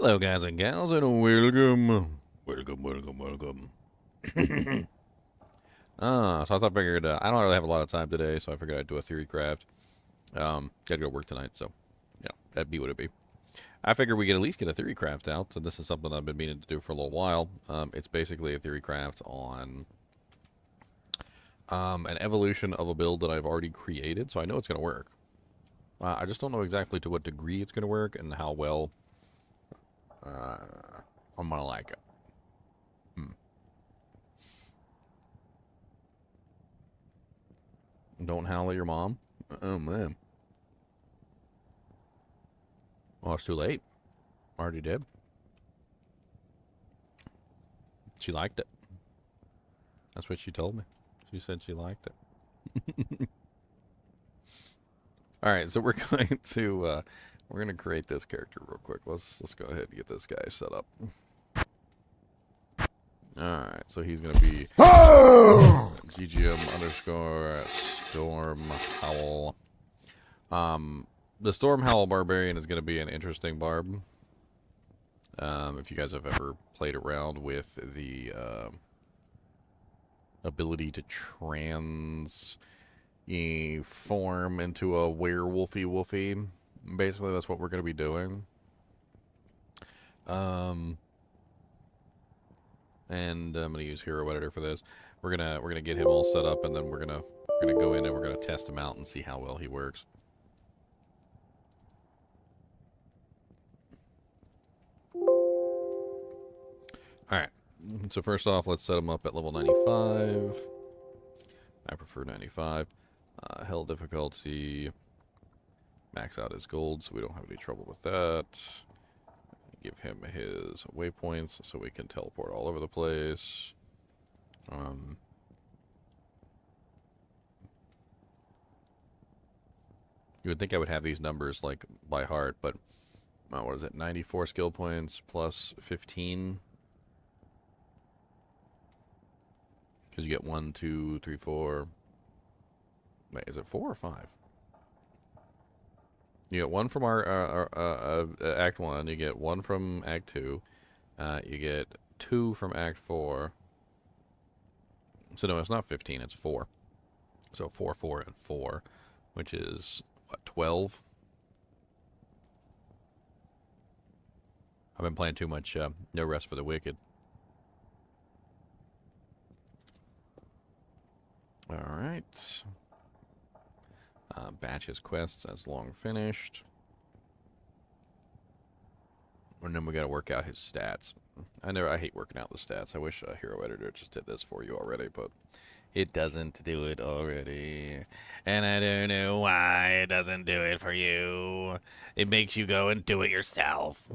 Hello, guys and gals, and welcome. Welcome. So I figured I don't really have a lot of time today, so I figured I'd do a theory craft. Gotta go to work tonight, so yeah, that'd be what it'd be. I figured we could at least get a theory craft out, and this is something I've been meaning to do for a little while. It's basically a theory craft on an evolution of a build that I've already created, so I know it's gonna work. I just don't know exactly to what degree it's gonna work and how well I'm gonna like it. Don't howl at your mom. Oh man. Oh, it's too late. Already did. She liked it. That's what she told me. She said she liked it. All right, so we're gonna create this character real quick. Let's go ahead and get this guy set up. All right, so he's gonna be GGM underscore Storm Howl. The Storm Howl Barbarian is gonna be an interesting Barb. If you guys have ever played around with the ability to form into a werewolfy wolfy. Basically, that's what we're going to be doing. And I'm going to use Hero Editor for this. We're gonna get him all set up, and then we're gonna go in and we're gonna test him out and see how well he works. All right. So first off, let's set him up at level 95. I prefer 95. Hell difficulty. Max out his gold, so we don't have any trouble with that. Give him his waypoints so we can teleport all over the place. You would think I would have these numbers like by heart, but what is it? 94 skill points plus 15. Because you get 1, 2, 3, 4. Wait, is it 4 or 5? You get 1 from our Act 1. You get 1 from Act 2. You get 2 from Act 4. So no, it's not 15. It's 4. So 4, 4, and 4, which is what, 12. I've been playing too much No Rest for the Wicked. Alright. Batch his quests as long finished. And then we gotta work out his stats. I hate working out the stats. I wish Hero Editor just did this for you already, but it doesn't do it already. And I don't know why it doesn't do it for you. It makes you go and do it yourself.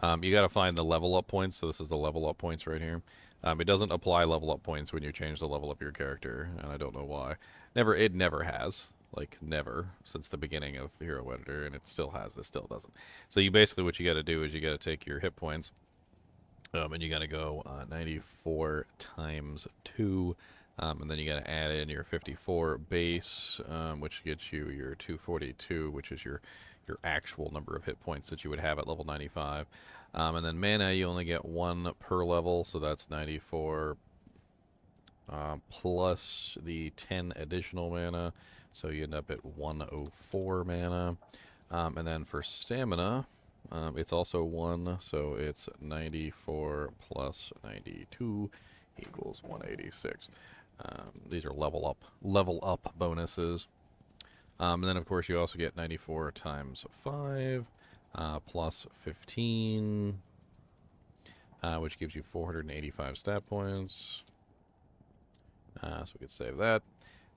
You gotta find the level up points, so this is the level up points right here. It doesn't apply level up points when you change the level of your character, and I don't know why. It never has. Like, never, since the beginning of Hero Editor, and it still doesn't. So you basically, what you gotta do is you gotta take your hit points, and you gotta go 94 times 2, and then you gotta add in your 54 base, which gets you your 242, which is your actual number of hit points that you would have at level 95. And then mana, you only get 1 per level, so that's 94 plus the 10 additional mana, so you end up at 104 mana. And then for stamina, it's also 1, so it's 94 plus 92 equals 186. These are level up bonuses. And then, of course, you also get 94 times 5 plus 15, which gives you 485 stat points. So we can save that.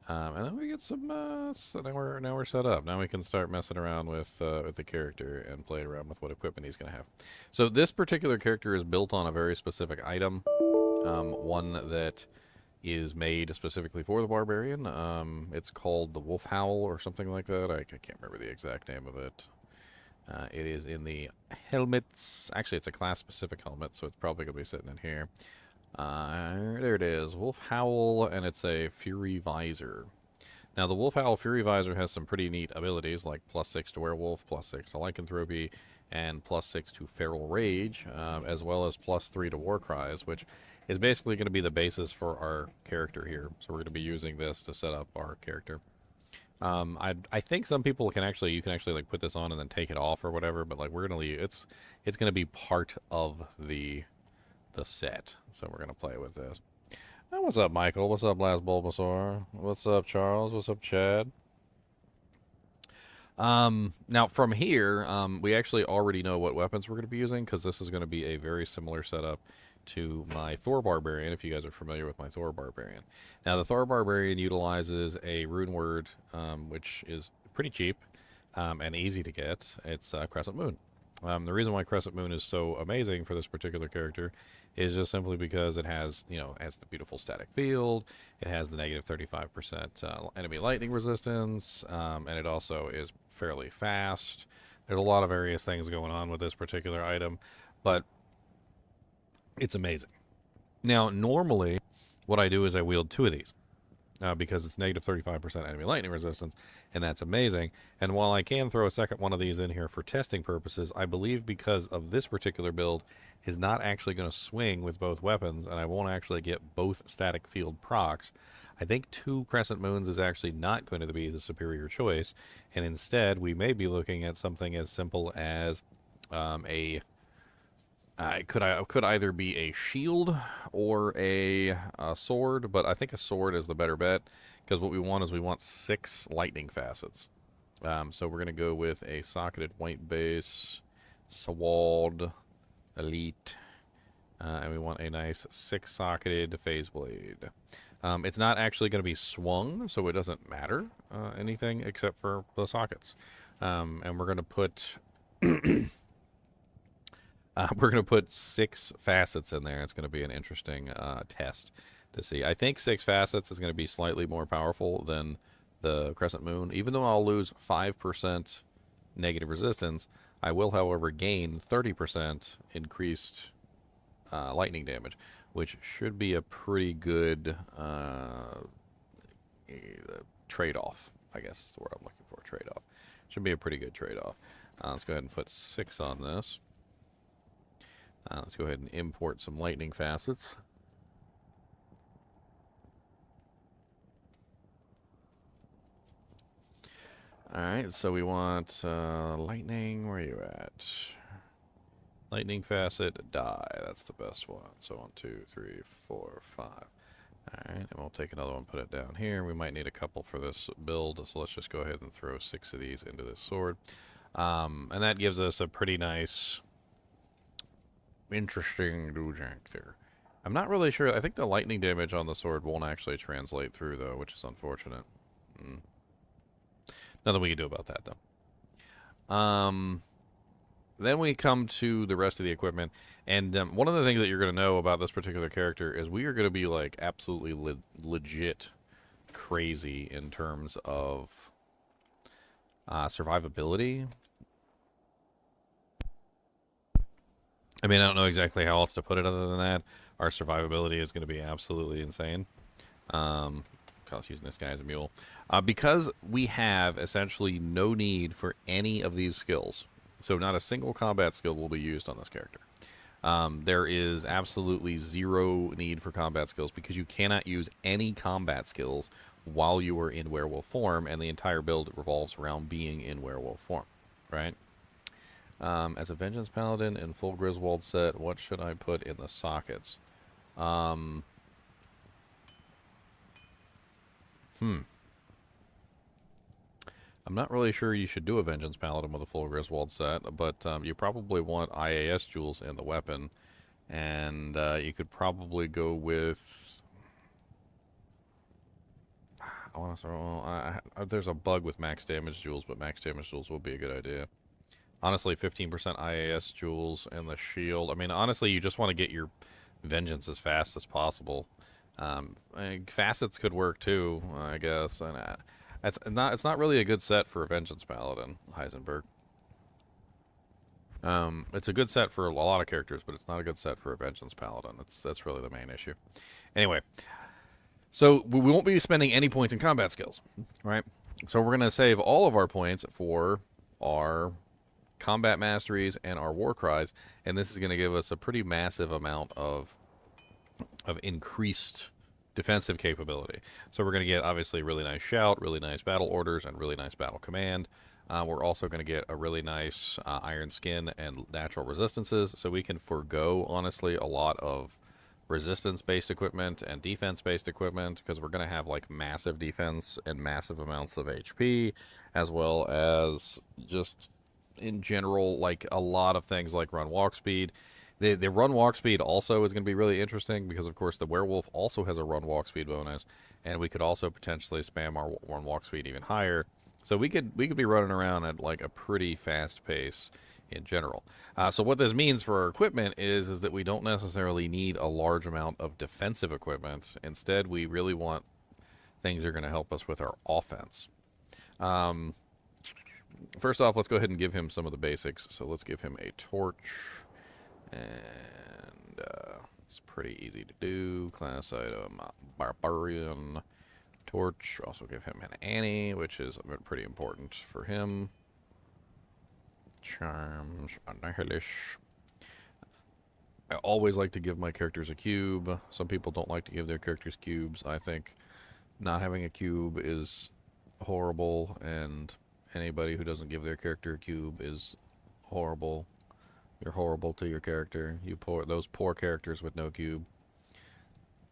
And then we get some, so now we're set up. Now we can start messing around with the character and play around with what equipment he's going to have. So this particular character is built on a very specific item, one that is made specifically for the Barbarian. It's called the Wolf Howl or something like that. I can't remember the exact name of it. It is in the helmets. Actually, it's a class-specific helmet, so it's probably going to be sitting in here. There it is, Wolf Howl, and it's a Fury Visor. Now, the Wolf Howl Fury Visor has some pretty neat abilities, like +6 to Werewolf, +6 to Lycanthropy, and +6 to Feral Rage, as well as +3 to War Cries, which is basically going to be the basis for our character here. So we're going to be using this to set up our character. I think some people can actually, you can actually like put this on and then take it off or whatever, but like we're gonna leave, it's gonna be part of the set. So we're gonna play with this. Oh, what's up, Michael? What's up, Last Bulbasaur? What's up, Charles? What's up, Chad? Now from here, we actually already know what weapons we're gonna be using because this is gonna be a very similar setup to my Thor Barbarian, if you guys are familiar with my Thor Barbarian. Now, the Thor Barbarian utilizes a rune word, which is pretty cheap and easy to get. It's Crescent Moon. The reason why Crescent Moon is so amazing for this particular character is just simply because it has, you know, has the beautiful static field, it has the negative 35% enemy lightning resistance, and it also is fairly fast. There's a lot of various things going on with this particular item, but it's amazing. Now, normally, what I do is I wield 2 of these because it's negative 35% enemy lightning resistance, and that's amazing. And while I can throw a second one of these in here for testing purposes, I believe because of this particular build is not actually going to swing with both weapons, and I won't actually get both static field procs. I think 2 Crescent Moons is actually not going to be the superior choice, and instead we may be looking at something as simple as it could either be a shield or a sword, but I think a sword is the better bet because what we want is we want 6 lightning facets. So we're going to go with a socketed white base, sword, elite, and we want a nice 6-socketed phase blade. It's not actually going to be swung, so it doesn't matter anything except for the sockets. And we're going to put... we're going to put 6 facets in there. It's going to be an interesting test to see. I think 6 facets is going to be slightly more powerful than the Crescent Moon. Even though I'll lose 5% negative resistance, I will, however, gain 30% increased lightning damage, which should be a pretty good trade-off, I guess is the word I'm looking for, trade-off. Should be a pretty good trade-off. Let's go ahead and put 6 on this. Let's go ahead and import some lightning facets. Alright, so we want lightning. Where are you at? Lightning facet, die. That's the best one. So 1, 2, 3, 4, 5. Alright, and we'll take another one, put it down here. We might need a couple for this build, so let's just go ahead and throw 6 of these into this sword. And that gives us a pretty nice... interesting doojang there. I'm not really sure. I think the lightning damage on the sword won't actually translate through, though, which is unfortunate. Nothing we can do about that, though. Then we come to the rest of the equipment, and one of the things that you're going to know about this particular character is we are going to be, like, absolutely legit crazy in terms of survivability. I mean, I don't know exactly how else to put it other than that. Our survivability is going to be absolutely insane. I was using this guy as a mule. Because we have essentially no need for any of these skills. So not a single combat skill will be used on this character. There is absolutely 0 need for combat skills because you cannot use any combat skills while you are in werewolf form, and the entire build revolves around being in werewolf form, right? As a Vengeance Paladin in full Griswold set, what should I put in the sockets? I'm not really sure you should do a Vengeance Paladin with a full Griswold set, but you probably want IAS jewels in the weapon, and you could probably go with... I want to say, well, there's a bug with max damage jewels, but max damage jewels will be a good idea. Honestly, 15% IAS jewels and the shield. I mean, honestly, you just want to get your vengeance as fast as possible. Facets could work too, I guess. And it's not really a good set for a Vengeance Paladin, Heisenberg. It's a good set for a lot of characters, but it's not a good set for a Vengeance Paladin. That's really the main issue. Anyway, So we won't be spending any points in combat skills, right? So we're going to save all of our points for our combat masteries and our war cries, and this is going to give us a pretty massive amount of increased defensive capability. So we're going to get, obviously, really nice shout, really nice battle orders, and really nice battle command. We're also going to get a really nice iron skin and natural resistances, so we can forego, honestly, a lot of resistance-based equipment and defense-based equipment, because we're going to have like massive defense and massive amounts of HP, as well as just in general like a lot of things like run walk speed. The run walk speed also is going to be really interesting, because of course the werewolf also has a run walk speed bonus, and we could also potentially spam our run walk speed even higher. So we could be running around at like a pretty fast pace in general. So what this means for our equipment is that we don't necessarily need a large amount of defensive equipment. Instead, we really want things that are going to help us with our offense. First off, let's go ahead and give him some of the basics. So let's give him a torch, and it's pretty easy to do. Class item, Barbarian, torch. Also give him an Annie, which is pretty important for him. Charms, Annihilish. I always like to give my characters a cube. Some people don't like to give their characters cubes. I think not having a cube is horrible, and anybody who doesn't give their character a cube is horrible. You're horrible to your character. Those poor characters with no cube.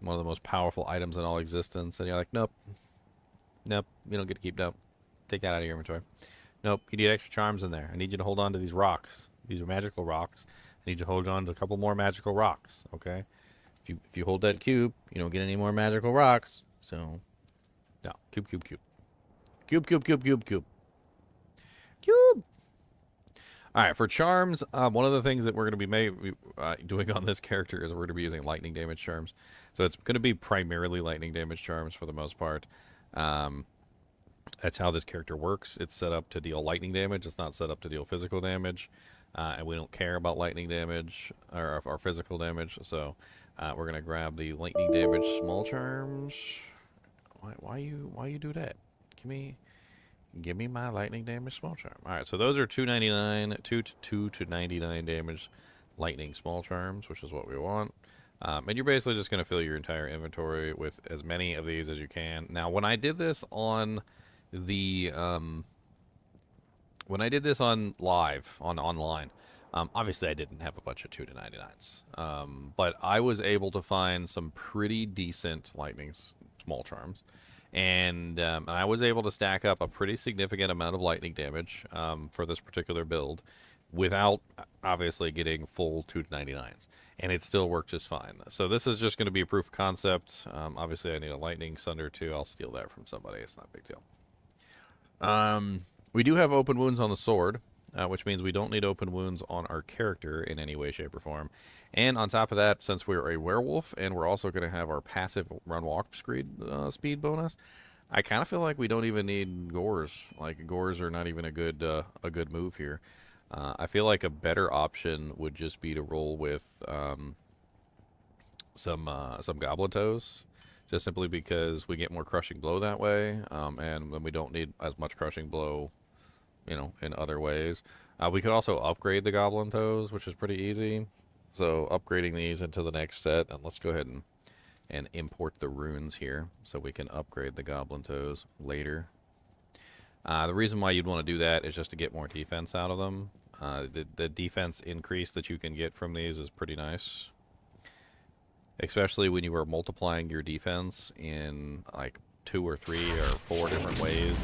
One of the most powerful items in all existence, and you're like, nope. Nope, you don't get to keep, nope. Take that out of your inventory. Nope, you need extra charms in there. I need you to hold on to these rocks. These are magical rocks. I need you to hold on to a couple more magical rocks, okay? If you hold that cube, you don't get any more magical rocks. So, no. Cube, cube, cube. Cube, cube, cube, cube, cube. Cube! Alright, for charms, one of the things that we're going to be doing on this character is we're going to be using lightning damage charms. So it's going to be primarily lightning damage charms for the most part. That's how this character works. It's set up to deal lightning damage. It's not set up to deal physical damage. And we don't care about lightning damage or physical damage. So we're going to grab the lightning damage small charms. Why you do that? Give me my lightning damage small charm. All right, so those are 299, 2 to 99 damage lightning small charms, which is what we want. And you're basically just going to fill your entire inventory with as many of these as you can. Now, when I did this on the online, obviously I didn't have a bunch of 2 to 99s, but I was able to find some pretty decent lightning small charms. And I was able to stack up a pretty significant amount of lightning damage for this particular build without obviously getting full 2 to 99s. And it still worked just fine. So this is just going to be a proof of concept. Obviously I need a lightning sunder too. I'll steal that from somebody. It's not a big deal. We do have open wounds on the sword, which means we don't need open wounds on our character in any way, shape, or form. And on top of that, since we're a werewolf and we're also going to have our passive run walk speed bonus, I kind of feel like we don't even need gores. Like, gores are not even a good move here. I feel like a better option would just be to roll with some goblin toes, just simply because we get more crushing blow that way, and when we don't need as much crushing blow, you know, in other ways. We could also upgrade the goblin toes, which is pretty easy. So upgrading these into the next set, and let's go ahead and import the runes here so we can upgrade the goblin toes later. The reason why you'd want to do that is just to get more defense out of them. The defense increase that you can get from these is pretty nice, especially when you are multiplying your defense in like 2 or 3 or 4 different ways.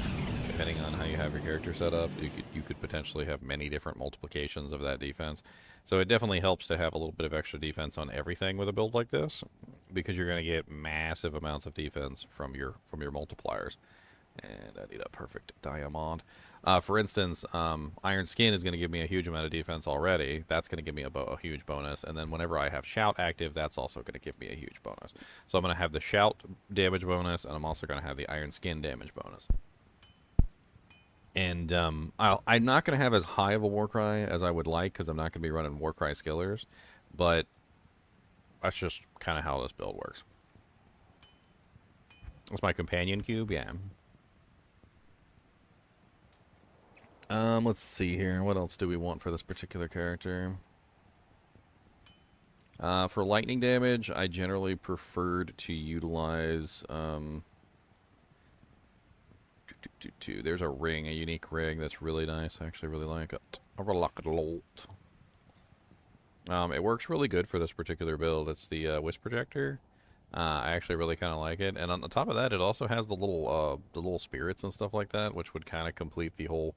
Depending on how you have your character set up, you could potentially have many different multiplications of that defense. So it definitely helps to have a little bit of extra defense on everything with a build like this, because you're going to get massive amounts of defense from your multipliers. And I need a perfect diamond. For instance, Iron Skin is going to give me a huge amount of defense already. That's going to give me a huge bonus. And then whenever I have Shout active, that's also going to give me a huge bonus. So I'm going to have the Shout damage bonus, and I'm also going to have the Iron Skin damage bonus. And I'm not going to have as high of a Warcry as I would like, because I'm not going to be running Warcry skillers. But that's just kind of how this build works. That's my companion cube, yeah. Let's see here. What else do we want for this particular character? For lightning damage, I generally preferred to utilize, there's a ring, a unique ring that's really nice. I actually really like it. I really like it a lot. It works really good for this particular build. It's the Wisp Projector. I actually really kind of like it. And on the top of that, it also has the little spirits and stuff like that, which would kind of complete the whole,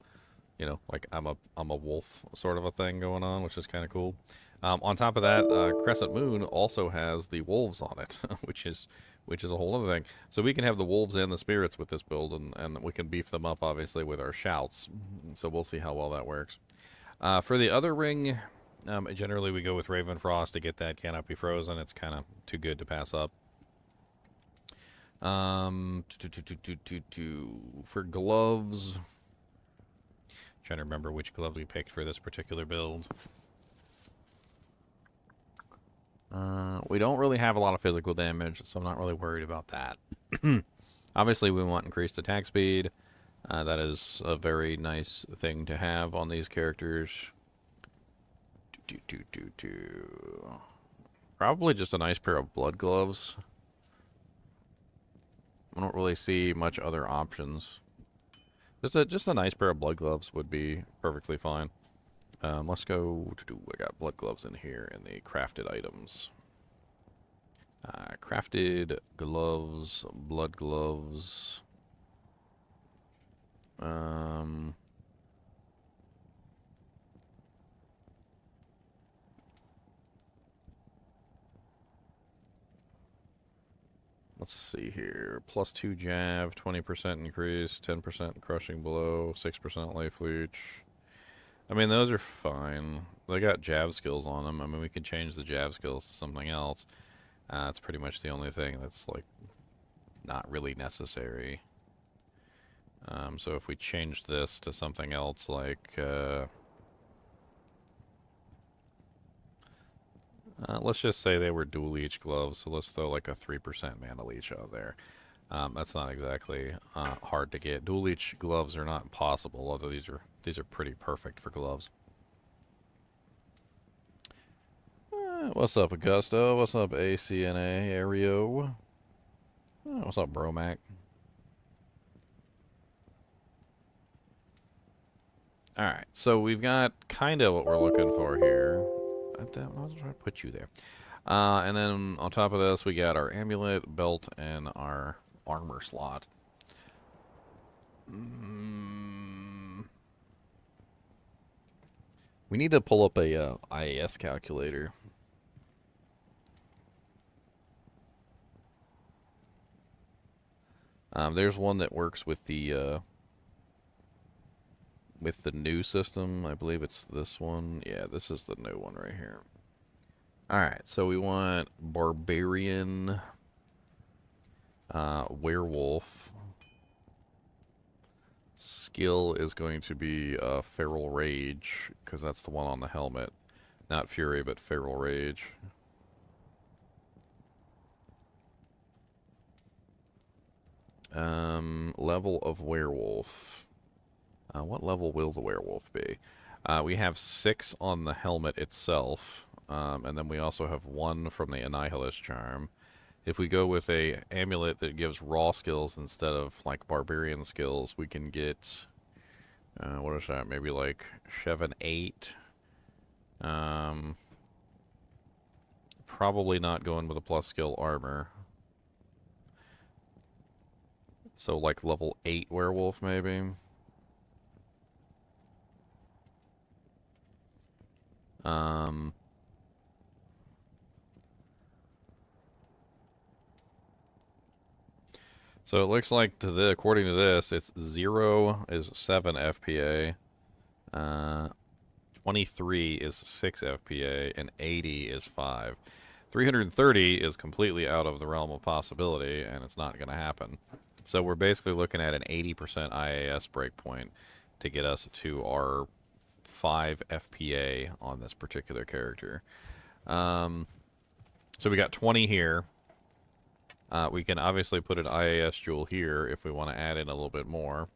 you know, like I'm a wolf sort of a thing going on, which is kind of cool. On top of that, Crescent Moon also has the wolves on it, which is a whole other thing. So we can have the wolves and the spirits with this build, and we can beef them up, obviously, with our shouts. So we'll see how well that works. For the other ring, generally we go with Raven Frost to get that cannot be frozen. It's kind of too good to pass up. For gloves, trying to remember which gloves we picked for this particular build. We don't really have a lot of physical damage, so I'm not really worried about that. Obviously, we want increased attack speed. That is a very nice thing to have on these characters. Probably just a nice pair of blood gloves. I don't really see much other options. Just a nice pair of blood gloves would be perfectly fine. Let's go to I got blood gloves in here in the crafted items. Crafted gloves, blood gloves. Let's see here. +2 Jav, 20% increase, 10% crushing blow, 6% life leech. I mean, those are fine. They got Jav skills on them. I mean, we could change the Jav skills to something else. That's pretty much the only thing that's, like, not really necessary. So if we change this to something else, like, let's just say they were dual leech gloves, so let's throw like a 3% mana leech out there. That's not exactly hard to get. Dual leech gloves are not impossible, although these are pretty perfect for gloves. What's up, Augusto? What's up, ACNA, Ario? What's up, Bromac? Alright, so we've got kind of what we're looking for here. I was trying to put you there. And then on top of this, we got our amulet, belt, and our armor slot. We need to pull up a IAS calculator. There's one that works with the new system. I believe it's this one. Yeah, this is the new one right here. Alright, so we want Barbarian, Werewolf. Skill is going to be Feral Rage, because that's the one on the helmet. Not Fury, but Feral Rage. Level of Werewolf. What level will the werewolf be? We have 6 on the helmet itself, and then we also have 1 from the Annihilus charm. If we go with a amulet that gives raw skills instead of like barbarian skills, we can get what is that? Maybe like 7, 8. Probably not going with a plus skill armor. So like level 8 werewolf maybe. So it looks like according to this, it's 0 is 7 FPA, 23 is 6 FPA, and 80 is 5. 330 is completely out of the realm of possibility, and it's not going to happen. So we're basically looking at an 80% IAS breakpoint to get us to our 5 FPA on this particular character. So we got 20 here. We can obviously put an IAS jewel here if we want to add in a little bit more.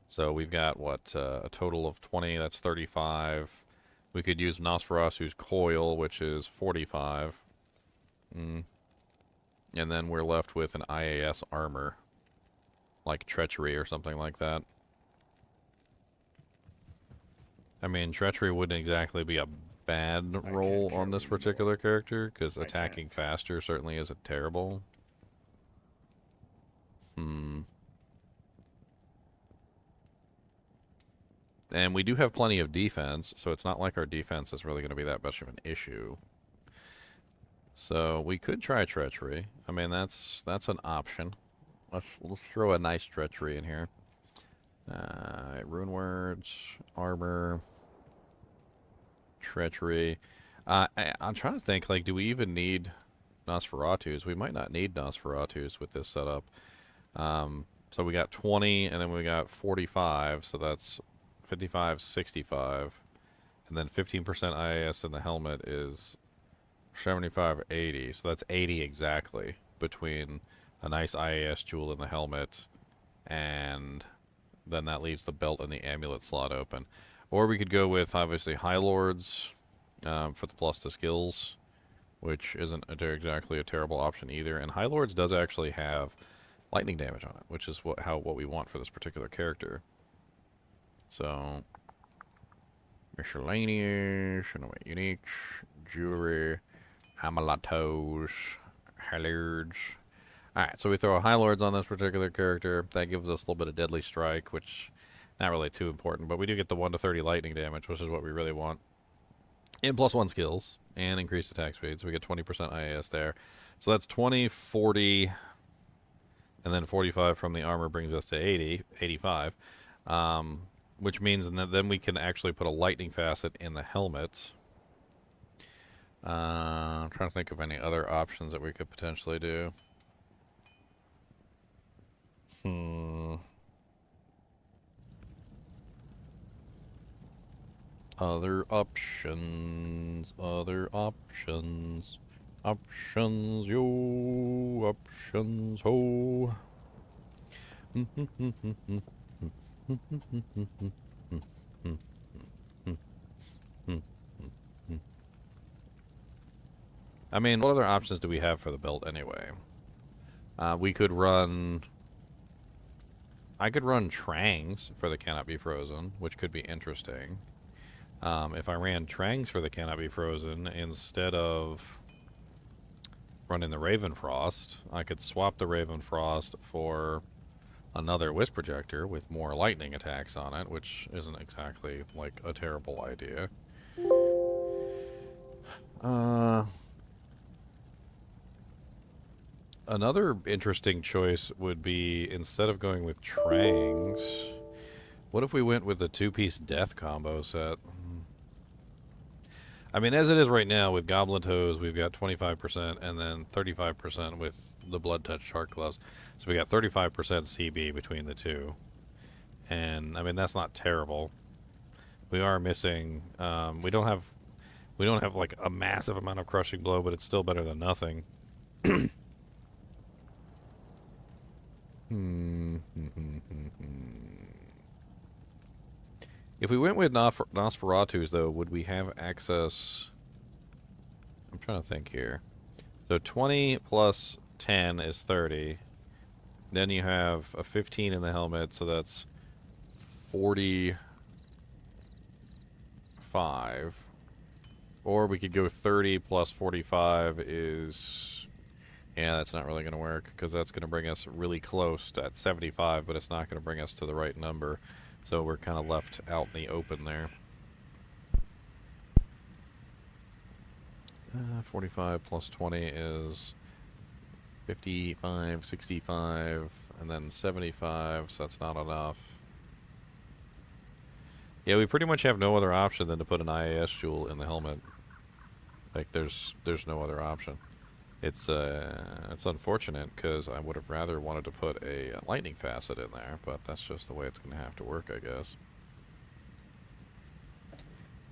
So we've got, what, a total of 20, that's 35. We could use Nosferatu's coil, which is 45. And then we're left with an IAS armor, like treachery or something like that. I mean, treachery wouldn't exactly be a bad roll on this particular character, because attacking faster certainly isn't terrible. And we do have plenty of defense, so it's not like our defense is really going to be that much of an issue. So we could try treachery. I mean, that's an option. Let's throw a nice treachery in here. Rune words, armor, treachery. I'm trying to think, like, do we even need Nosferatus? We might not need Nosferatus with this setup. So we got 20, and then we got 45, so that's 55, 65. And then 15% IAS in the helmet is 75, 80. So that's 80 exactly between a nice IAS jewel in the helmet, and then that leaves the belt and the amulet slot open. Or we could go with, obviously, High Lords for the plus to skills, which isn't exactly a terrible option either. And High Lords does actually have lightning damage on it, which is what we want for this particular character. So, miscellaneous, unique, jewelry, amuletos, High Lords. Alright, so we throw a High Lords on this particular character. That gives us a little bit of Deadly Strike, which not really too important, but we do get the 1 to 30 lightning damage, which is what we really want. And +1 skills, and increased attack speed, so we get 20% IAS there. So that's 20, 40, and then 45 from the armor brings us to 80, 85. Which means that then we can actually put a lightning facet in the helmet. I'm trying to think of any other options that we could potentially do. Other options, options, yo, options, ho. I mean, what other options do we have for the belt anyway? We could run... I could run Trangs for the Cannot Be Frozen, which could be interesting. If I ran Trangs for the Cannot Be Frozen instead of running the Ravenfrost, I could swap the Ravenfrost for another Wisp Projector with more lightning attacks on it, which isn't exactly, like, a terrible idea. Another interesting choice would be, instead of going with Trangs, what if we went with the 2-piece Death combo set? I mean, as it is right now, with Goblin Toes, we've got 25% and then 35% with the Blood Touch Shark Gloves. So we got 35% CB between the two. And, I mean, that's not terrible. We are missing... we don't have, like, a massive amount of Crushing Blow, but it's still better than nothing. If we went with Nosferatus, though, would we have access... I'm trying to think here. So 20 plus 10 is 30. Then you have a 15 in the helmet, so that's 45. Or we could go 30 plus 45 is... Yeah, that's not really going to work, because that's going to bring us really close to at 75, but it's not going to bring us to the right number. So we're kind of left out in the open there. 45 plus 20 is 55, 65, and then 75, so that's not enough. Yeah, we pretty much have no other option than to put an IAS jewel in the helmet. Like, there's no other option. It's unfortunate, because I would have rather wanted to put a lightning facet in there, but that's just the way it's going to have to work, I guess.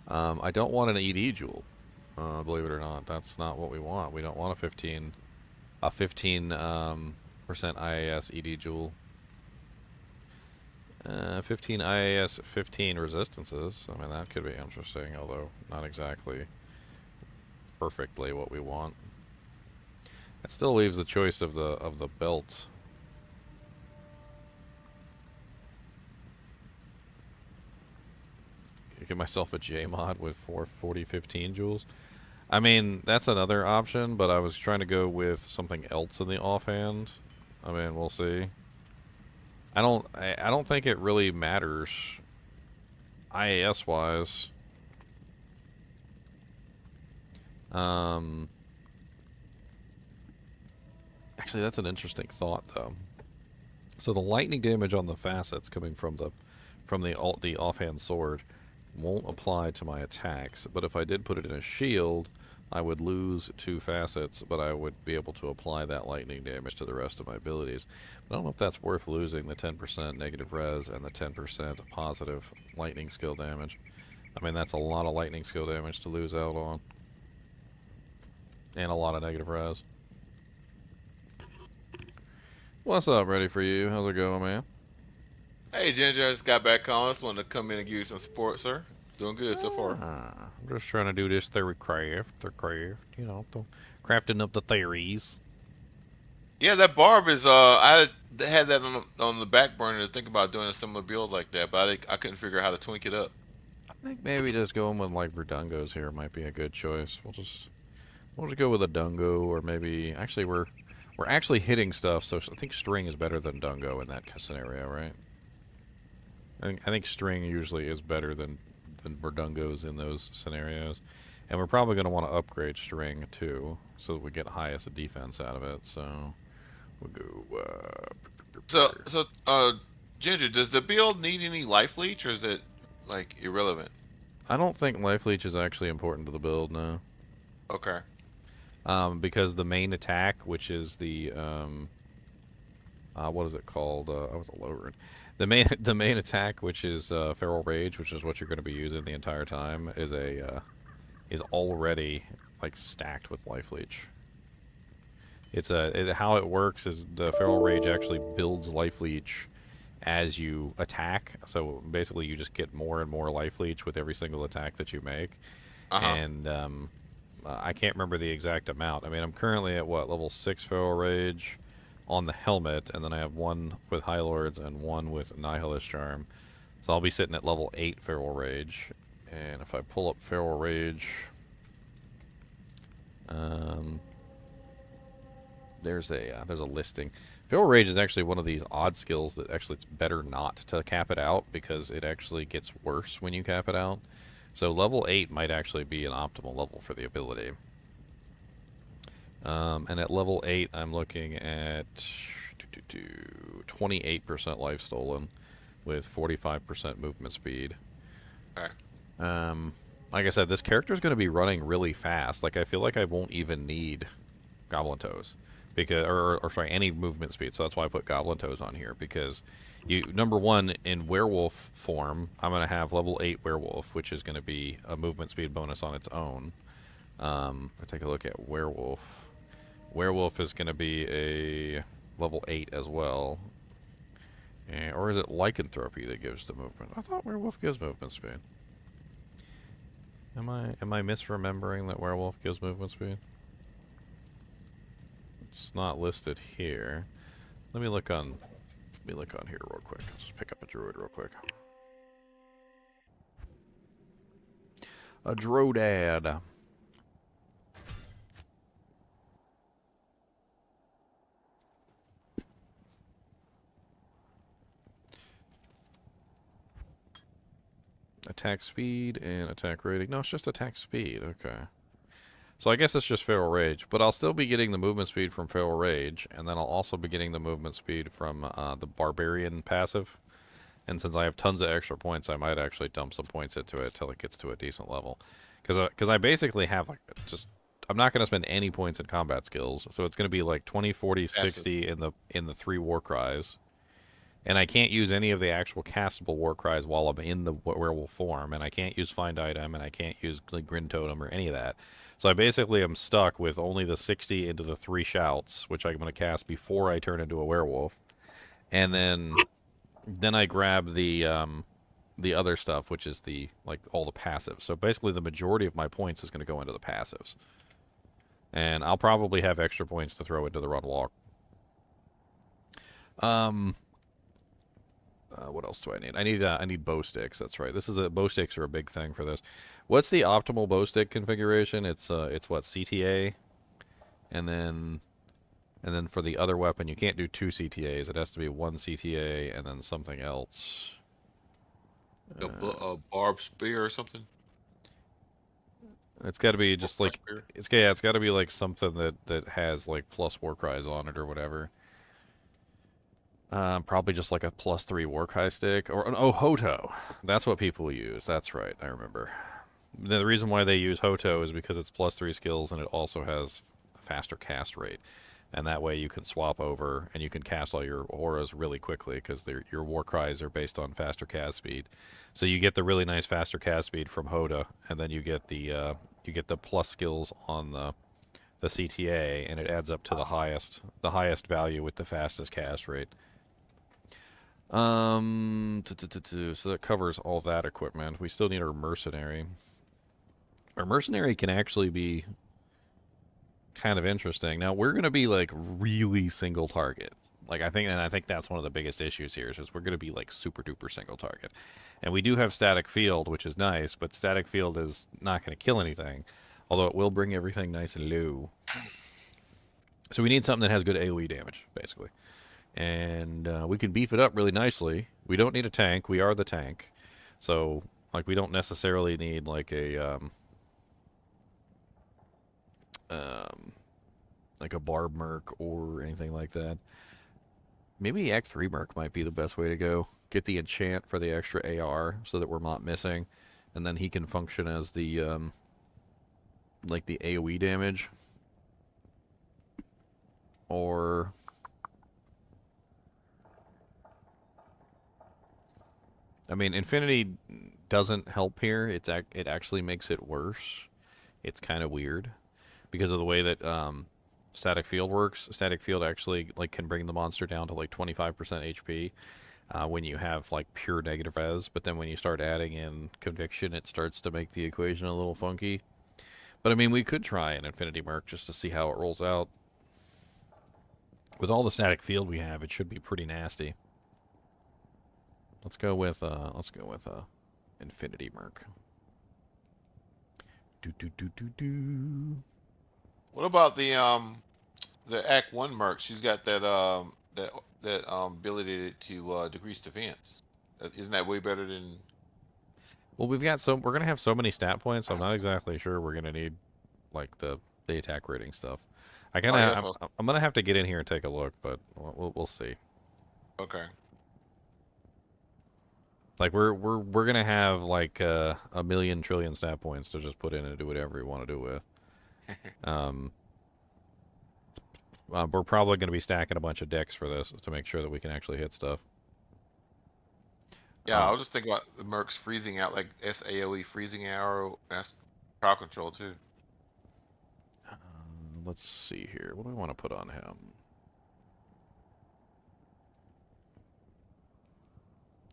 I don't want an ED jewel, believe it or not. That's not what we want. We don't want a 15 a 15 percent IAS ED jewel. 15 IAS, 15 resistances. I mean, that could be interesting, although not exactly perfectly what we want. It still leaves the choice of the belt. Get myself a J mod with 440 15 joules. I mean, that's another option, but I was trying to go with something else in the offhand. I mean, we'll see. I don't think it really matters IAS wise. Actually, that's an interesting thought though. So the lightning damage on the facets coming from the offhand sword won't apply to my attacks, but if I did put it in a shield, I would lose 2 facets, but I would be able to apply that lightning damage to the rest of my abilities. But I don't know if that's worth losing the 10% negative res and the 10% positive lightning skill damage. I mean, that's a lot of lightning skill damage to lose out on. And a lot of negative res. What's up, ready for you? How's it going, man? Hey Ginger, I just got back on. Just wanted to come in and give you some support, sir. Doing good so far. I'm just trying to do this theory craft, you know, crafting up the theories. Yeah, that Barb is. I had that on the back burner to think about doing a similar build like that, but I couldn't figure out how to twink it up. I think maybe just going with like Verdungos here might be a good choice. We'll just go with a Dungo, or maybe actually we're actually hitting stuff, so I think string is better than Dungo in that scenario, right? I think string usually is better than Verdungos in those scenarios. And we're probably going to want to upgrade string too, so that we get highest defense out of it. So we'll go. Ginger, does the build need any life leech, or is it like irrelevant? I don't think life leech is actually important to the build, no. Okay. Because the main attack, which is the what is it called? I was a lower. The main attack, which is Feral Rage, which is what you're going to be using the entire time, is already like stacked with Life Leech. How it works is the Feral Rage actually builds Life Leech as you attack. So basically, you just get more and more Life Leech with every single attack that you make. And I can't remember the exact amount. I mean, I'm currently at what, level 6 Feral Rage on the helmet, and then I have 1 with High Lords and 1 with Nihilist Charm. So I'll be sitting at level 8 Feral Rage. And if I pull up Feral Rage, there's a listing. Feral Rage is actually one of these odd skills that actually it's better not to cap it out, because it actually gets worse when you cap it out. So level 8 might actually be an optimal level for the ability. And at level 8, I'm looking at 28% life stolen with 45% movement speed. Alright. Like I said, this character is going to be running really fast. Like, I feel like I won't even need Goblin Toes. Because, or sorry, any movement speed. So that's why I put Goblin Toes on here. Because, number one, in Werewolf form, I'm going to have level 8 Werewolf, which is going to be a movement speed bonus on its own. I take a look at Werewolf. Werewolf is going to be a level 8 as well. Or is it Lycanthropy that gives the movement? I thought Werewolf gives movement speed. Am I misremembering that Werewolf gives movement speed? It's not listed here. Let me look on here real quick. Let's just pick up a Druid real quick. A Drodad. Attack speed and attack rating. No, it's just attack speed. Okay. So I guess it's just Feral Rage, but I'll still be getting the movement speed from Feral Rage, and then I'll also be getting the movement speed from the Barbarian passive. And since I have tons of extra points, I might actually dump some points into it till it gets to a decent level. Because I basically have like I'm not going to spend any points in combat skills, so it's going to be like 20, 40, 60 in the 3 war cries. And I can't use any of the actual castable war cries while I'm in the werewolf form, and I can't use find item, and I can't use like grin totem or any of that. So I basically am stuck with only the 60 into the 3 shouts, which I'm going to cast before I turn into a werewolf, and then I grab the other stuff, which is the like all the passives. So basically, the majority of my points is going to go into the passives, and I'll probably have extra points to throw into the run walk. What else do I need? I need bow sticks. That's right. Bow sticks are a big thing for this. What's the optimal bow stick configuration? It's what CTA, and then for the other weapon you can't do 2 CTAs. It has to be 1 CTA and then something else. A Barb spear or something. It's got to be just like it's got to be like something that has like plus war cries on it or whatever. Probably just like a +3 Warkai stick or an Hoto. That's what people use. That's right. I remember. The reason why they use Hoto is because it's +3 skills and it also has a faster cast rate, and that way you can swap over and you can cast all your auras really quickly because your war cries are based on faster cast speed. So you get the really nice faster cast speed from Hoto, and then you get the plus skills on the CTA, and it adds up to the highest value with the fastest cast rate. So that covers all that equipment. We still need our Mercenary. Our Mercenary can actually be kind of interesting. Now, we're going to be, like, really single target. Like, I think that's one of the biggest issues here, is we're going to be, like, super duper single target. And we do have static field, which is nice, but static field is not going to kill anything, although it will bring everything nice and low. So we need something that has good AoE damage, basically. And we can beef it up really nicely. We don't need a tank. We are the tank. So, like, we don't necessarily need, like, a Barb Merc or anything like that. Maybe Act 3 Merc might be the best way to go. Get the enchant for the extra AR so that we're not missing. And then he can function as the, like, the AoE damage. Or... I mean, Infinity doesn't help here. It actually makes it worse. It's kind of weird because of the way that static field works. Static field actually like can bring the monster down to like 25% HP when you have like pure negative res. But then when you start adding in conviction, it starts to make the equation a little funky. But I mean, we could try an Infinity Merc just to see how it rolls out. With all the static field we have, it should be pretty nasty. Let's go with Infinity Merc. What about the Act 1 Merc? She's got that ability to decrease defense. Isn't that way better than? Well, we're gonna have so many stat points. So I'm not exactly sure we're gonna need like the attack rating stuff. I'm gonna have to get in here and take a look, but we'll see. Okay. Like we're gonna have like a million trillion stat points to just put in and do whatever we want to do with. We're probably gonna be stacking a bunch of decks for this to make sure that we can actually hit stuff. Yeah, I was just thinking about the Mercs freezing out, like SAOE freezing arrow. That's crowd control too. Let's see here. What do I want to put on him?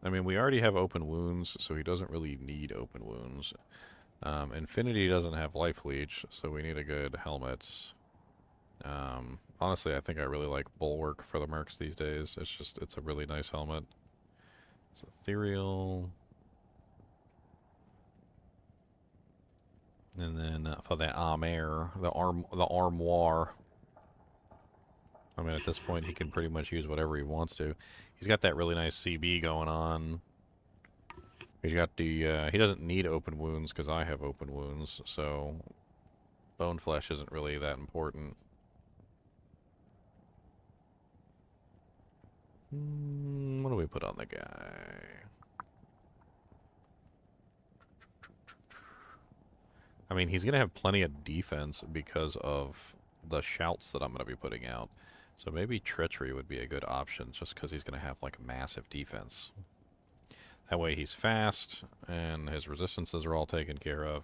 I mean, we already have open wounds, so he doesn't really need open wounds. Infinity doesn't have life leech, so we need a good helmet. Honestly, I think I really like Bulwark for the Mercs these days. It's a really nice helmet. It's ethereal. And then for the armor, the armoire. I mean, at this point, he can pretty much use whatever he wants to. He's got that really nice CB going on. He's got the, he doesn't need open wounds because I have open wounds, so bone flesh isn't really that important. What do we put on the guy? I mean, he's going to have plenty of defense because of the shouts that I'm going to be putting out. So maybe Treachery would be a good option, just because he's going to have like massive defense. That way he's fast, and his resistances are all taken care of,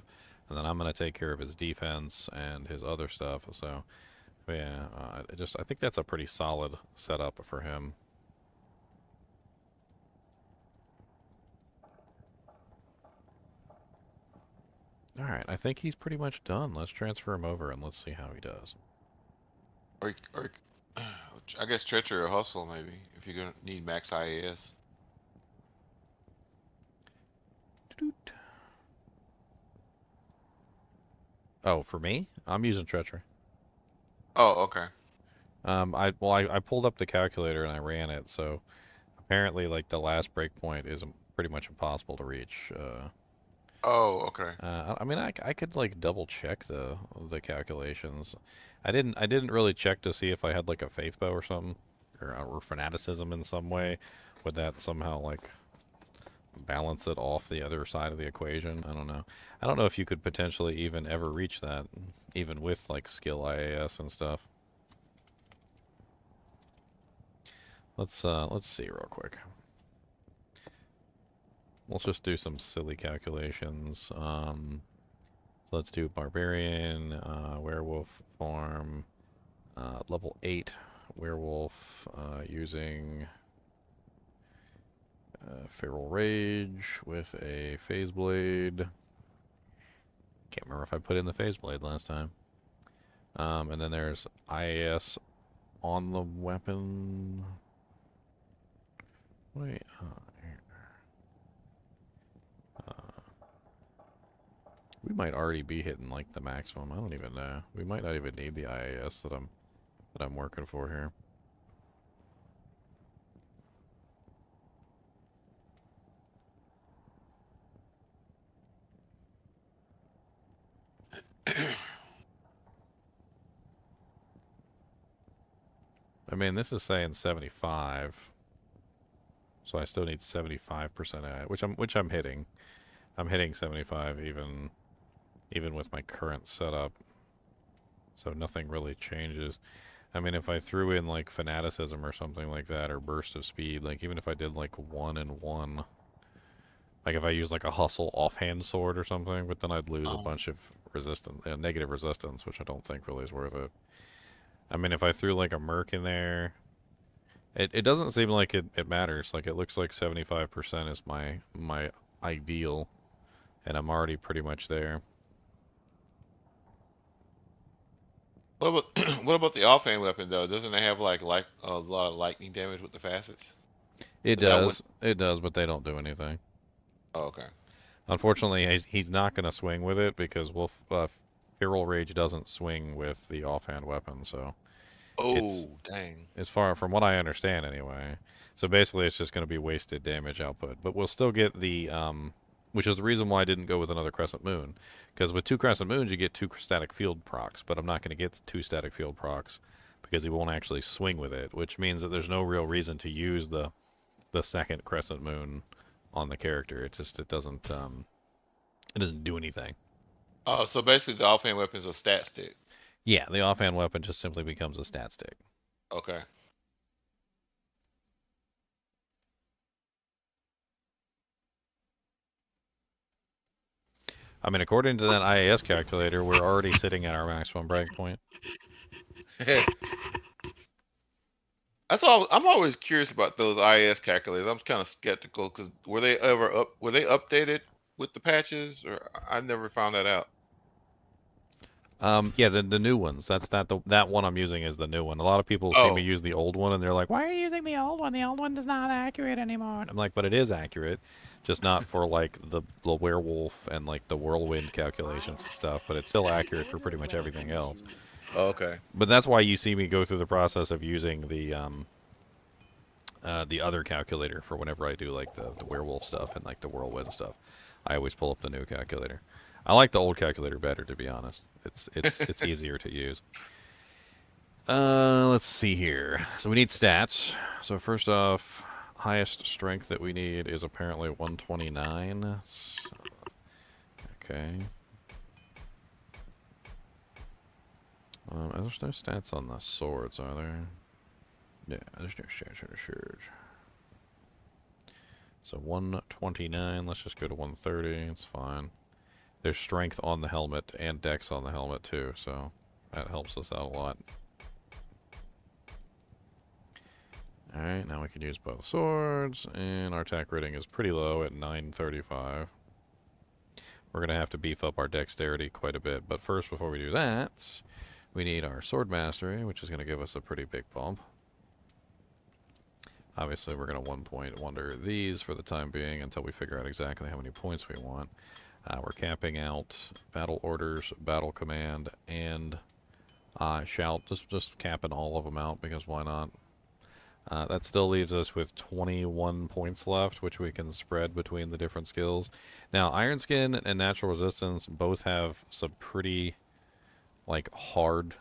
and then I'm going to take care of his defense and his other stuff. So, yeah, I think that's a pretty solid setup for him. All right, I think he's pretty much done. Let's transfer him over and let's see how he does. Or I guess treachery or hustle maybe if you're gonna need max IAS. Oh, for me, I'm using Treachery. Oh, okay. I pulled up the calculator and I ran it. So apparently, like the last breakpoint is pretty much impossible to reach. Oh, okay. I mean, I could like double check the calculations. I didn't really check to see if I had like a faith bow or something, or fanaticism in some way. Would that somehow like balance it off the other side of the equation? I don't know. I don't know if you could potentially even ever reach that, even with like skill IAS and stuff. Let's see real quick. Let's just do some silly calculations. So let's do Barbarian, Werewolf form, level 8 Werewolf, using Feral Rage with a Phase Blade. Can't remember if I put in the Phase Blade last time. And then there's IAS on the weapon. Wait, we might already be hitting like the maximum. I don't even know. We might not even need the IAS that I'm working for here. I mean, this is saying 75, so I still need 75% which I'm hitting. I'm hitting 75 even with my current setup. So nothing really changes. I mean, if I threw in like fanaticism or something like that, or burst of speed, like even if I did like 1 and 1, like if I used like a hustle offhand sword or something, but then I'd lose a bunch of negative resistance, which I don't think really is worth it. I mean, if I threw like a merc in there, it doesn't seem like it matters. Like it looks like 75% is my ideal, and I'm already pretty much there. What about what about the offhand weapon though? Doesn't it have like a lot of lightning damage with the facets? It That one. does, it does, but they don't do anything. Oh, okay. Unfortunately, he's not going to swing with it because Feral Rage doesn't swing with the offhand weapon, so it's Oh, dang. as far from what I understand anyway. So basically, it's just going to be wasted damage output, but we'll still get the which is the reason why I didn't go with another Crescent Moon, because with 2 Crescent Moons you get 2 static field procs, but I'm not going to get 2 static field procs because he won't actually swing with it, which means that there's no real reason to use the second Crescent Moon on the character. It doesn't do anything. Oh, so basically the offhand weapon's a stat stick. Yeah, the offhand weapon just simply becomes a stat stick. Okay. I mean, according to that IAS calculator, we're already sitting at our maximum breakpoint. That's all. I'm always curious about those IAS calculators. I'm kind of skeptical because were they updated with the patches, or I never found that out. Yeah, the new ones. That one I'm using is the new one. A lot of people see me use the old one, and they're like, "Why are you using the old one? The old one is not accurate anymore." And I'm like, "But it is accurate, just not for like the werewolf and like the whirlwind calculations and stuff. But it's still accurate for pretty much everything else." Oh, okay. But that's why you see me go through the process of using the other calculator for whenever I do like the werewolf stuff and like the whirlwind stuff. I always pull up the new calculator. I like the old calculator better, to be honest. It's easier to use. Let's see here. So we need stats. So first off, highest strength that we need is apparently 129. So, okay. There's no stats on the swords, are there? Yeah, there's no charge. So 129, let's just go to 130, it's fine. There's strength on the helmet and dex on the helmet too, so that helps us out a lot. Alright, now we can use both swords, and our attack rating is pretty low at 935. We're going to have to beef up our dexterity quite a bit, but first, before we do that, we need our sword mastery, which is going to give us a pretty big bump. Obviously, we're going to 1 point wonder these for the time being until we figure out exactly how many points we want. We're capping out battle orders, battle command, and shout. Just capping all of them out because why not? That still leaves us with 21 points left, which we can spread between the different skills. Now, Iron Skin and Natural Resistance both have some pretty, like, hard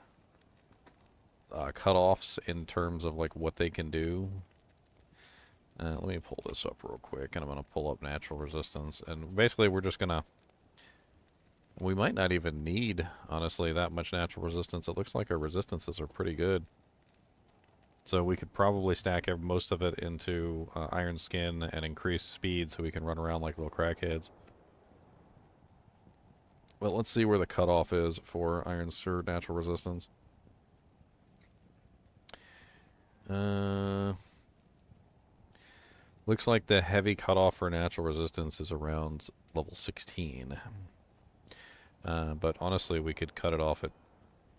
cutoffs in terms of, like, what they can do. Let me pull this up real quick, and I'm going to pull up Natural Resistance. And basically, we're just going to... We might not even need, honestly, that much Natural Resistance. It looks like our resistances are pretty good. So we could probably stack most of it into Iron Skin and increase speed so we can run around like little crackheads. Well, let's see where the cutoff is for Iron Sword Natural Resistance. Looks like the heavy cutoff for Natural Resistance is around level 16. But honestly, we could cut it off at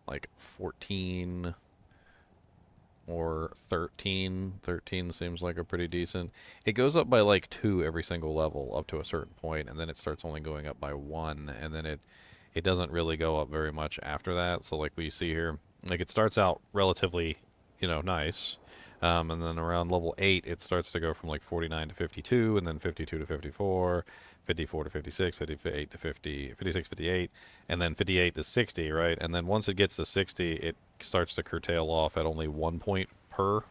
like 14... or 13. 13 seems like a pretty decent. It goes up by like 2 every single level up to a certain point, and then it starts only going up by 1, and then it doesn't really go up very much after that. So like we see here, like it starts out relatively, you know, nice. And then around level 8, it starts to go from like 49 to 52, and then 52 to 54, 54 to 56, 58 to 50, 56, 58, and then 58 to 60, right? And then once it gets to 60, it starts to curtail off at only 1 point per,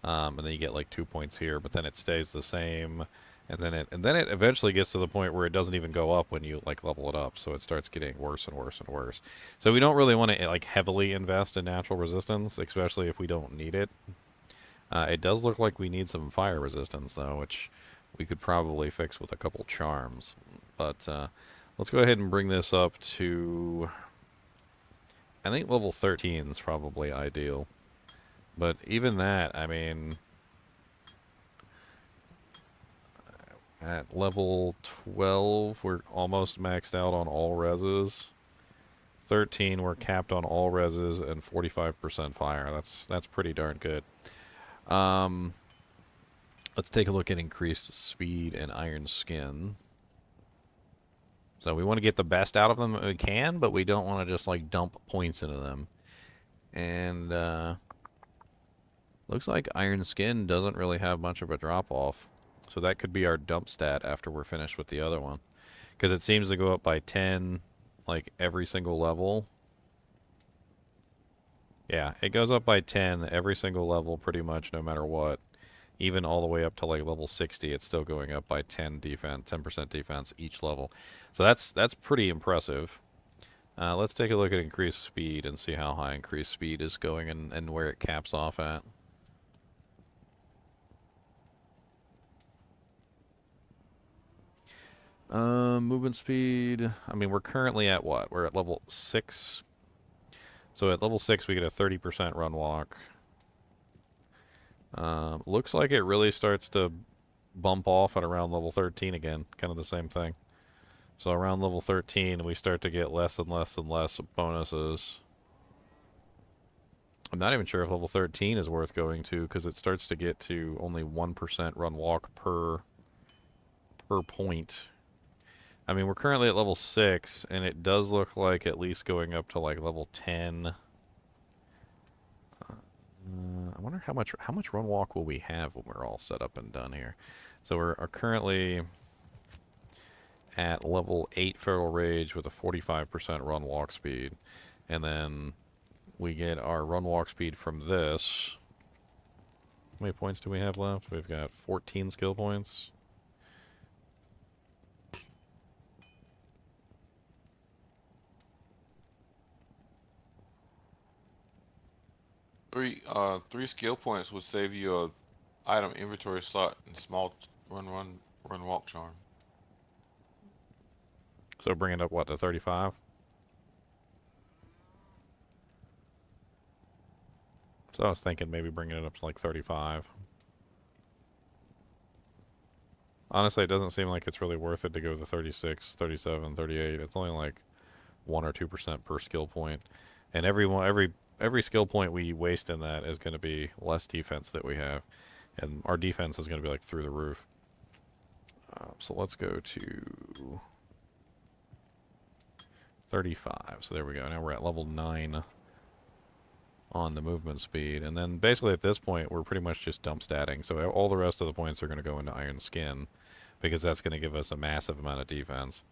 and then you get like 2 points here, but then it stays the same, and then it eventually gets to the point where it doesn't even go up when you like level it up, so it starts getting worse and worse and worse. So we don't really want to like heavily invest in natural resistance, especially if we don't need it. It does look like we need some fire resistance, though, which we could probably fix with a couple charms. But let's go ahead and bring this up to... I think level 13 is probably ideal. But even that, I mean... At level 12, we're almost maxed out on all reses. 13, we're capped on all reses and 45% fire. That's pretty darn good. Let's take a look at increased speed and Iron Skin. So we want to get the best out of them that we can, but we don't want to just like dump points into them. And looks like Iron Skin doesn't really have much of a drop off. So that could be our dump stat after we're finished with the other one. Because it seems to go up by 10 like every single level. Yeah, it goes up by 10 every single level pretty much no matter what. Even all the way up to like level 60, it's still going up by 10% defense each level. So that's pretty impressive. Let's take a look at increased speed and see how high increased speed is going and where it caps off at. Movement speed. I mean, we're currently at what? We're at level 6. So at level 6, we get a 30% run walk. Looks like it really starts to bump off at around level 13 again. Kind of the same thing. So around level 13, we start to get less and less and less bonuses. I'm not even sure if level 13 is worth going to, because it starts to get to only 1% run walk per point. I mean, we're currently at level 6, and it does look like at least going up to like level 10. I wonder how much run walk will we have when we're all set up and done here. So we're currently at level 8 Feral Rage with a 45% run walk speed. And then we get our run walk speed from this. How many points do we have left? We've got 14 skill points. Three skill points would save you a item inventory slot and small run walk charm. So bring it up, what, to 35? So I was thinking maybe bringing it up to like 35. Honestly, it doesn't seem like it's really worth it to go to 36, 37, 38. It's only like 1 or 2% per skill point. And every skill point we waste in that is going to be less defense that we have. And our defense is going to be like through the roof. So let's go to 35. So there we go. Now we're at level 9 on the movement speed. And then basically at this point, we're pretty much just dump statting. So all the rest of the points are going to go into Iron Skin, because that's going to give us a massive amount of defense.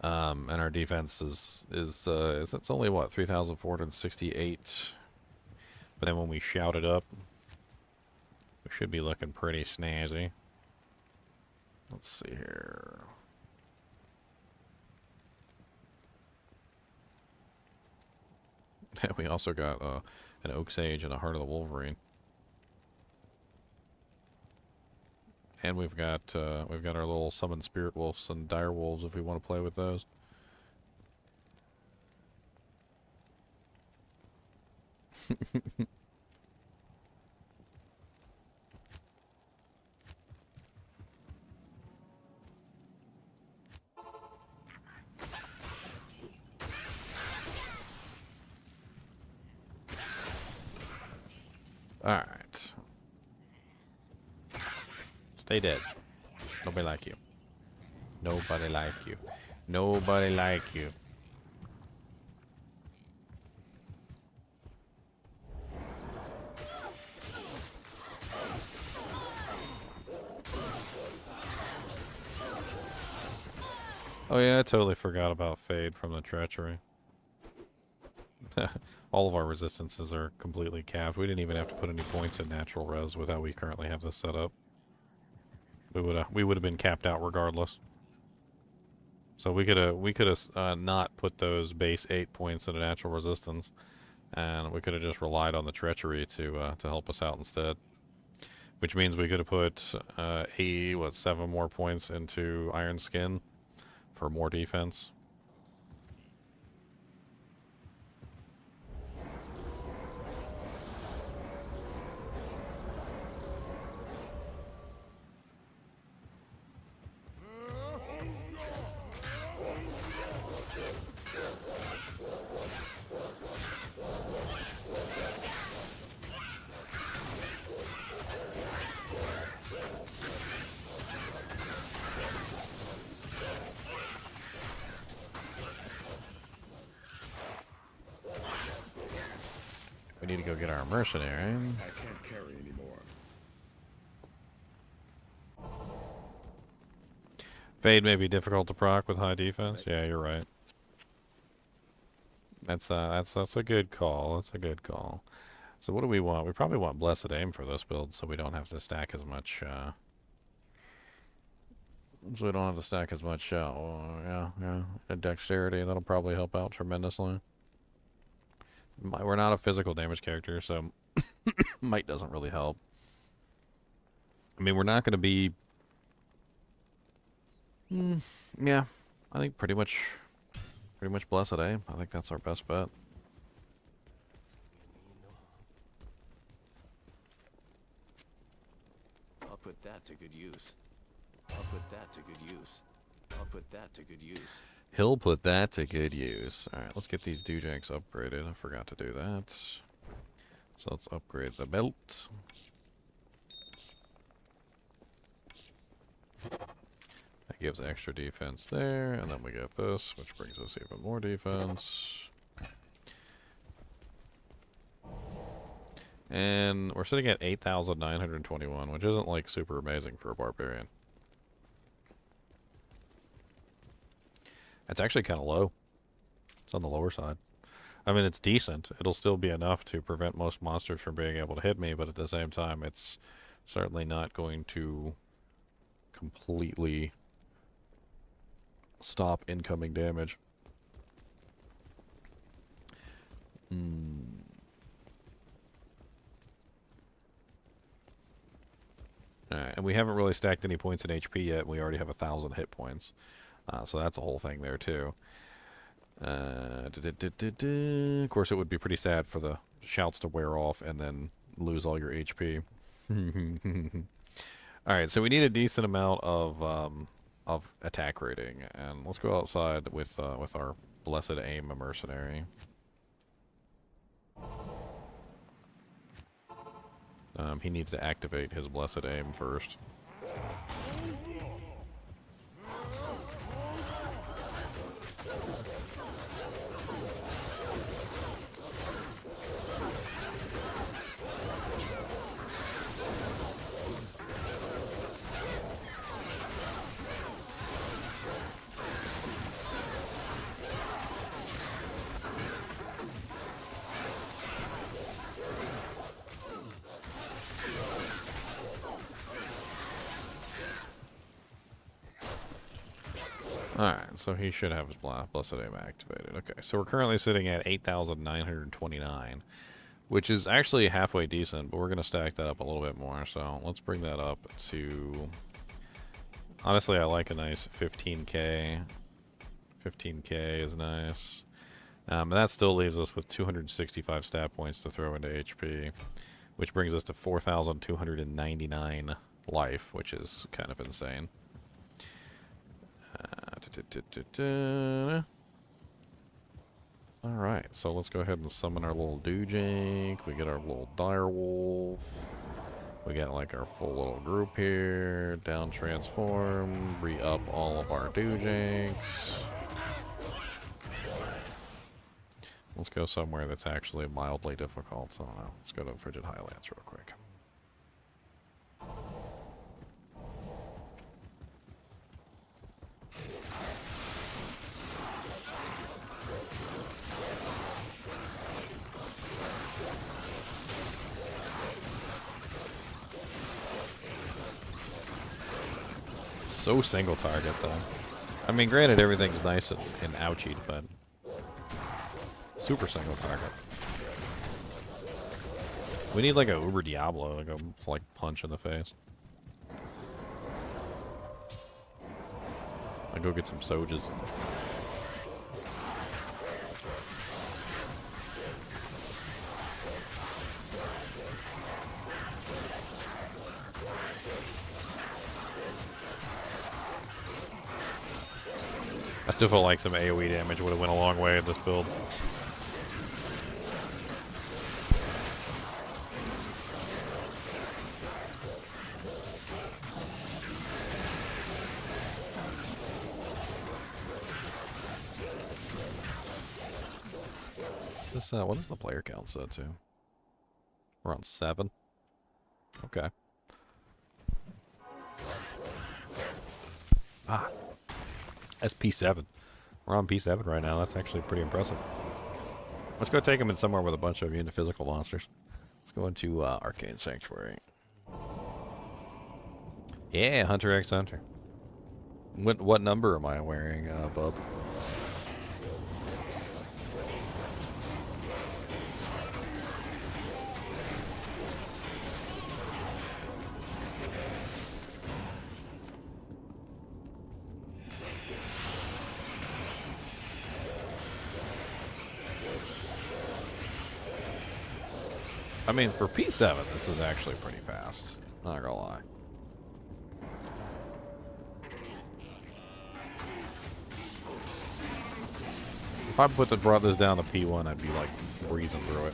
And our defense is it's only, what, 3,468. But then when we shout it up, we should be looking pretty snazzy. Let's see here. We also got an Oak Sage and a Heart of the Wolverine. And we've got our little summon Spirit Wolves and Dire Wolves if we want to play with those. Alright. Stay dead. Nobody like you. Nobody like you. Nobody like you. Oh yeah, I totally forgot about Fade from the Treachery. All of our resistances are completely capped. We didn't even have to put any points in natural res with how we currently have this set up. We would have been capped out regardless. So we could have not put those base 8 points into natural resistance, and we could have just relied on the Treachery to help us out instead. Which means we could have put 7 more points into Iron Skin for more defense. We need to go get our Mercenary. I can't carry anymore. Fade may be difficult to proc with high defense. Yeah, you're right. That's a good call. That's a good call. So what do we want? We probably want Blessed Aim for this build, so we don't have to stack as much. Dexterity. That'll probably help out tremendously. We're not a physical damage character, so might doesn't really help. I mean, we're not going to be... yeah, I think pretty much Blessed Aim. I think that's our best bet. I'll put that to good use. I'll put that to good use. I'll put that to good use. He'll put that to good use. Alright, let's get these doojags upgraded. I forgot to do that. So let's upgrade the belt. That gives extra defense there, and then we get this, which brings us even more defense. And we're sitting at 8,921, which isn't like super amazing for a barbarian. It's actually kind of low. It's on the lower side. I mean, it's decent. It'll still be enough to prevent most monsters from being able to hit me, but at the same time, it's certainly not going to completely stop incoming damage. Alright, and we haven't really stacked any points in HP yet. We already have 1,000 hit points. So that's a whole thing there, too. Of course, it would be pretty sad for the shouts to wear off and then lose all your HP. Alright, so we need a decent amount of attack rating. And let's go outside with our blessed aim mercenary. He needs to activate his blessed aim first. Alright, so he should have his blessed aim activated. Okay, so we're currently sitting at 8,929, which is actually halfway decent, but we're going to stack that up a little bit more. So let's bring that up to... Honestly, I like a nice 15k. 15k is nice. And that still leaves us with 265 stat points to throw into HP, which brings us to 4,299 life, which is kind of insane. Alright, so let's go ahead and summon our little Doojink. We get our little direwolf. We got like our full little group here. Down transform. Re-up all of our Doojinks. Let's go somewhere that's actually mildly difficult. So I don't know. Let's go to Frigid Highlands real quick. So single target though. I mean, granted everything's nice and ouchied, but super single target. We need like a Uber Diablo to go like punch in the face. I'll go get some Sojas. I still feel like some AoE damage would have went a long way in this build. This what is the player count set to? We're on 7. Okay. Ah. That's P7. We're on P7 right now. That's actually pretty impressive. Let's go take him in somewhere with a bunch of immune to physical monsters. Let's go into Arcane Sanctuary. Yeah, Hunter x Hunter. What number am I wearing, Bub? I mean, for P7, this is actually pretty fast. Not gonna lie. If I brought this down to P1, I'd be like breezing through it.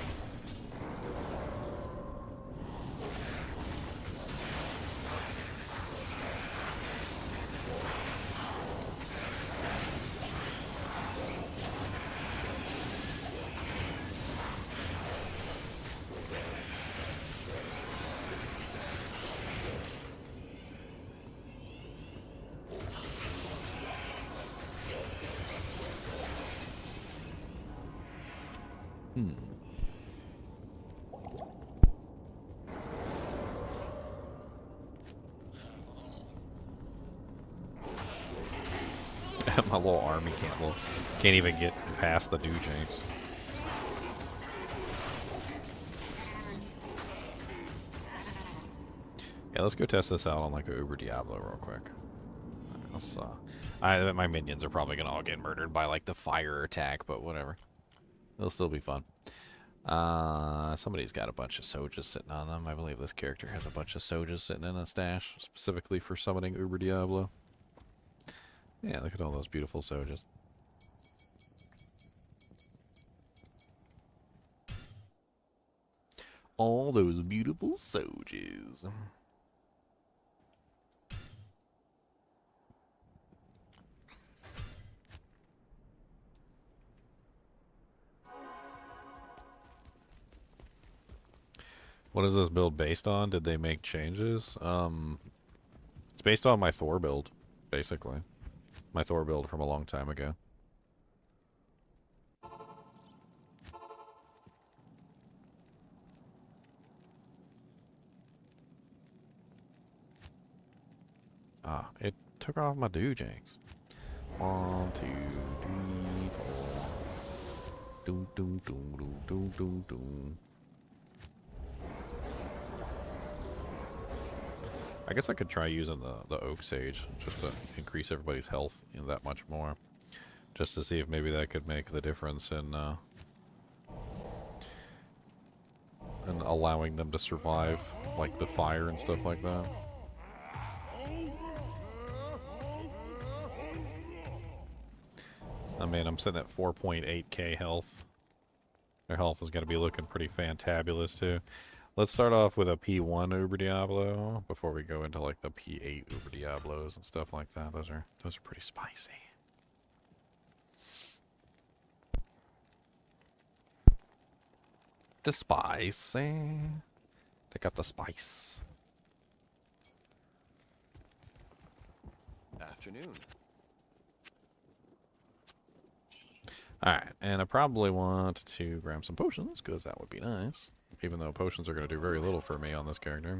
My little army can't even get past the Doojinks. Yeah, let's go test this out on like a Uber Diablo real quick. Let's, my minions are probably gonna all get murdered by like the fire attack, but whatever. It'll still be fun. Somebody's got a bunch of Sojas sitting on them. I believe this character has a bunch of Sojas sitting in a stash, specifically for summoning Uber Diablo. Yeah, look at all those beautiful Sojas. All those beautiful Sojas. What is this build based on? Did they make changes? It's based on my Thor build, basically. My Thor build from a long time ago. Ah, it took off my doojanks. 1, 2, 3, 4. Doom, doom, doom, doom, doom, doom, doom. I guess I could try using the Oak Sage just to increase everybody's health that much more. Just to see if maybe that could make the difference in allowing them to survive, like the fire and stuff like that. I mean, I'm sitting at 4.8k health. Their health is going to be looking pretty fantabulous, too. Let's start off with a P1 Uber Diablo before we go into, like, the P8 Uber Diablos and stuff like that. Those are pretty spicy. The spice. They got the spice. Afternoon. Alright, and I probably want to grab some potions, because that would be nice. Even though potions are going to do very little for me on this character.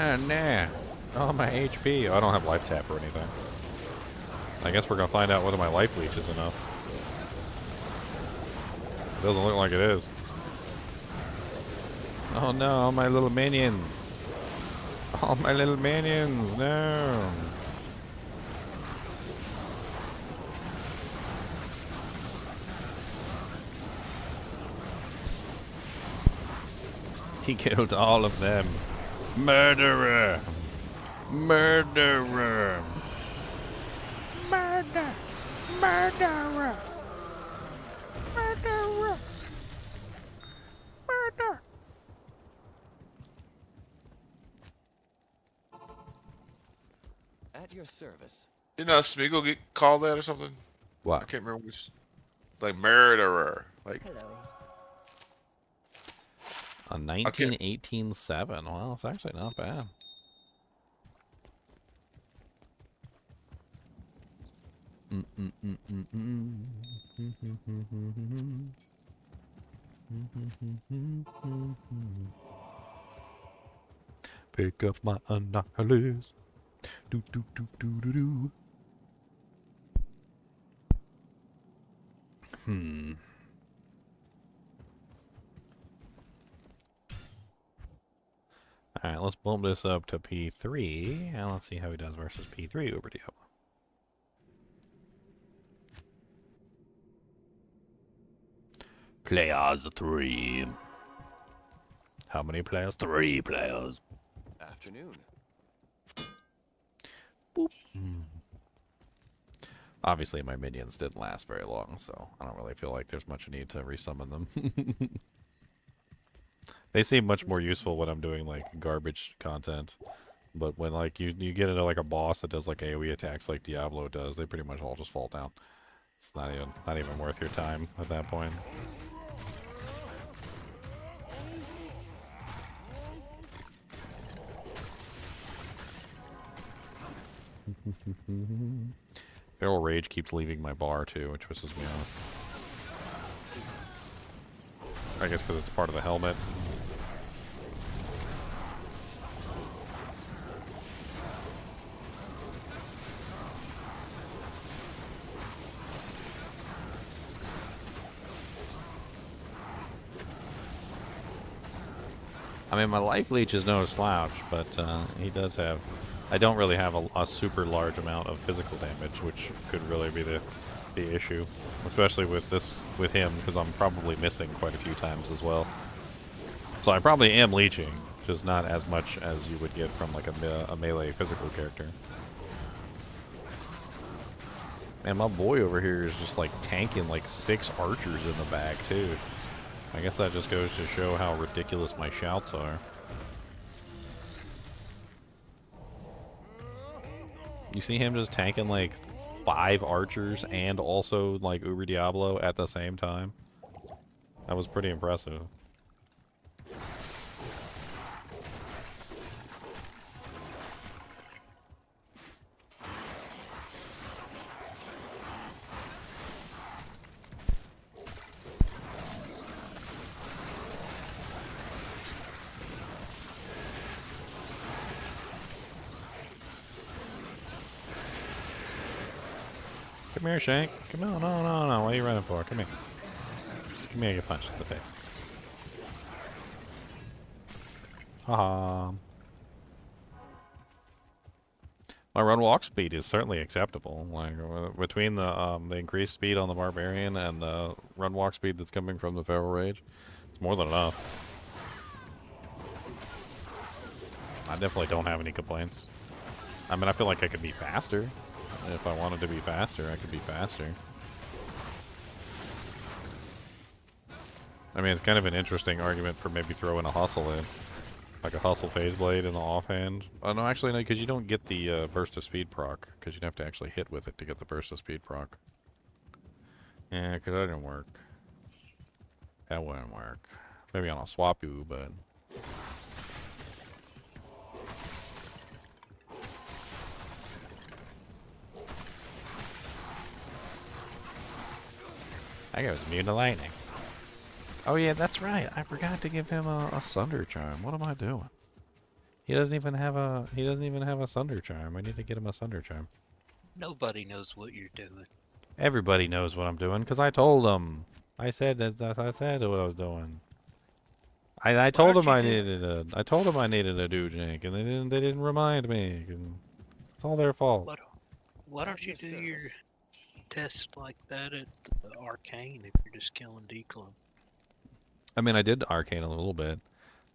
Ah, nah. Oh, my HP. Oh, I don't have life tap or anything. I guess we're going to find out whether my life leech is enough. Doesn't look like it is. Oh no, all my little minions. All my little minions, no. He killed all of them. Murderer! Murderer! Murder! Murderer! Murderer! Murder! At your service. Didn't Smeagol get called that or something? I What? can't remember which. Like murderer. Like. Hello. A 1918-7. Well, it's actually not bad. Pick up my Antivirus. Do do do do do do. Alright, let's bump this up to P3, and let's see how he does versus P3 Uber Diablo. Players 3. How many players? 3 players. Afternoon. Boop. Obviously, my minions didn't last very long, so I don't really feel like there's much need to resummon them. They seem much more useful when I'm doing like garbage content, but when like you get into like a boss that does like AoE attacks like Diablo does, they pretty much all just fall down. It's not even worth your time at that point. Feral Rage keeps leaving my bar too, which pisses me off. I guess because it's part of the helmet. I mean, my life leech is no slouch, but he does have... I don't really have a super large amount of physical damage, which could really be the issue. Especially with him, because I'm probably missing quite a few times as well. So I probably am leeching, just not as much as you would get from like a melee physical character. Man, my boy over here is just like tanking like 6 archers in the back, too. I guess that just goes to show how ridiculous my shouts are. You see him just tanking like 5 archers and also like Uber Diablo at the same time? That was pretty impressive. Come here, Shank. Come on, no. What are you running for? Come here. Come here, get punched in the face. Haha. My run walk speed is certainly acceptable. Like between the increased speed on the Barbarian and the run walk speed that's coming from the Feral Rage, it's more than enough. I definitely don't have any complaints. I mean, I feel like I could be faster. If I wanted to be faster, I could be faster. I mean, it's kind of an interesting argument for maybe throwing a hustle in. Like a hustle phase blade in the offhand. Oh, no, actually, no, because you don't get the burst of speed proc. Because you'd have to actually hit with it to get the burst of speed proc. Yeah, because that didn't work. That wouldn't work. Maybe on a Swapu, but... That guy was immune to lightning. Oh yeah, that's right. I forgot to give him a Sunder Charm. What am I doing? He doesn't even have a Sunder Charm. I need to get him a Sunder Charm. Nobody knows what you're doing. Everybody knows what I'm doing because I told them. I said what I was doing. I told them I needed a Doojink, and they didn't remind me. It's all their fault. Why don't you do your test like that at the Arcane if you're just killing D-Club? I mean, I did Arcane a little bit.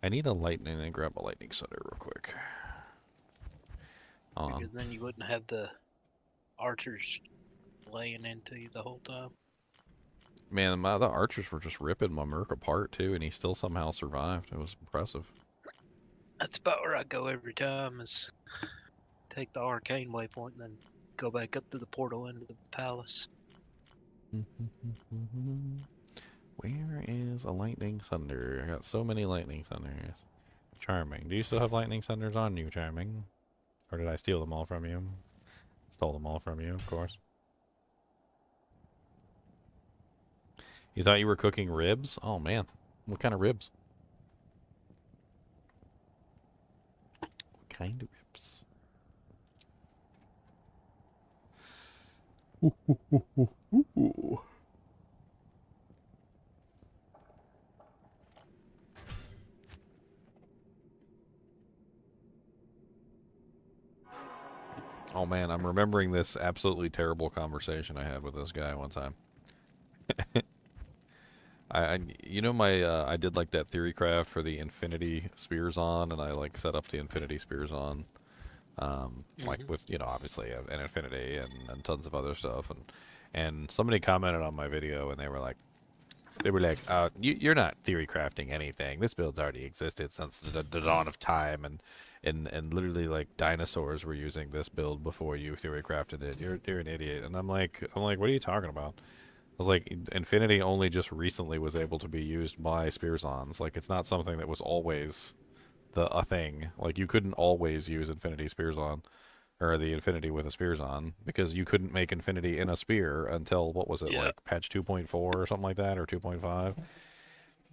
I need a lightning and grab a lightning Sunder real quick. Because then you wouldn't have the archers laying into you the whole time. Man, the archers were just ripping my Merc apart too, and he still somehow survived. It was impressive. That's about where I go every time, is take the Arcane waypoint and then go back up to the portal into the palace. Where is a lightning Sunder? I got so many lightning Sunders. Charming. Do you still have lightning Sunders on you, Charming? Or did I steal them all from you? Stole them all from you, of course. You thought you were cooking ribs? Oh man. What kind of ribs? What kind of ribs? Ooh. Oh man, I'm remembering this absolutely terrible conversation I had with this guy one time. You know I did like that theory craft for the Infinity Spears on, and I like set up the Infinity Spears on, like with, you know, obviously an Infinity and tons of other stuff, and somebody commented on my video, and they were like, you're not theory crafting anything. This build's already existed since the dawn of time, and literally like dinosaurs were using this build before you theory crafted it. You're an idiot. And I'm like, what are you talking about? I was like, Infinity only just recently was able to be used by Spearsons. Like, it's not something that was always a thing. Like, you couldn't always use Infinity Spearson. or the infinity with the spears on, because you couldn't make infinity in a spear until, what was it, Yeah. like patch 2.4 or something like that, or 2.5?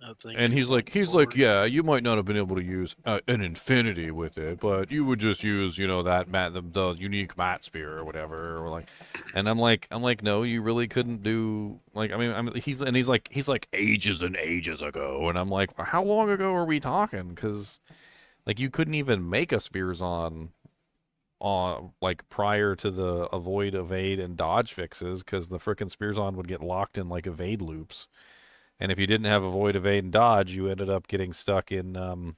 I think And he's like, 2.4. yeah, you might not have been able to use an infinity with it, but you would just use, that the unique mat spear or whatever, or like, and I'm like, no, you really couldn't do, like, he's like ages and ages ago, and I'm like, how long ago are we talking? Because, like, you couldn't even make a spears on, like prior to the avoid, evade, and dodge fixes, because the frickin' spears on would get locked in like evade loops. And if you didn't have avoid, evade, and dodge, you ended up getting stuck in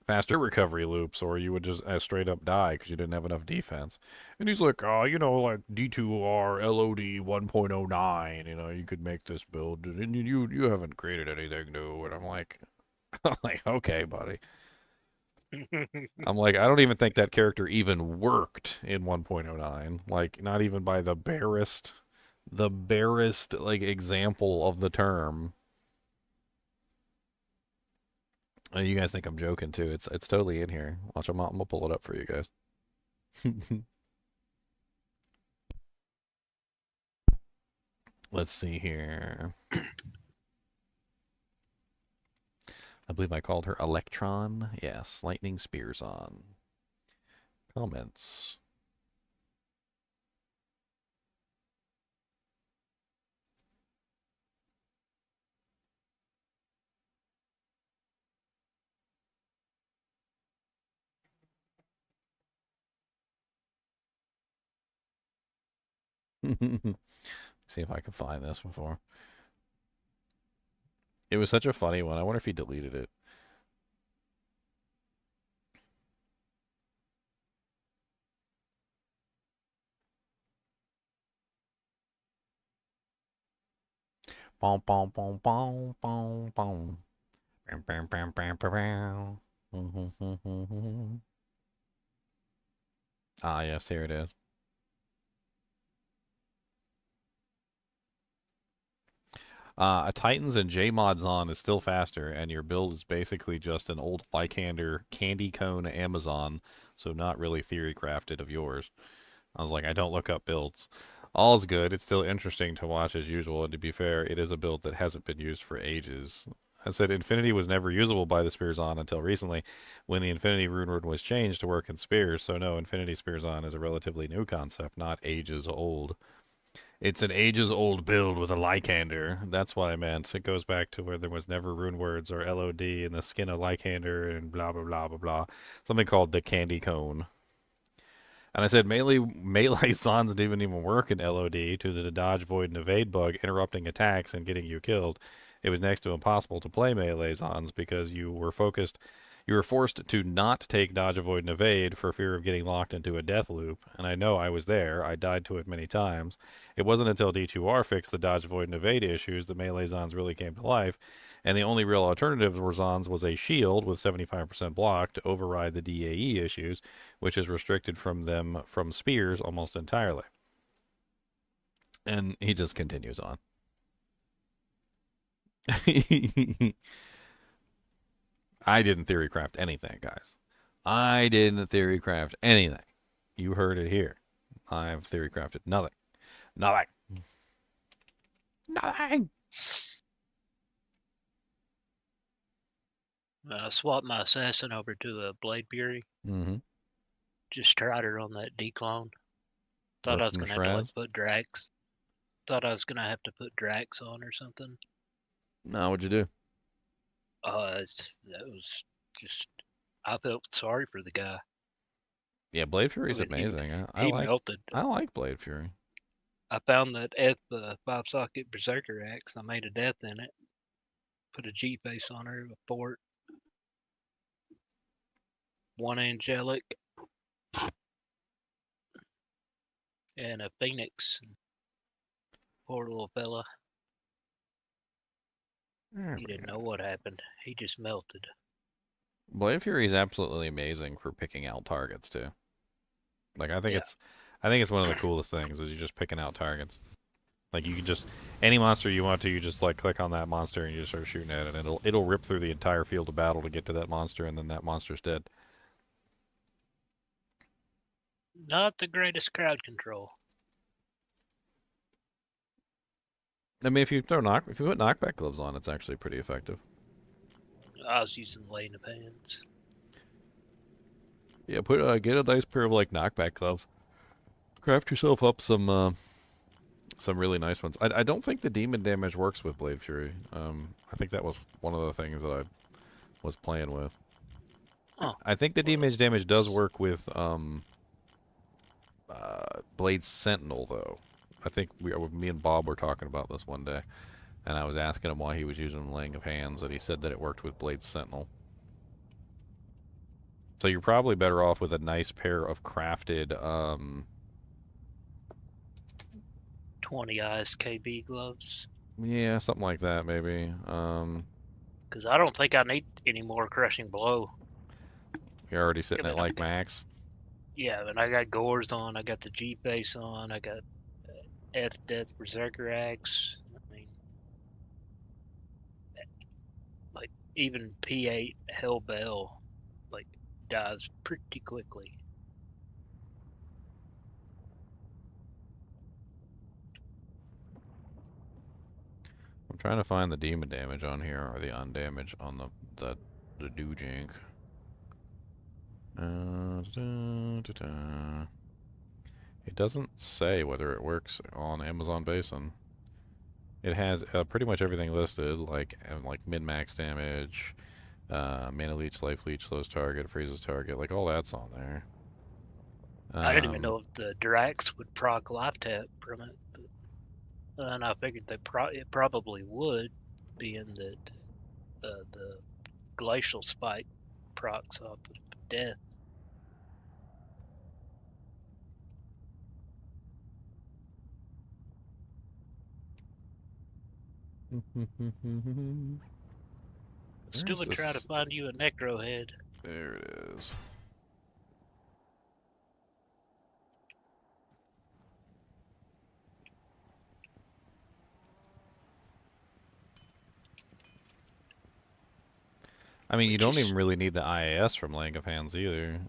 faster recovery loops, or you would just straight up die because you didn't have enough defense. And he's like, like D2R LOD 1.09, you could make this build, and you haven't created anything new. And I'm like, okay, buddy. I'm like, I don't even think that character even worked in 1.09. Like, not even by the barest like example of the term. And you guys think I'm joking too. It's totally in here. Watch, I'm gonna pull it up for you guys. Let's see here. I believe I called her Electron. Yes, lightning spears on. Comments. See if I can find this before. It was such a funny one. I wonder if he deleted it. Bom, bom, bom, bom, bom, bom. Bam, bam, bam, bam, bam, bam. Ah, yes, here it is. A Titans and J-Mods on is still faster, and your build is basically just an old Lycander candy cone Amazon, so not really theory crafted of yours. I was like, I don't look up builds. All's good. It's still interesting to watch as usual, and to be fair, it is a build that hasn't been used for ages. I said Infinity was never usable by the Spears on until recently, when the Infinity Runeward was changed to work in Spears, so no, Infinity Spears on is a relatively new concept, not ages old. It's an ages-old build with a Lycander. That's what I meant. It goes back to where there was never rune words or LOD in the skin of Lycander and blah, blah, blah, blah, blah. Something called the Candy Cone. And I said melee Zons didn't even work in LOD due to the dodge, void, and evade bug interrupting attacks and getting you killed. It was next to impossible to play melee Zons because you were forced to not take dodge, avoid, and evade for fear of getting locked into a death loop. And I know I was there. I died to it many times. It wasn't until D2R fixed the dodge, avoid, and evade issues that melee Zons really came to life. And the only real alternative for Zons was a shield with 75% block to override the DAE issues, which is restricted from them from spears almost entirely. And he just continues on. I didn't theory craft anything, guys. I didn't theory craft anything. You heard it here. I've theory crafted nothing. Nothing. Nothing. I swapped my assassin over to a Blade Fury. Mm-hmm. Just tried her on that declone. Thought I was Ripped gonna them have to shreds? put Drax. Thought I was gonna have to put Drax on or something. No, what'd you do? That was just. I felt sorry for the guy. Yeah, Blade Fury's I mean, amazing. He melted. I like Blade Fury. I found that at the 5-socket Berserker axe. I made a death in it. Put a G face on her, a fort, one angelic, and a phoenix. Poor little fella. He didn't know what happened. He just melted. Blade Fury is absolutely amazing for picking out targets too. Like I think it's one of the coolest things is you just picking out targets. Like you can just any monster you want to, you just like click on that monster and you just start shooting at it, and it'll rip through the entire field of battle to get to that monster, and then that monster's dead. Not the greatest crowd control. I mean, if you put knockback gloves on, it's actually pretty effective. I was using laying of hands. Yeah, get a nice pair of like knockback gloves. Craft yourself up some really nice ones. I don't think the demon damage works with Blade Fury. I think that was one of the things that I was playing with. Oh. I think the demon damage does work with Blade Sentinel though. I think me and Bob were talking about this one day, and I was asking him why he was using Laying of Hands, and he said that it worked with Blade Sentinel. So you're probably better off with a nice pair of crafted 20 ISKB gloves. yeah, something like that maybe. Because I don't think I need any more crushing blow. You're already sitting Give at it like up. max. Yeah, and I got Gores on, I got the G face on, I got F Death Berserker Axe. I mean, like even P8 Hell Bell, like dies pretty quickly. I'm trying to find the demon damage on here, or the undamage on the doojink. It doesn't say whether it works on Amazon Basin. It has pretty much everything listed, like min-max damage, mana leech, life leech, slows target, freezes target, like all that's on there. I didn't even know if the Drax would proc life tap from it, but and I figured that it probably would, being that the glacial spike procs off of death. Still Where's been trying to this? find you a necro head. There it is. I mean, you don't even really need the IAS from Laying of Hands either.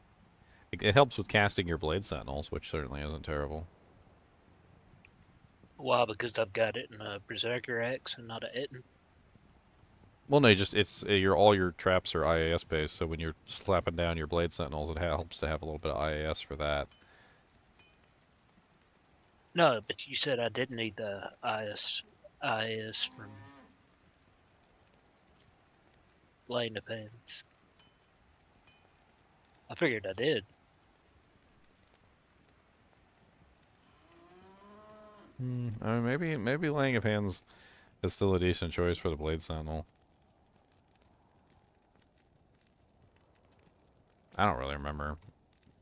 It helps with casting your Blade Sentinels, which certainly isn't terrible. Why? Because I've got it in a Berserker Axe and not a Etten. Well, no, all your traps are IAS based, so when you're slapping down your Blade Sentinels, it helps to have a little bit of IAS for that. No, but you said I didn't need the IAS from Laying of Hands. I figured I did. I mean, maybe Laying of Hands is still a decent choice for the Blade Sentinel. I don't really remember,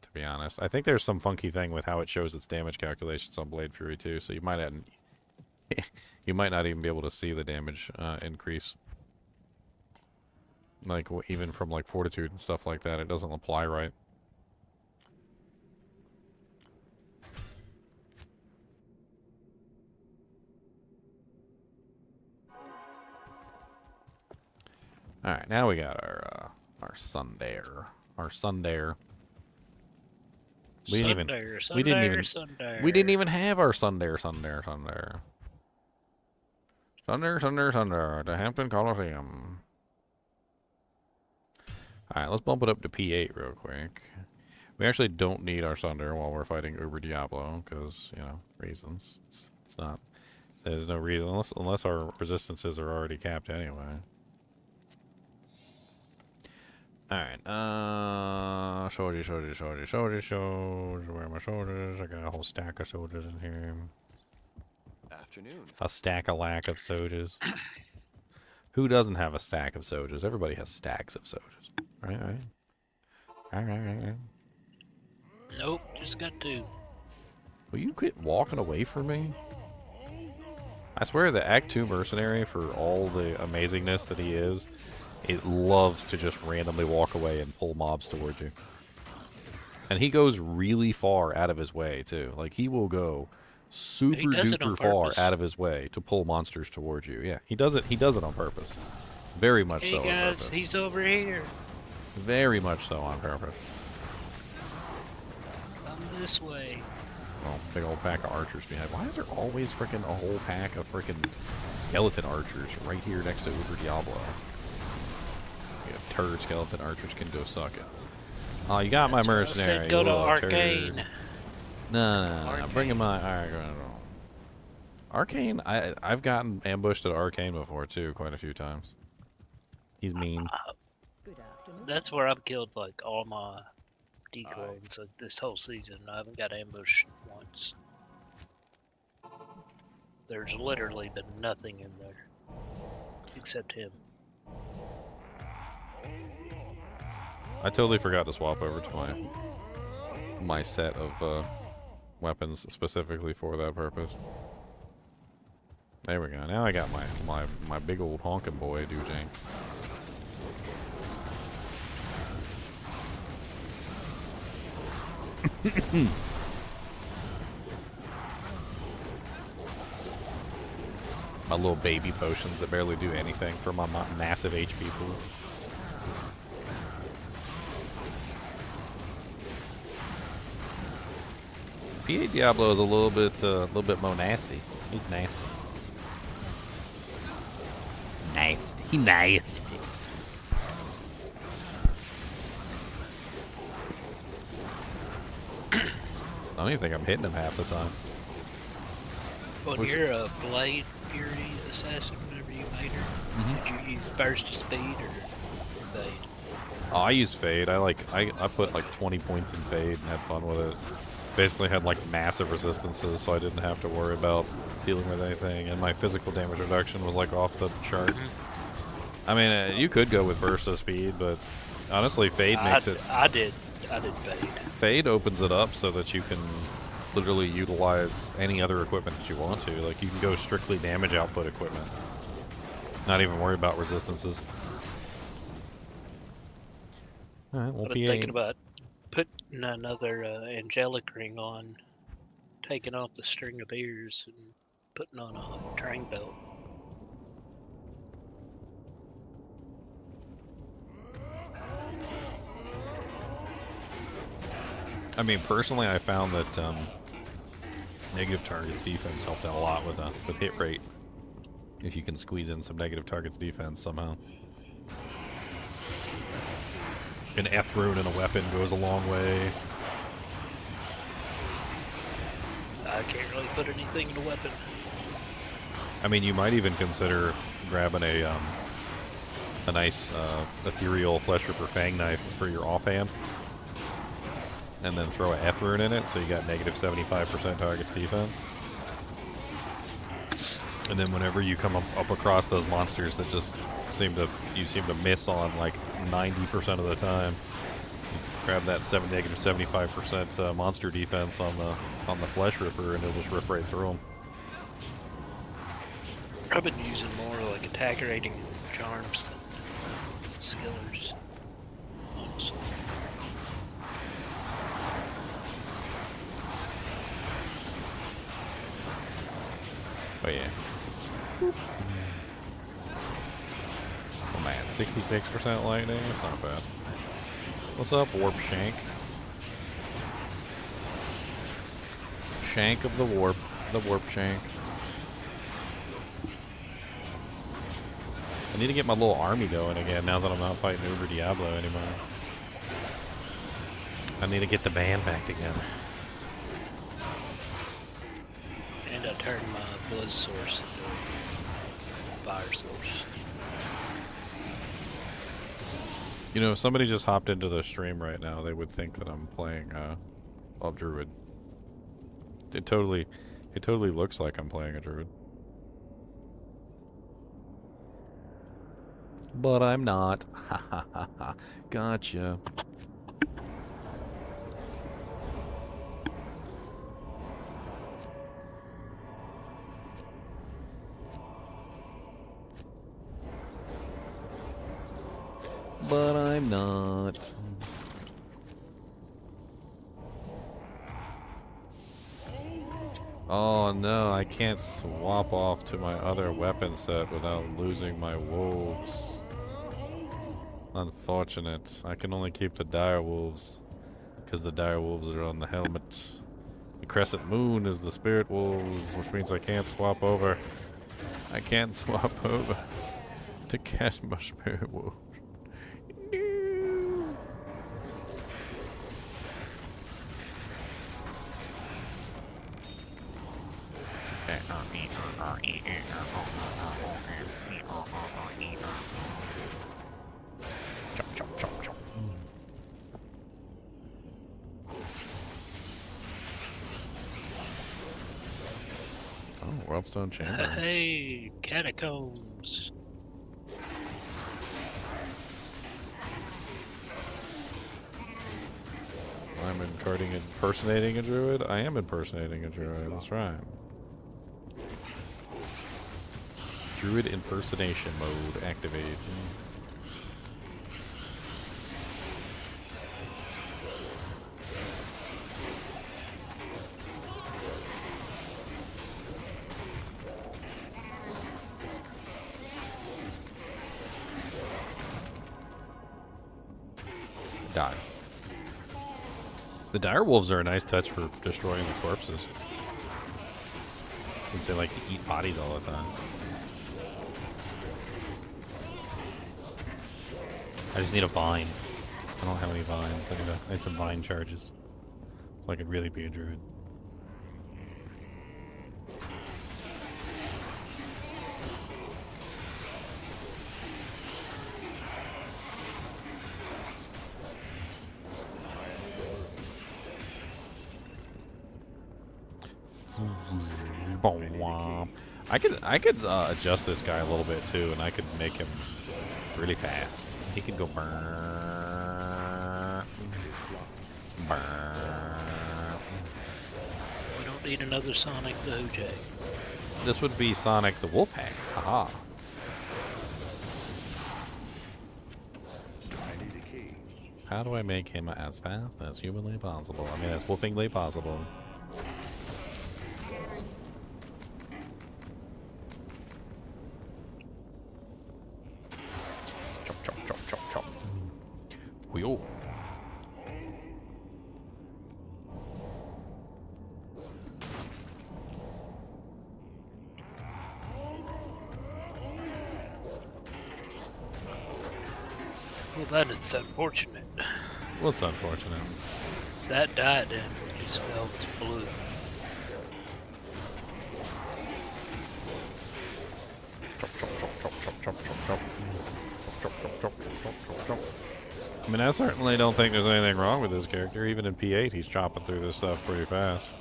to be honest. I think there's some funky thing with how it shows its damage calculations on Blade Fury too, so you might not even be able to see the damage increase. Like even from like Fortitude and stuff like that, it doesn't apply right. All right, now we got our Sundare. Our Sundare. We didn't even have our Sundare. Sundare. The Hampton Coliseum. Alright, let's bump it up to P8 real quick. We actually don't need our Sundare while we're fighting Uber Diablo, because, you know, reasons. It's not... There's no reason, unless our resistances are already capped anyway. Alright, soldiers. Where are my soldiers? I got a whole stack of soldiers in here. Afternoon. A stack of lack of soldiers. Who doesn't have a stack of soldiers? Everybody has stacks of soldiers. Right. Nope, just got two. Will you quit walking away from me? I swear the Act 2 Mercenary, for all the amazingness that he is, it loves to just randomly walk away and pull mobs towards you. And he goes really far out of his way, too. Like, he will go super duper far out of his way to pull monsters towards you. Yeah, he does it on purpose. Very much so on purpose. He's over here. Very much so on purpose. Come this way. Oh, big old pack of archers behind. Why is there always freaking a whole pack of freaking skeleton archers right here next to Uber Diablo? Yeah, turd skeleton archers can go suck it. Oh, you got That's my what I mercenary. said, go you to little Arcane. turd. No. Arcane. Bring him on. All right, go on. Arcane, I've gotten ambushed at Arcane before too, quite a few times. He's mean. Good afternoon. That's where I've killed like all my declones like, this whole season. I haven't got ambushed once. There's literally been nothing in there except him. I totally forgot to swap over to my set of weapons specifically for that purpose. There we go. Now I got my big old honkin' boy Doojanks. My little baby potions that barely do anything for my massive HP pool. PA Diablo is a little bit more nasty. He's nasty. Nasty. He nasty. I don't even think I'm hitting him half the time. When What's- you're a Blade Fury assassin, whenever you made her, did you use burst of speed or evade? Oh, I use Fade. I put like 20 points in Fade and had fun with it. Basically had like massive resistances, so I didn't have to worry about dealing with anything, and my physical damage reduction was like off the chart. I mean, you could go with burst of speed, but honestly, Fade makes it. I did Fade. Fade opens it up so that you can literally utilize any other equipment that you want to. Like you can go strictly damage output equipment, not even worry about resistances. All right, well, I've been thinking about putting another angelic ring on, taking off the string of ears, and putting on a train belt. I mean, personally, I found that negative targets defense helped out a lot with hit rate. If you can squeeze in some negative targets defense somehow. An F rune in a weapon goes a long way. I can't really put anything in a weapon. I mean, you might even consider grabbing a nice ethereal flesh ripper fang knife for your offhand, and then throw a F rune in it, so you got negative 75% targets defense. And then whenever you come up across those monsters that just seem to miss on like 90% of the time, you grab that negative 75% monster defense on the flesh ripper, and it'll just rip right through them. I've been using more like attack rating charms than skillers, honestly. Oh yeah. Oh man, 66% lightning? That's not bad. What's up, Warp Shank? Shank of the Warp. The Warp Shank. I need to get my little army going again now that I'm not fighting Uber Diablo anymore. I need to get the band back together. And I turned my blood source into a fire source. You know, if somebody just hopped into the stream right now, they would think that I'm playing Druid. It totally looks like I'm playing a Druid. But I'm not. Ha ha ha ha. Gotcha. But I'm not. Oh no, I can't swap off to my other weapon set without losing my wolves. Unfortunate. I can only keep the dire wolves. because the dire wolves are on the helmet. The crescent moon is the spirit wolves, which means I can't swap over. I can't swap over to cast my spirit wolves. No. Chop, chop, chop, chop. Oh, Wildstone Chamber. Hey, catacombs. I'm impersonating a druid? I am impersonating a druid, that's right. Druid impersonation mode activated. Die. The dire wolves are a nice touch for destroying the corpses, since they like to eat bodies all the time. I just need a vine. I don't have any vines. I need some vine charges, so I could really be a druid. I could adjust this guy a little bit too, and I could make him really fast. He could go burn. We don't need another Sanicdahoogehag. This would be Sonic the Wolf Hag. Haha. How do I make him as fast as humanly possible? I mean, as wolfingly possible. Chop, chop, chop, chop, chop. Wheel. Well, that is unfortunate. What's unfortunate? That died and just fell to blue. Chop, chop, chop, chop, chop, chop, chop, chop. Chop, chop, chop, chop, chop, chop, chop. I mean, I certainly don't think there's anything wrong with this character. Even in P8, he's chopping through this stuff pretty fast.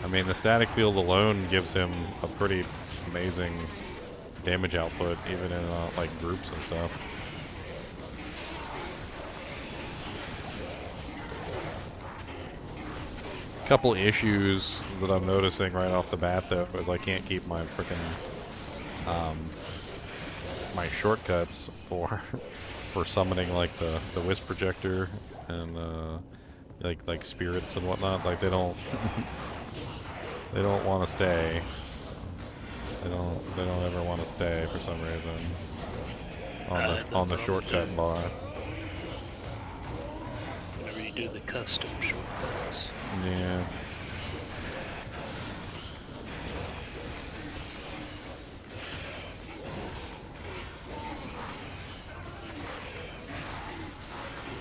I mean, the static field alone gives him a pretty amazing damage output, even in like groups and stuff. Couple issues that I'm noticing right off the bat, though, is I can't keep my freaking my shortcuts for summoning like the wisp projector and like spirits and whatnot. Like they don't want to stay. They don't ever want to stay for some reason on the shortcut bar. Whenever you do the custom shortcuts. Yeah.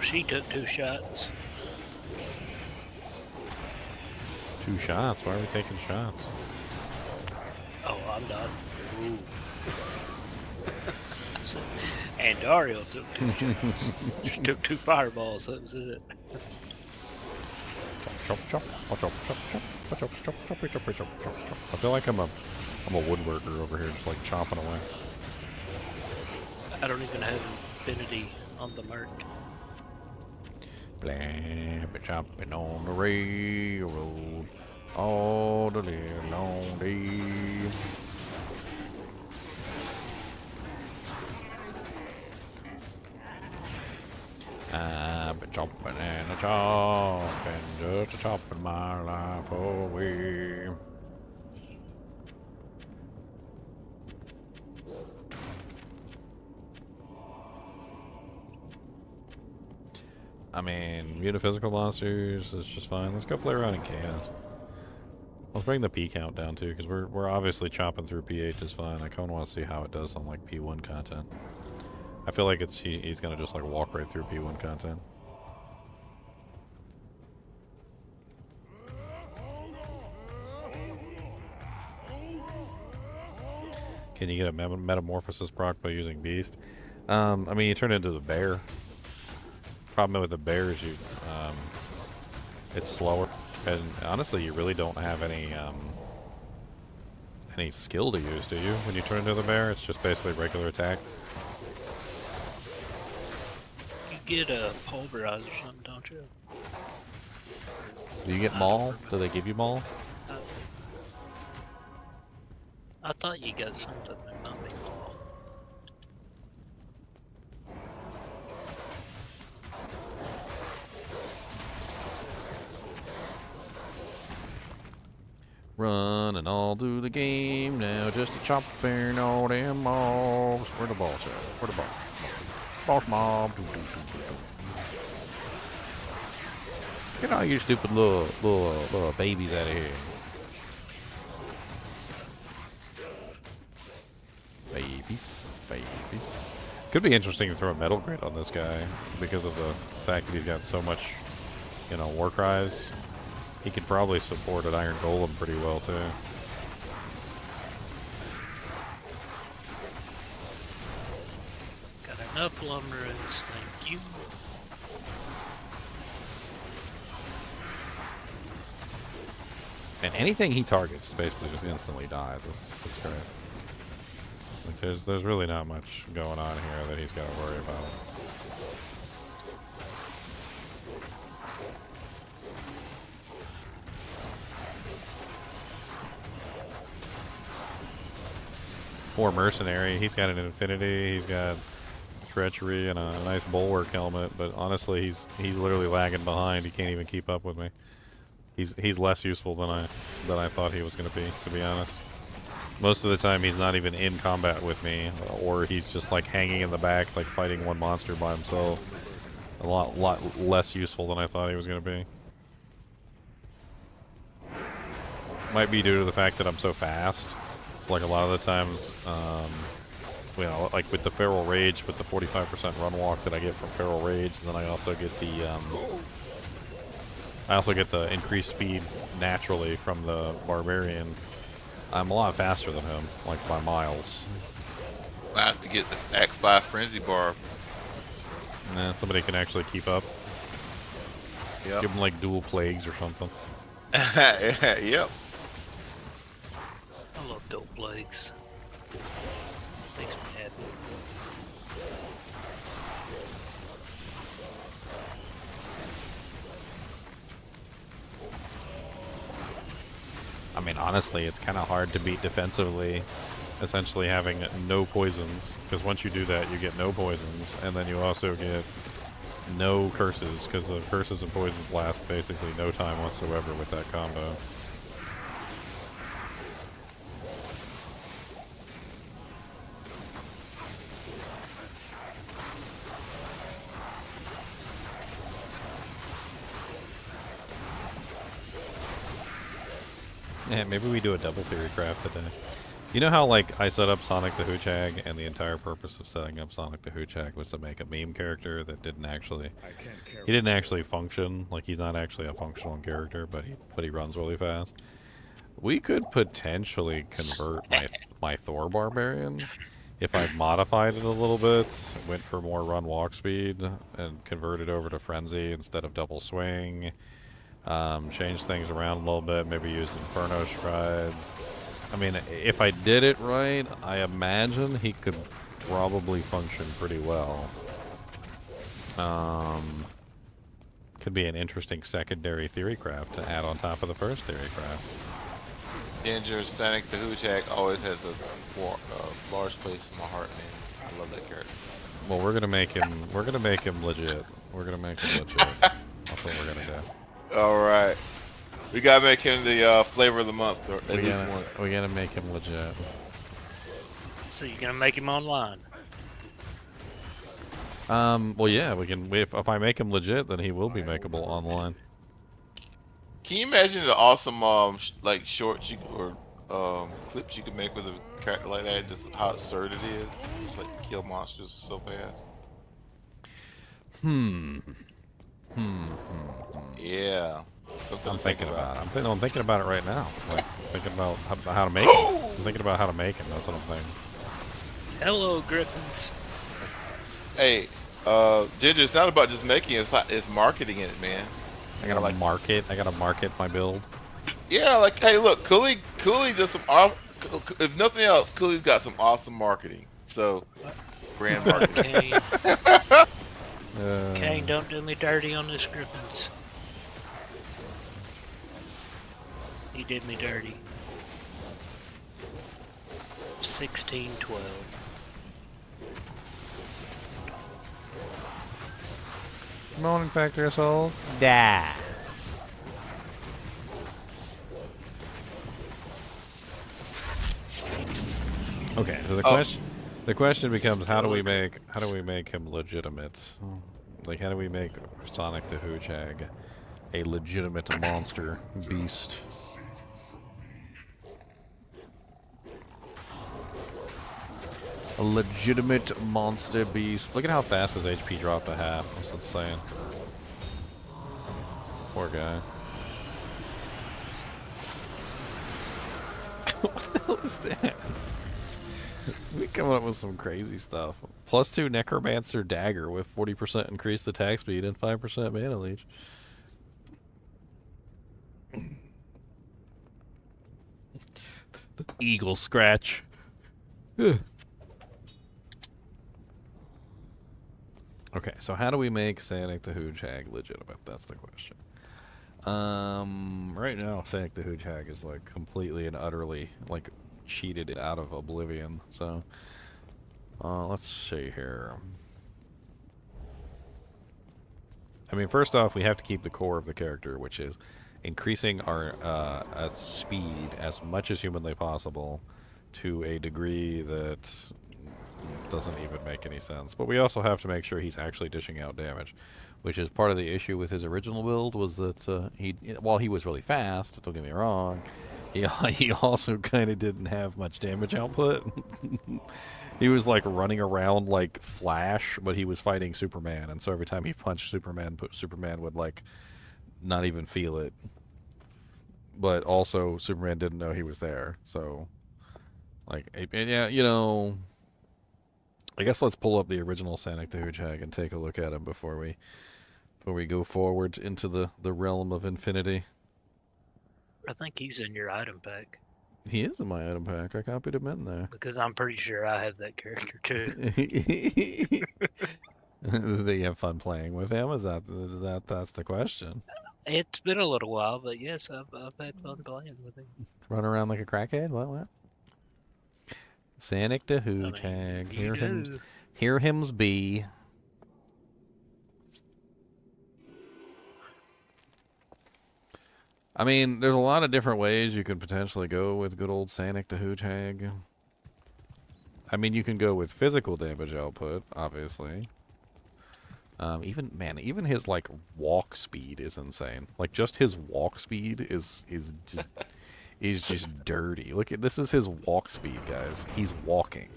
She took 2 shots. 2 shots? Why are we taking shots? Oh, I'm not. Ooh. And Dario took 2 shots. Just took 2 fireballs. That was it. Chop, chop, chop, chop, chop, chop, chop, chop, chop, chop, chop, chop, chop, chop. I feel like I'm a woodworker over here, just like chopping away. I don't even have infinity on the merc. Blabbing, chopping on the railroad all the long day. I've been chopping and a chopping, just a chopping my life away. I mean, metaphysical monsters is just fine. Let's go play around in chaos. Let's bring the P count down too, because we're obviously chopping through PH is fine. I kind of want to see how it does on like P1 content. I feel like he's gonna just like walk right through P1 content. Can you get a metamorphosis proc by using Beast? I mean, you turn into the bear. Problem with the bear is it's slower, and honestly, you really don't have any skill to use, do you? When you turn into the bear, it's just basically regular attack. You get a pulverize or something, don't you? Do you get maul? Do they give you maul? I thought you got something that not me all. Running all through the game now, just a chopping all them mobs. Where the boss at? Where the boss? Boss mob. Get all you stupid little babies out of here. Babies. Could be interesting to throw a metal grit on this guy because of the fact that he's got so much, you know, war cries. He could probably support an iron golem pretty well too. Got enough lumberers, thank you. And anything he targets basically just instantly dies. It's great. Like there's really not much going on here that he's got to worry about. Poor Mercenary, he's got an infinity, he's got treachery and a nice bulwark helmet, but honestly he's literally lagging behind. He can't even keep up with me. He's less useful than I thought he was going to be honest. Most of the time he's not even in combat with me, or he's just like hanging in the back, like fighting one monster by himself. A lot less useful than I thought he was going to be. Might be due to the fact that I'm so fast. So like a lot of the times, you know, like with the Feral Rage, with the 45% run walk that I get from Feral Rage, and then I also get the increased speed naturally from the Barbarian. I'm a lot faster than him, like by miles. I have to get the Act 5 Frenzy Barb. Nah, somebody can actually keep up. Yep. Give him like dual plagues or something. Yep. I love dope legs. Makes me happy. I mean, honestly, it's kind of hard to beat defensively, essentially having no poisons, because once you do that, you get no poisons, and then you also get no curses, because the curses and poisons last basically no time whatsoever with that combo. Yeah, maybe we do a double theory craft today. You know how, like, I set up Sanicdahoogehag, and the entire purpose of setting up Sanicdahoogehag was to make a meme character that didn't actually... He didn't actually function. Like, he's not actually a functional character, but he runs really fast. We could potentially convert my Thor Barbarian if I modified it a little bit, went for more run walk speed, and converted over to Frenzy instead of double swing. Change things around a little bit, maybe use Inferno Strides. I mean, if I did it right, I imagine he could probably function pretty well. Could be an interesting secondary theory craft to add on top of the first theory craft. Ginger Sanicdahoogehag always has a large place in my heart, man. I love that character. Well, we're gonna make him legit. We're gonna make him legit. That's what we're gonna do. All right, we gotta make him the flavor of the month, or at least one. We gotta make him legit. So you're gonna make him online? Well, yeah, we can. If I make him legit, then he will be makeable online. Can you imagine the awesome like shorts or clips you could make with a character like that? Just how absurd it is. Just like kill monsters so fast. Yeah. Something I'm to think thinking about. about it. I'm thinking about it right now. Like thinking about how to make him. I'm thinking about how to make him. That's what I'm thinking. Hello, Griffins. Hey, Ginger, it's not about just making it, it's marketing it, man. I gotta market. I gotta market my build. Yeah, like, hey, look, Cooley does some, if nothing else, Cooley's got some awesome marketing. So, brand marketing. Kane, don't do me dirty on this, Griffins. He did me dirty. 16-12. Morning, Factory Assault. Die. Okay, so the question becomes how do we make him legitimate? Like how do we make Sanicdahoogehag a legitimate monster beast? A legitimate monster beast. Look at how fast his HP dropped to half. That's insane. Poor guy. What the hell is that? We coming up with some crazy stuff. +2 Necromancer Dagger with 40% increased attack speed and 5% mana leech. The Eagle Scratch. Okay, so how do we make Sanicdahoogehag legitimate? That's the question. Right now, Sanicdahoogehag is like completely and utterly like cheated out of oblivion. So, let's see here. I mean, first off, we have to keep the core of the character, which is increasing our speed as much as humanly possible to a degree that doesn't even make any sense. But we also have to make sure he's actually dishing out damage, which is part of the issue with his original build, was that while he was really fast, don't get me wrong, he also kind of didn't have much damage output. He was like running around like Flash, but he was fighting Superman, and so every time he punched Superman, Superman would like not even feel it. But also Superman didn't know he was there, so like, yeah, you know, I guess let's pull up the original Sanicdahoogehag and take a look at him before we go forward into the realm of infinity. I think he's in your item pack. He is in my item pack. I copied him in there. Because I'm pretty sure I have that character too. Do you have fun playing with him? That's the question? It's been a little while, but yes, I've had fun playing with him. Run around like a crackhead? What? Sanicdahoogehag. Hear him's be. I mean, there's a lot of different ways you could potentially go with good old Sanicdahoogehag. I mean, you can go with physical damage output, obviously. Even his like walk speed is insane. Like just his walk speed is just dirty. Look at this is his walk speed, guys. He's walking.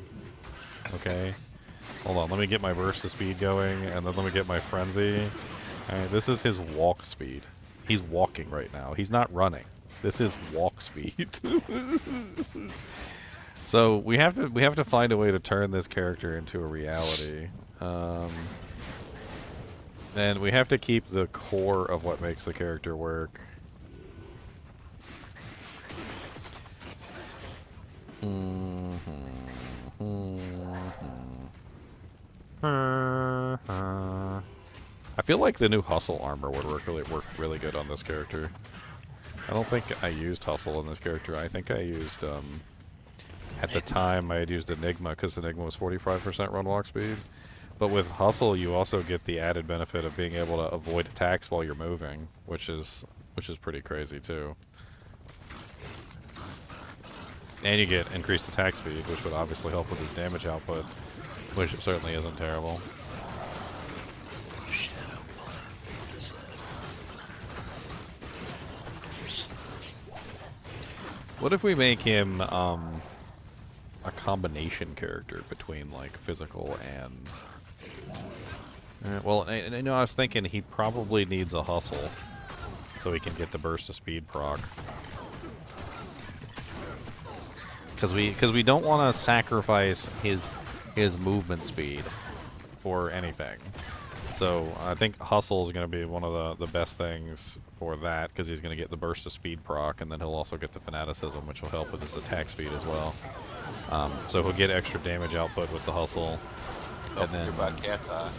Okay. Hold on, let me get my burst of speed going, and then let me get my frenzy. Alright, this is his walk speed. He's walking right now. He's not running. This is walk speed. So we have to find a way to turn this character into a reality. And we have to keep the core of what makes the character work. I feel like the new Hustle armor would work really good on this character. I don't think I used Hustle on this character. I think I used, at the time, I had used Enigma, because Enigma was 45% run walk speed. But with Hustle, you also get the added benefit of being able to avoid attacks while you're moving, which is pretty crazy, too. And you get increased attack speed, which would obviously help with his damage output, which certainly isn't terrible. What if we make him a combination character between like physical and? Well, I know I was thinking he probably needs a hustle, so he can get the burst of speed proc. Because we don't want to sacrifice his movement speed for anything. So I think hustle is going to be one of the best things for that, because he's going to get the burst of speed proc, and then he'll also get the fanaticism, which will help with his attack speed as well. So he'll get extra damage output with the hustle. And then about cat's eye.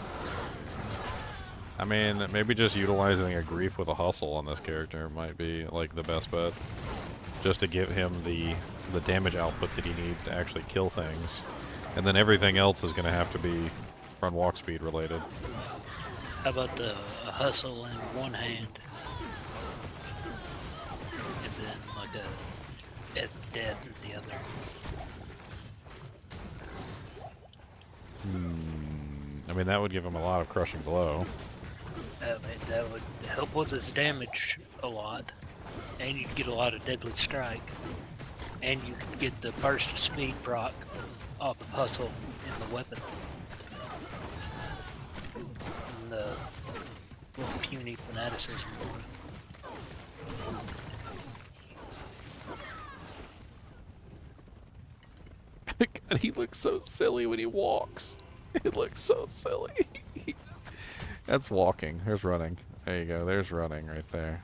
I mean, maybe just utilizing a grief with a hustle on this character might be like the best bet, just to give him the damage output that he needs to actually kill things, and then everything else is going to have to be run walk speed related. How about the hustle in one hand, and then like a death in the other? I mean, that would give him a lot of crushing blow. I mean, that would help with his damage a lot, and you'd get a lot of deadly strike, and you could get the burst of speed proc off of hustle in the weapon. And the little puny fanaticism. God, he looks so silly when he walks. He looks so silly. That's walking. There's running. There you go. There's running right there.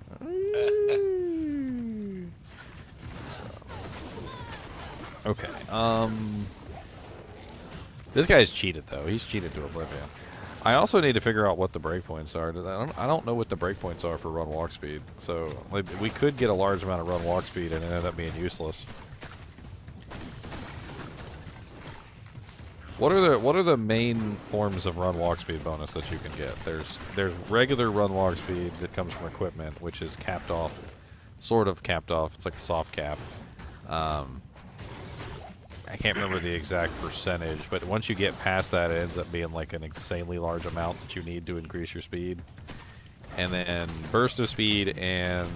Okay. This guy's cheated though. He's cheated to oblivion. I also need to figure out what the breakpoints are. I don't know what the breakpoints are for run walk speed. So like, we could get a large amount of run walk speed and it end up being useless. What are the main forms of run walk speed bonus that you can get? There's regular run walk speed that comes from equipment, which is capped off, sort of capped off. It's like a soft cap. I can't remember the exact percentage, but once you get past that, it ends up being like an insanely large amount that you need to increase your speed. And then burst of speed and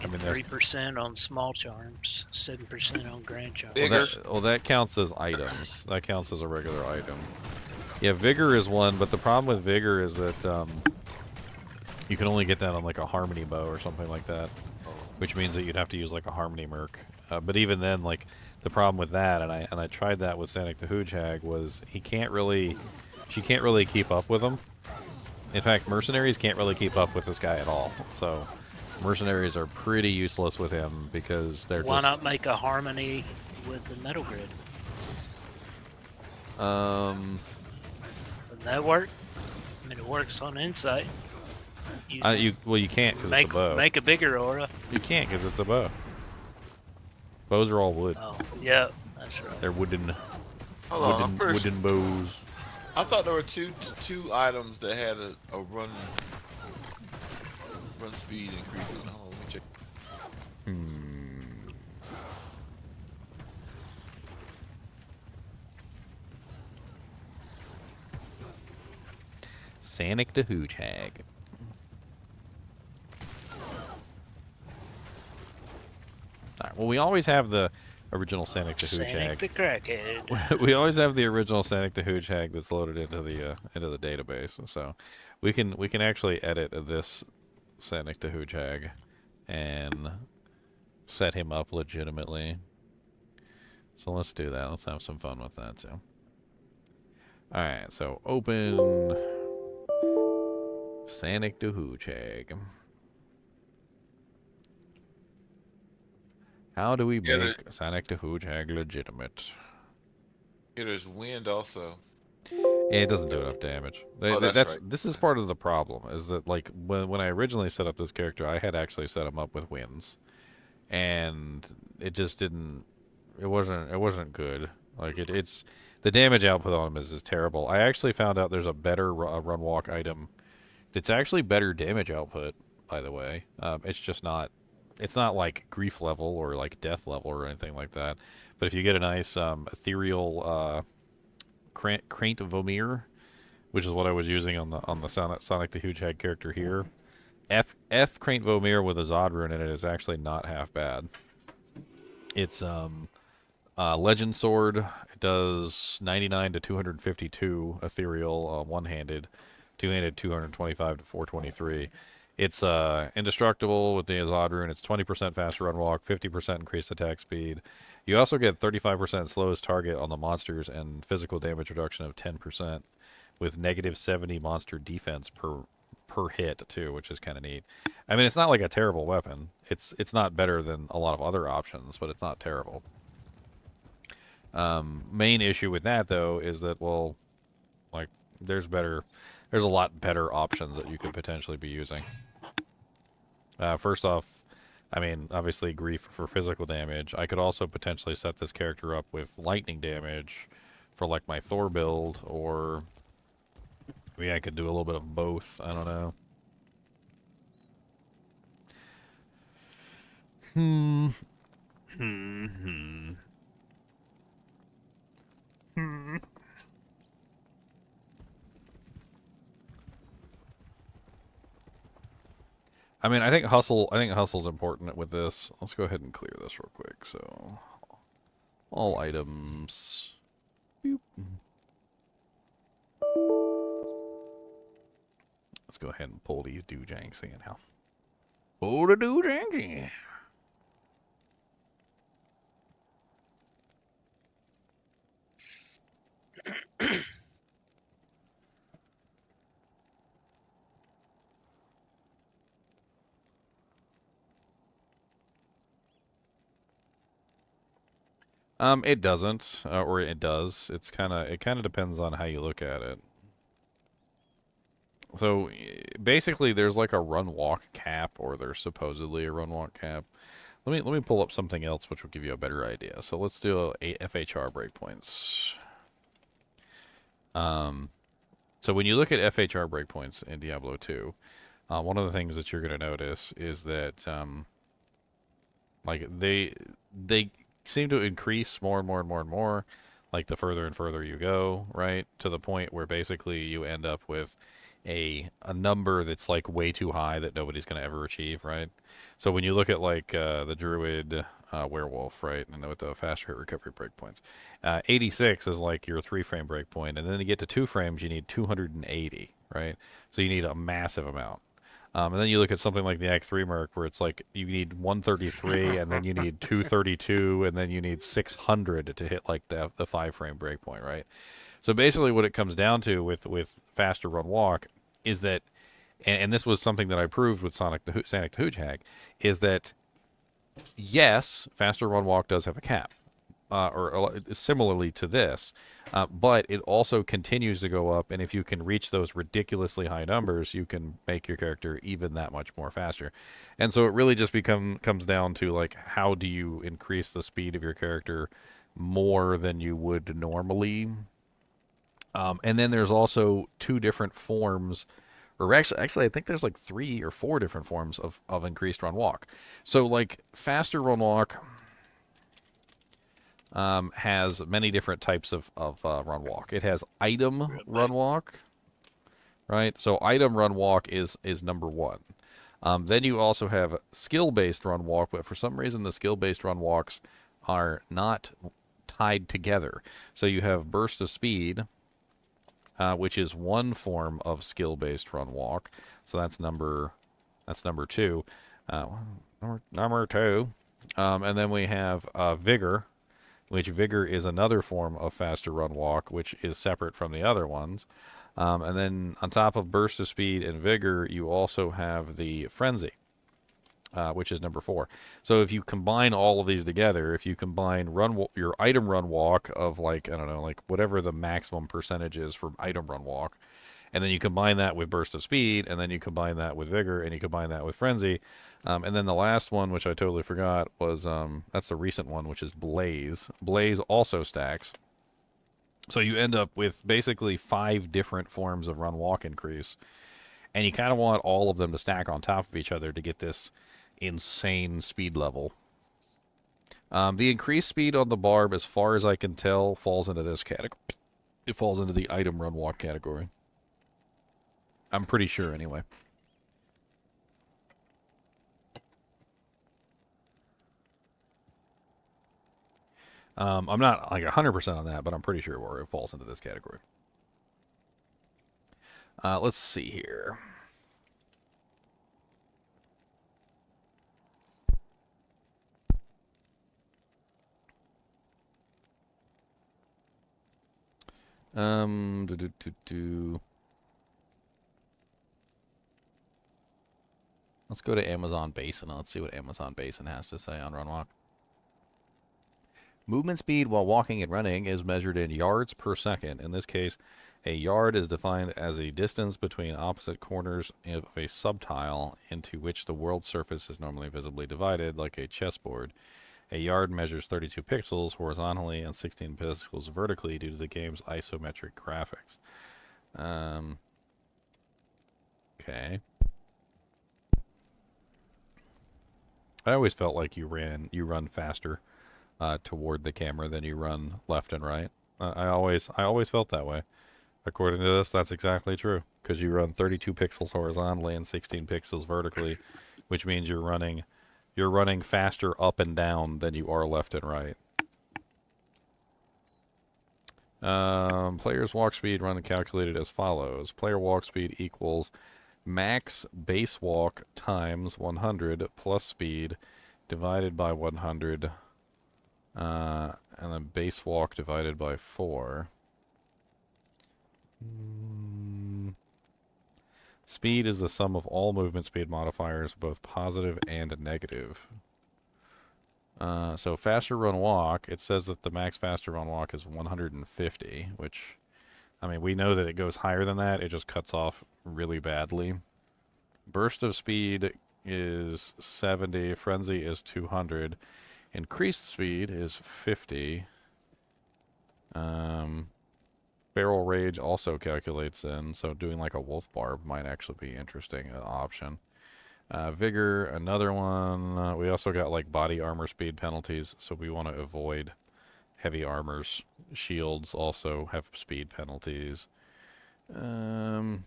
I mean, 3% on small charms, 7% on grand charms. Well, that counts as items. That counts as a regular item. Yeah, Vigor is one, but the problem with Vigor is that you can only get that on like a Harmony bow or something like that, which means that you'd have to use like a Harmony Merc. But even then, like the problem with that, and I tried that with Sanicdahoogehag, was she can't really keep up with him. In fact, mercenaries can't really keep up with this guy at all. So mercenaries are pretty useless with him because they're Why not make a harmony with the metal grid? Doesn't that work? I mean, it works on insight. You can't because it's a bow. Make a bigger aura. You can't because it's a bow. Bows are all wood. Oh, yeah, that's right. They're wooden bows. I thought there were two items that had a run speed increase on. Hold on, let me check. Sanicdahoogehag. Alright, well, we always have the original Sanicdahoogehag. Sanic the crackhead. We always have the original Sanicdahoogehag that's loaded into the database, so we can actually edit this Sanicdahoogehag and set him up legitimately. So let's do that. Let's have some fun with that too. Alright, so open Sanicdahoogehag. How do we make Sanicdahoogehag legitimate? Yeah, there's wind also. Yeah, it doesn't do enough damage. That's right. This is part of the problem, is that like when I originally set up this character, I had actually set him up with winds, and it just didn't. It wasn't good. Like it's the damage output on him is terrible. I actually found out there's a better run walk item. It's actually better damage output, by the way. It's just not. It's not like grief level or like death level or anything like that. But if you get a nice ethereal Craint Vomir, which is what I was using on the Sanicdahoogehag character here, Eth Craint Vomir with a Zod rune in it is actually not half bad. It's Legend Sword. It does 99 to 252 ethereal one-handed, two-handed 225 to 423. It's indestructible with the Zod rune. It's 20% faster run walk, 50% increased attack speed. You also get 35% slowest target on the monsters and physical damage reduction of 10% with negative 70 monster defense per hit too, which is kind of neat. I mean, it's not like a terrible weapon. It's not better than a lot of other options, but it's not terrible. Main issue with that though is that, well, like there's a lot better options that you could potentially be using. First off, I mean, obviously Grief for physical damage. I could also potentially set this character up with lightning damage for like my Thor build, or maybe I could do a little bit of both. I don't know. I mean, I think hustle's important with this. Let's go ahead and clear this real quick. So, all items. Boop. Let's go ahead and pull these doojangs in now. Pull the doojangs in. It doesn't, or it does. It kind of depends on how you look at it. So basically, there's like a run walk cap, or there's supposedly a run walk cap. Let me pull up something else which will give you a better idea. So let's do a FHR breakpoints. So when you look at FHR breakpoints in Diablo 2, one of the things that you're going to notice is that like they seem to increase more and more and more and more, like the further and further you go, right? To the point where basically you end up with a number that's like way too high that nobody's going to ever achieve, right? So when you look at like the Druid werewolf, right, and with the faster hit recovery breakpoints, 86 is like your 3-frame breakpoint, and then to get to 2 frames you need 280, right? So you need a massive amount. And then you look at something like the Act 3 Merc, where it's like you need 133, and then you need 232, and then you need 600 to hit like the 5-frame breakpoint, right? So basically what it comes down to with faster run walk is that, and this was something that I proved with Sanicdahoogehag, is that yes, faster run walk does have a cap, or similarly to this, but it also continues to go up, and if you can reach those ridiculously high numbers, you can make your character even that much more faster. And so it really just comes down to like, how do you increase the speed of your character more than you would normally? And then there's also 2 different forms, or actually I think there's like 3 or 4 different forms of increased run walk. So like faster run walk has many different types of run walk. It has item run walk, right? So item run walk is number 1. Then you also have skill-based run walk, but for some reason the skill-based run walks are not tied together. So you have burst of speed, which is one form of skill-based run walk. So that's number 2. Number 2. And then we have vigor, which vigor is another form of faster run walk, which is separate from the other ones. And then on top of burst of speed and vigor, you also have the frenzy, which is number 4. So if you combine all of these together, if you combine your item run walk of like, I don't know, like whatever the maximum percentage is for item run walk, and then you combine that with burst of speed, and then you combine that with vigor, and you combine that with frenzy, and then the last one, which I totally forgot, was that's the recent one, which is blaze. Blaze also stacks. So you end up with basically 5 different forms of run walk increase, and you kind of want all of them to stack on top of each other to get this insane speed level. The increased speed on the Barb, as far as I can tell, falls into this category. It falls into the item run walk category. I'm pretty sure, anyway. I'm not like 100% on that, but I'm pretty sure where it falls into this category. Let's see here. Let's go to Amazon Basin and let's see what Amazon Basin has to say on Run Walk. Movement speed while walking and running is measured in yards per second. In this case, a yard is defined as a distance between opposite corners of a subtile into which the world surface is normally visibly divided, like a chessboard. A yard measures 32 pixels horizontally and 16 pixels vertically due to the game's isometric graphics. Okay. I always felt like you run faster toward the camera than you run left and right. I always felt that way. According to this, that's exactly true, because you run 32 pixels horizontally and 16 pixels vertically, which means you're running faster up and down than you are left and right. Player's walk speed run calculated as follows. Player walk speed equals max base walk times 100 plus speed divided by 100, and then base walk divided by 4. Speed is the sum of all movement speed modifiers, both positive and negative. So faster run walk, it says that the max faster run walk is 150, which, I mean, we know that it goes higher than that. It just cuts off really badly. Burst of speed is 70. Frenzy is 200. Increased speed is 50. Barrel Rage also calculates in, so doing like a Wolf Barb might actually be interesting option. Vigor, another one. We also got like body armor speed penalties, so we want to avoid heavy armors. Shields also have speed penalties. Why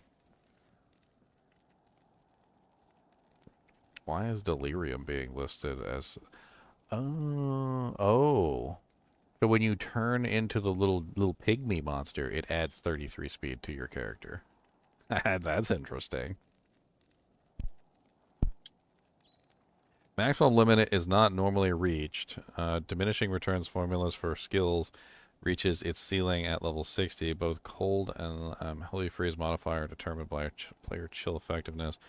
is Delirium being listed as... Oh. So when you turn into the little pygmy monster, it adds 33 speed to your character. That's interesting. Maximum limit is not normally reached. Diminishing returns formulas for skills reaches its ceiling at level 60. Both cold and holy freeze modifier are determined by player chill effectiveness.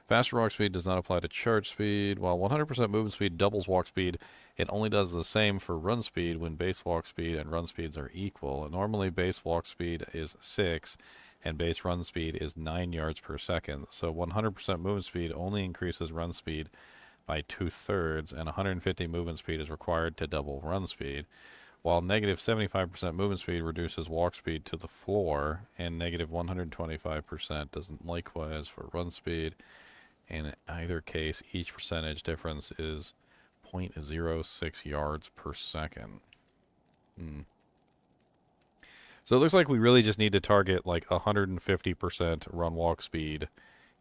Faster walk speed does not apply to charge speed. While 100% movement speed doubles walk speed, it only does the same for run speed when base walk speed and run speeds are equal. Normally base walk speed is 6 and base run speed is 9 yards per second. So 100% movement speed only increases run speed by 2/3, and 150 movement speed is required to double run speed. While negative 75% movement speed reduces walk speed to the floor, and negative 125% doesn't likewise for run speed. In either case, each percentage difference is 0.06 yards per second. So it looks like we really just need to target like 150% run walk speed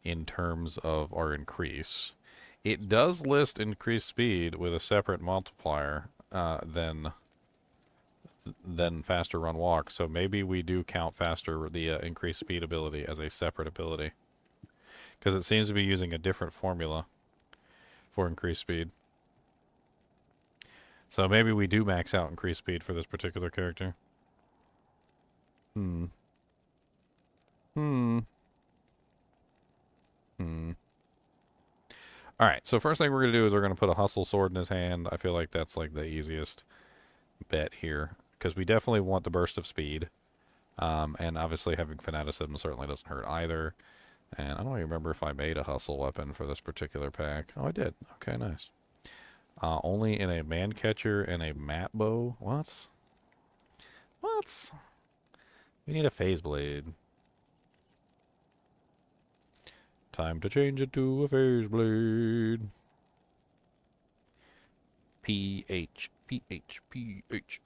in terms of our increase. It does list increased speed with a separate multiplier than faster run walk, so maybe we do count faster the increased speed ability as a separate ability. Because it seems to be using a different formula for increased speed. So maybe we do max out increased speed for this particular character. Alright, so first thing we're going to do is we're going to put a hustle sword in his hand. I feel like that's like the easiest bet here. Because we definitely want the burst of speed. And obviously having fanaticism certainly doesn't hurt either. And I don't even remember if I made a hustle weapon for this particular pack. Oh, I did. Okay, nice. Only in a man catcher and a mat bow. What? What? We need a phase blade. Time to change it to a phase blade. PH. PH. PH.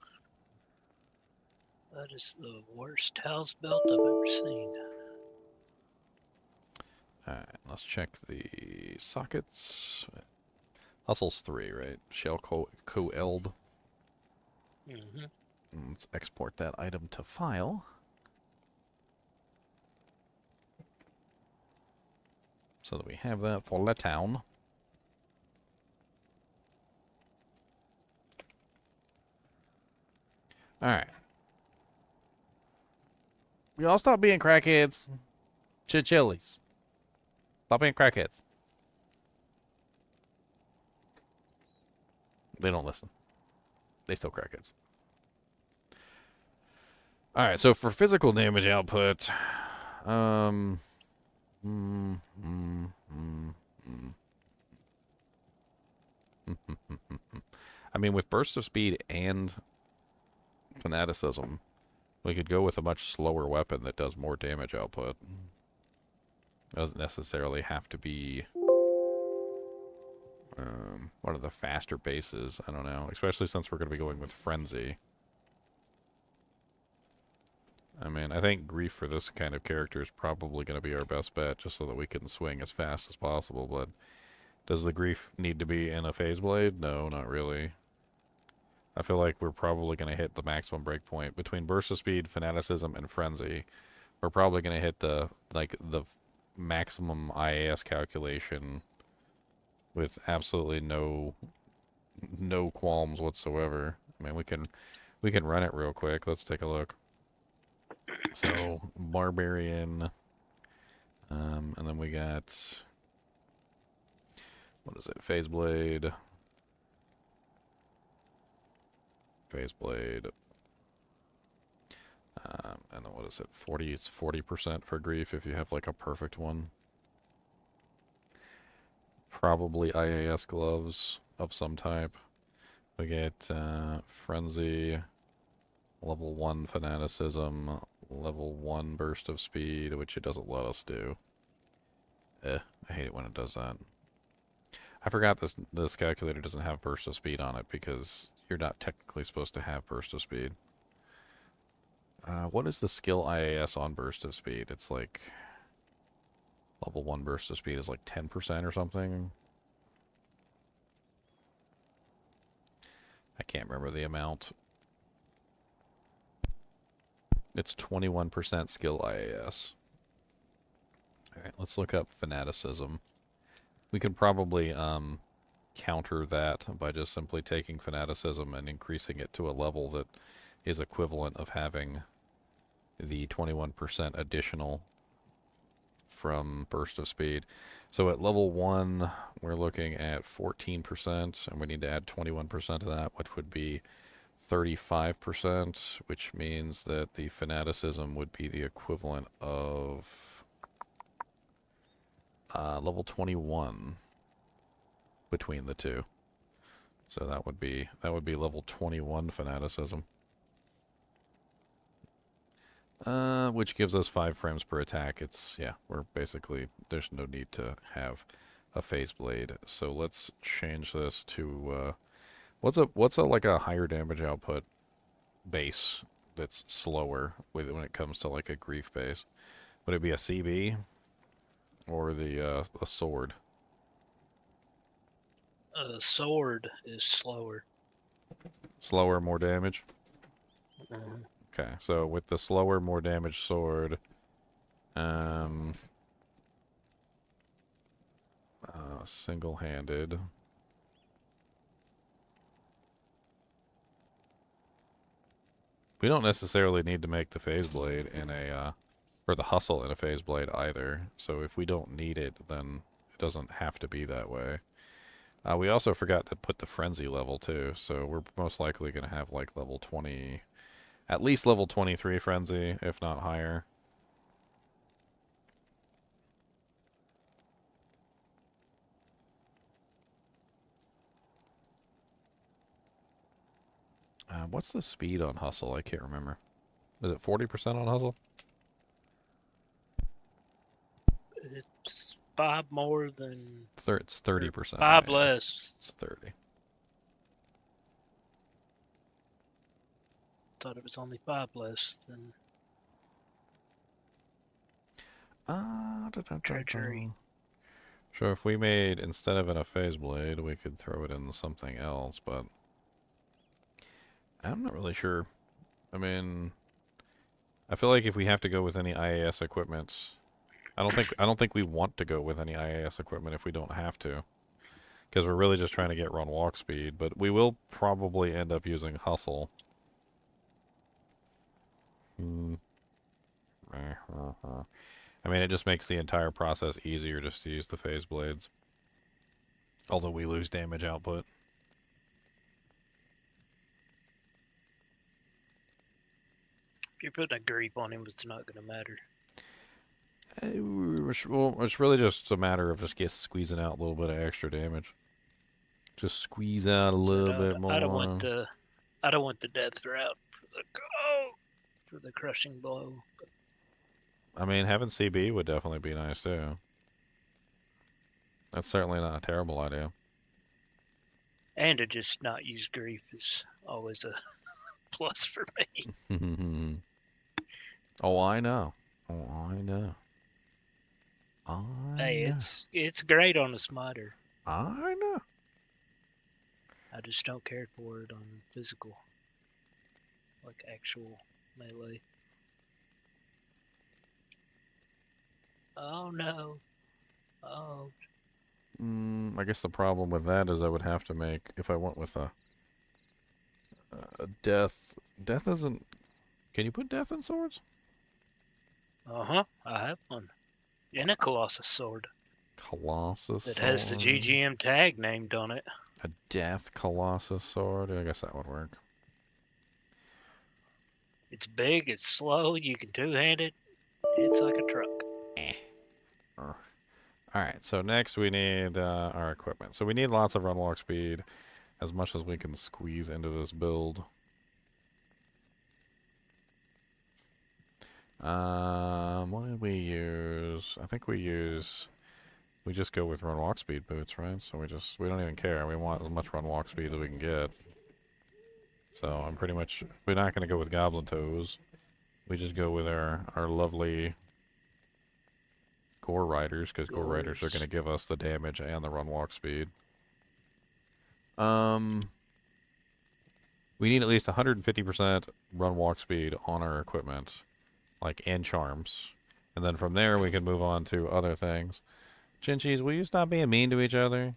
That is the worst house belt I've ever seen. Alright, let's check the sockets. Hustle's 3, right? Shell co-eld. Mm-hmm. Let's export that item to file. So that we have that for the town. Alright. We all stop being crackheads. Chinchillas. Stop being crackheads. They don't listen. They still crackheads. Alright, so for physical damage output, I mean, with burst of speed and fanaticism, we could go with a much slower weapon that does more damage output. It doesn't necessarily have to be one of the faster bases. I don't know, especially since we're going to be going with Frenzy. I mean, I think Grief for this kind of character is probably going to be our best bet, just so that we can swing as fast as possible, but does the Grief need to be in a Phase Blade? No, not really. I feel like we're probably going to hit the maximum breakpoint. Between Burst of Speed, Fanaticism, and Frenzy, we're probably going to hit the maximum IAS calculation with absolutely no qualms whatsoever. I mean, we can run it real quick. Let's take a look. So, Barbarian, and then we got, what is it, Phase Blade, and then what is it, 40, it's 40% for Grief if you have like a perfect one. Probably IAS gloves of some type. We get Frenzy, level 1 Fanaticism, level 1 Burst of Speed, which it doesn't let us do. I hate it when it does that. I forgot this calculator doesn't have Burst of Speed on it because you're not technically supposed to have Burst of Speed. What is the skill IAS on Burst of Speed? It's like level 1 Burst of Speed is like 10% or something. I can't remember the amount. It's 21% skill IAS. Alright, let's look up Fanaticism. We could probably counter that by just simply taking Fanaticism and increasing it to a level that is equivalent of having the 21% additional from Burst of Speed. So at level 1, we're looking at 14%, and we need to add 21% of that, which would be 35%, which means that the Fanaticism would be the equivalent of level 21 between the two. So that would be level 21 Fanaticism. Which gives us 5 frames per attack. It's, yeah, we're basically, there's no need to have a Phase Blade. So let's change this to, what's a like a higher damage output base that's slower when it comes to like a Grief base? Would it be a CB or the a sword? Sword is slower. Slower, more damage? Mm-hmm. Okay, so with the slower, more damage sword, single-handed. We don't necessarily need to make the Phase Blade in a, or the Hustle in a Phase Blade either. So if we don't need it, then it doesn't have to be that way. We also forgot to put the Frenzy level too, so we're most likely going to have like level 20... At least level 23 Frenzy, if not higher. What's the speed on Hustle? I can't remember. Is it 40% on Hustle? It's 5 more than... It's 30%. 5 less. It's 30. Thought it was only 5 less than treachery. So if we made, instead of in a Phase Blade, we could throw it in something else, but I'm not really sure. I mean, I feel like if we have to go with any IAS equipment, I don't think we want to go with any IAS equipment if we don't have to, because we're really just trying to get run walk speed. But we will probably end up using hustle. I mean, it just makes the entire process easier just to use the phase blades. Although we lose damage output. If you're putting a grief on him, it's not going to matter. Well, it's really just a matter of just squeezing out a little bit of extra damage. Just squeeze out a little bit more. I don't want the death route for the crushing blow. I mean, having CB would definitely be nice too. That's certainly not a terrible idea. And to just not use grief is always a plus for me. Oh, I know. Oh, I know. Hey, it's great on a smiter. I know. I just don't care for it on physical, like actual melee. Oh no. Oh. I guess the problem with that is I would have to make, if I went with a death. Death isn't. Can you put death in swords? I have one. In a Colossus sword. Colossus that has the GGM tag named on it. A death Colossus sword? I guess that would work. It's big, it's slow, you can two-hand it. It's like a truck. Alright, so next we need our equipment. So we need lots of run walk speed, as much as we can squeeze into this build. What did we use? I think we just go with run walk speed boots, right? So we don't even care. We want as much run walk speed as we can get. So we're not going to go with goblin toes. We just go with our lovely gore riders, because gore riders are going to give us the damage and the run walk speed. We need at least 150% run walk speed on our equipment, and charms. And then from there we can move on to other things. Chinchies, will you stop being mean to each other?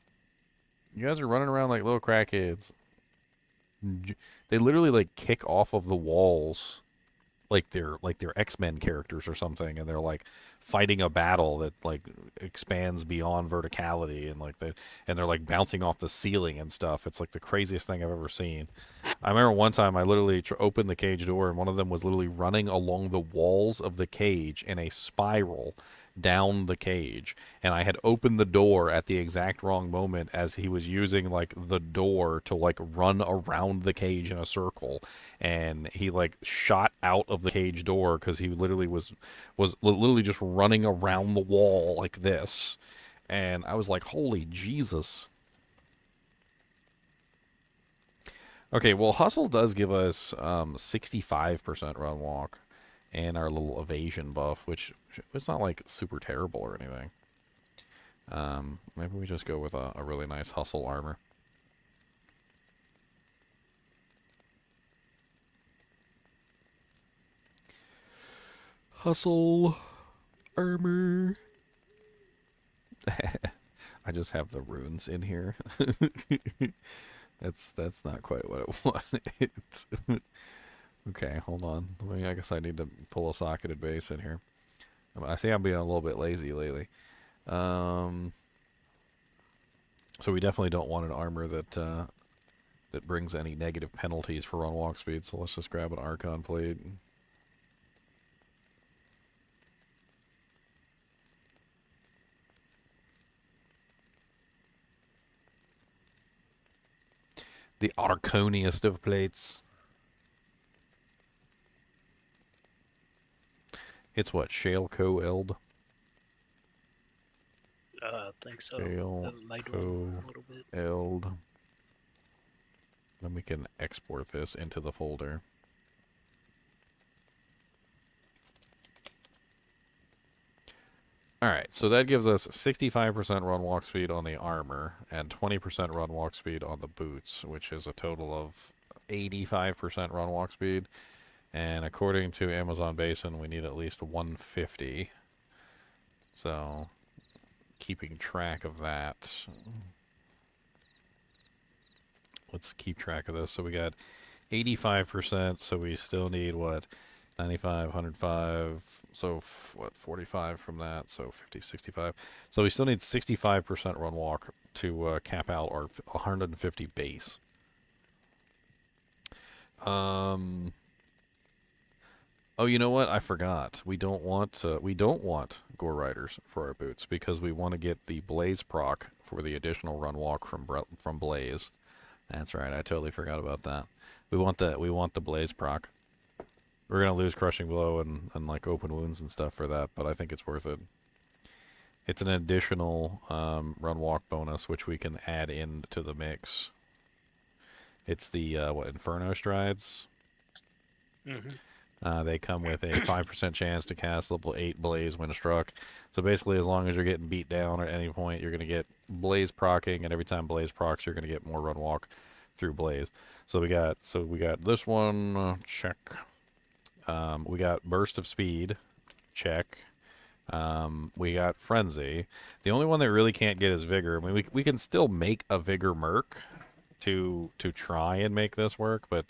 You guys are running around like little crackheads. They literally kick off of the walls like they're X-Men characters or something, and they're fighting a battle that expands beyond verticality, and they're bouncing off the ceiling and stuff. It's the craziest thing I've ever seen. I remember one time I literally opened the cage door, and one of them was literally running along the walls of the cage in a spiral down the cage, and I had opened the door at the exact wrong moment as he was using the door to run around the cage in a circle, and he shot out of the cage door because he literally was literally just running around the wall like this, and I was like, holy Jesus. Okay, well, hustle does give us 65% run walk and our little evasion buff, which it's not super terrible or anything. Maybe we just go with a really nice hustle armor. Hustle armor. I just have the runes in here. That's not quite what I wanted. Okay, hold on. I guess I need to pull a socketed base in here. I see I'm being a little bit lazy lately. So we definitely don't want an armor that brings any negative penalties for run walk speed. So let's just grab an Archon plate. The Arconiest of plates. It's what, Shale Co. Eld? I think so. Shale Co. Eld. Then we can export this into the folder. Alright, so that gives us 65% run walk speed on the armor and 20% run walk speed on the boots, which is a total of 85% run walk speed. And according to Amazon Basin, we need at least 150. So, keeping track of that. Let's keep track of this. So we got 85%, so we still need, what, 95, 105, so what, 45 from that, so 50, 65. So we still need 65% run walk to cap out our 150 base. Oh, you know what? I forgot. We don't want Gore Riders for our boots because we want to get the Blaze proc for the additional run walk from Blaze. That's right. I totally forgot about that. We want the Blaze proc. We're gonna lose Crushing Blow and like open wounds and stuff for that, but I think it's worth it. It's an additional run walk bonus which we can add in to the mix. It's the Inferno Strides. Mm-hmm. They come with a 5% chance to cast level 8 Blaze when struck. So basically, as long as you're getting beat down at any point, you're going to get Blaze proccing, and every time Blaze procs, you're going to get more run walk through Blaze. So we got this one, check. We got Burst of Speed, check. We got Frenzy. The only one that really can't get is Vigor. I mean, we can still make a Vigor Merc to try and make this work, but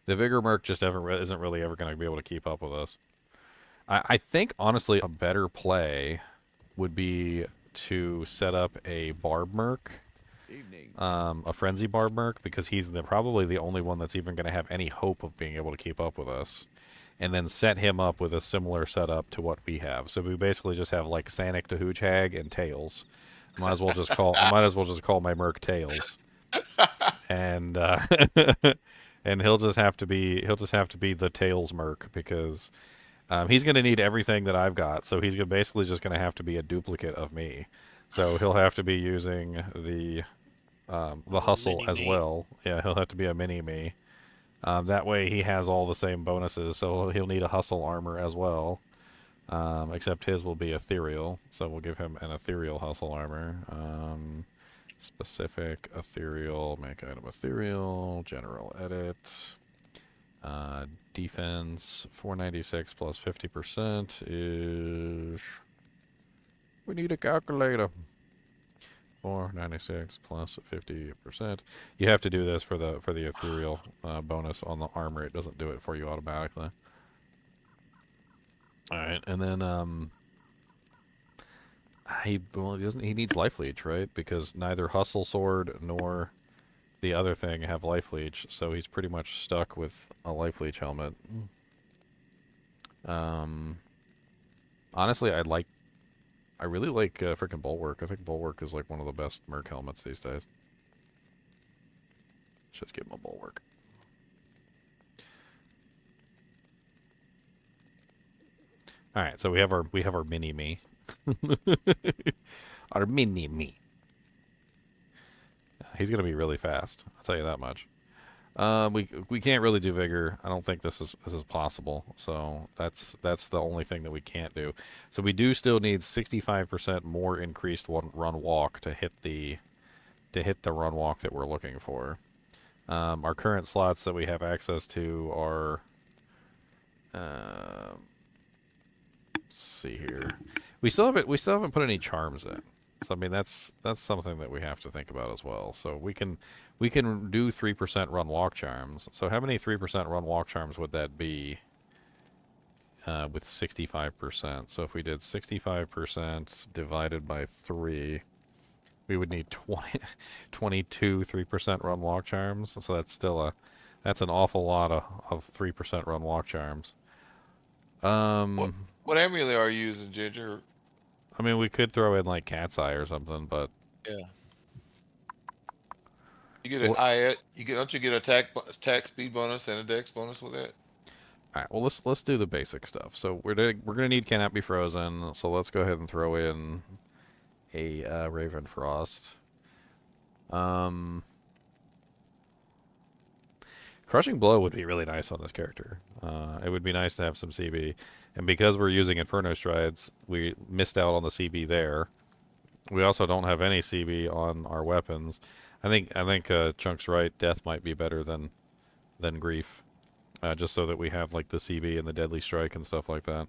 the Vigor Merc just isn't really ever going to be able to keep up with us. I think, honestly, a better play would be to set up a Barb Merc, a Frenzy Barb Merc, because he's probably the only one that's even going to have any hope of being able to keep up with us, and then set him up with a similar setup to what we have. So we basically just have, like, Sanicdahoogehag and Tails. I might as well just call my Merc Tails. And and he'll just have to be the Tails Merc because he's going to need everything that I've got. So he's basically just going to have to be a duplicate of me. So he'll have to be using the hustle as well. Yeah, he'll have to be a mini me. That way he has all the same bonuses. So he'll need a hustle armor as well. Except his will be ethereal. So we'll give him an ethereal hustle armor. Specific, ethereal, make item ethereal, general edit, defense, 496 plus 50% is, we need a calculator, 496 plus 50%. You have to do this for the ethereal bonus on the armor. It doesn't do it for you automatically. Alright, and then, he needs life leech, right? Because neither hustle sword nor the other thing have life leech, so he's pretty much stuck with a life leech helmet. Honestly, I really like freaking Bulwark. I think Bulwark is like one of the best merc helmets these days. Let's just give him a Bulwark. All right, so we have our mini me. Our mini me. He's gonna be really fast. I'll tell you that much. We can't really do Vigor. I don't think this is possible. So that's the only thing that we can't do. So we do still need 65% more increased run walk to hit the run walk that we're looking for. Our current slots that we have access to are. Let's see here. We still haven't put any charms in. So I mean that's something that we have to think about as well. So we can do 3% run walk charms. So how many 3% run walk charms would that be with 65%? So if we did 65% divided by 3, we would need 22 3% run walk charms. So that's still that's an awful lot of 3% run walk charms. What amulet are you using, Ginger? I mean, we could throw in like Cat's Eye or something, but yeah, you get an don't you get attack speed bonus and a dex bonus with it? All right. Well, let's do the basic stuff. So we're gonna need Cannot Be Frozen. So let's go ahead and throw in a Raven Frost. Crushing Blow would be really nice on this character. It would be nice to have some CB. And because we're using Inferno Strides, we missed out on the CB there. We also don't have any CB on our weapons. I think Chunk's right. Death might be better than than Grief, just so that we have like the CB and the Deadly Strike and stuff like that.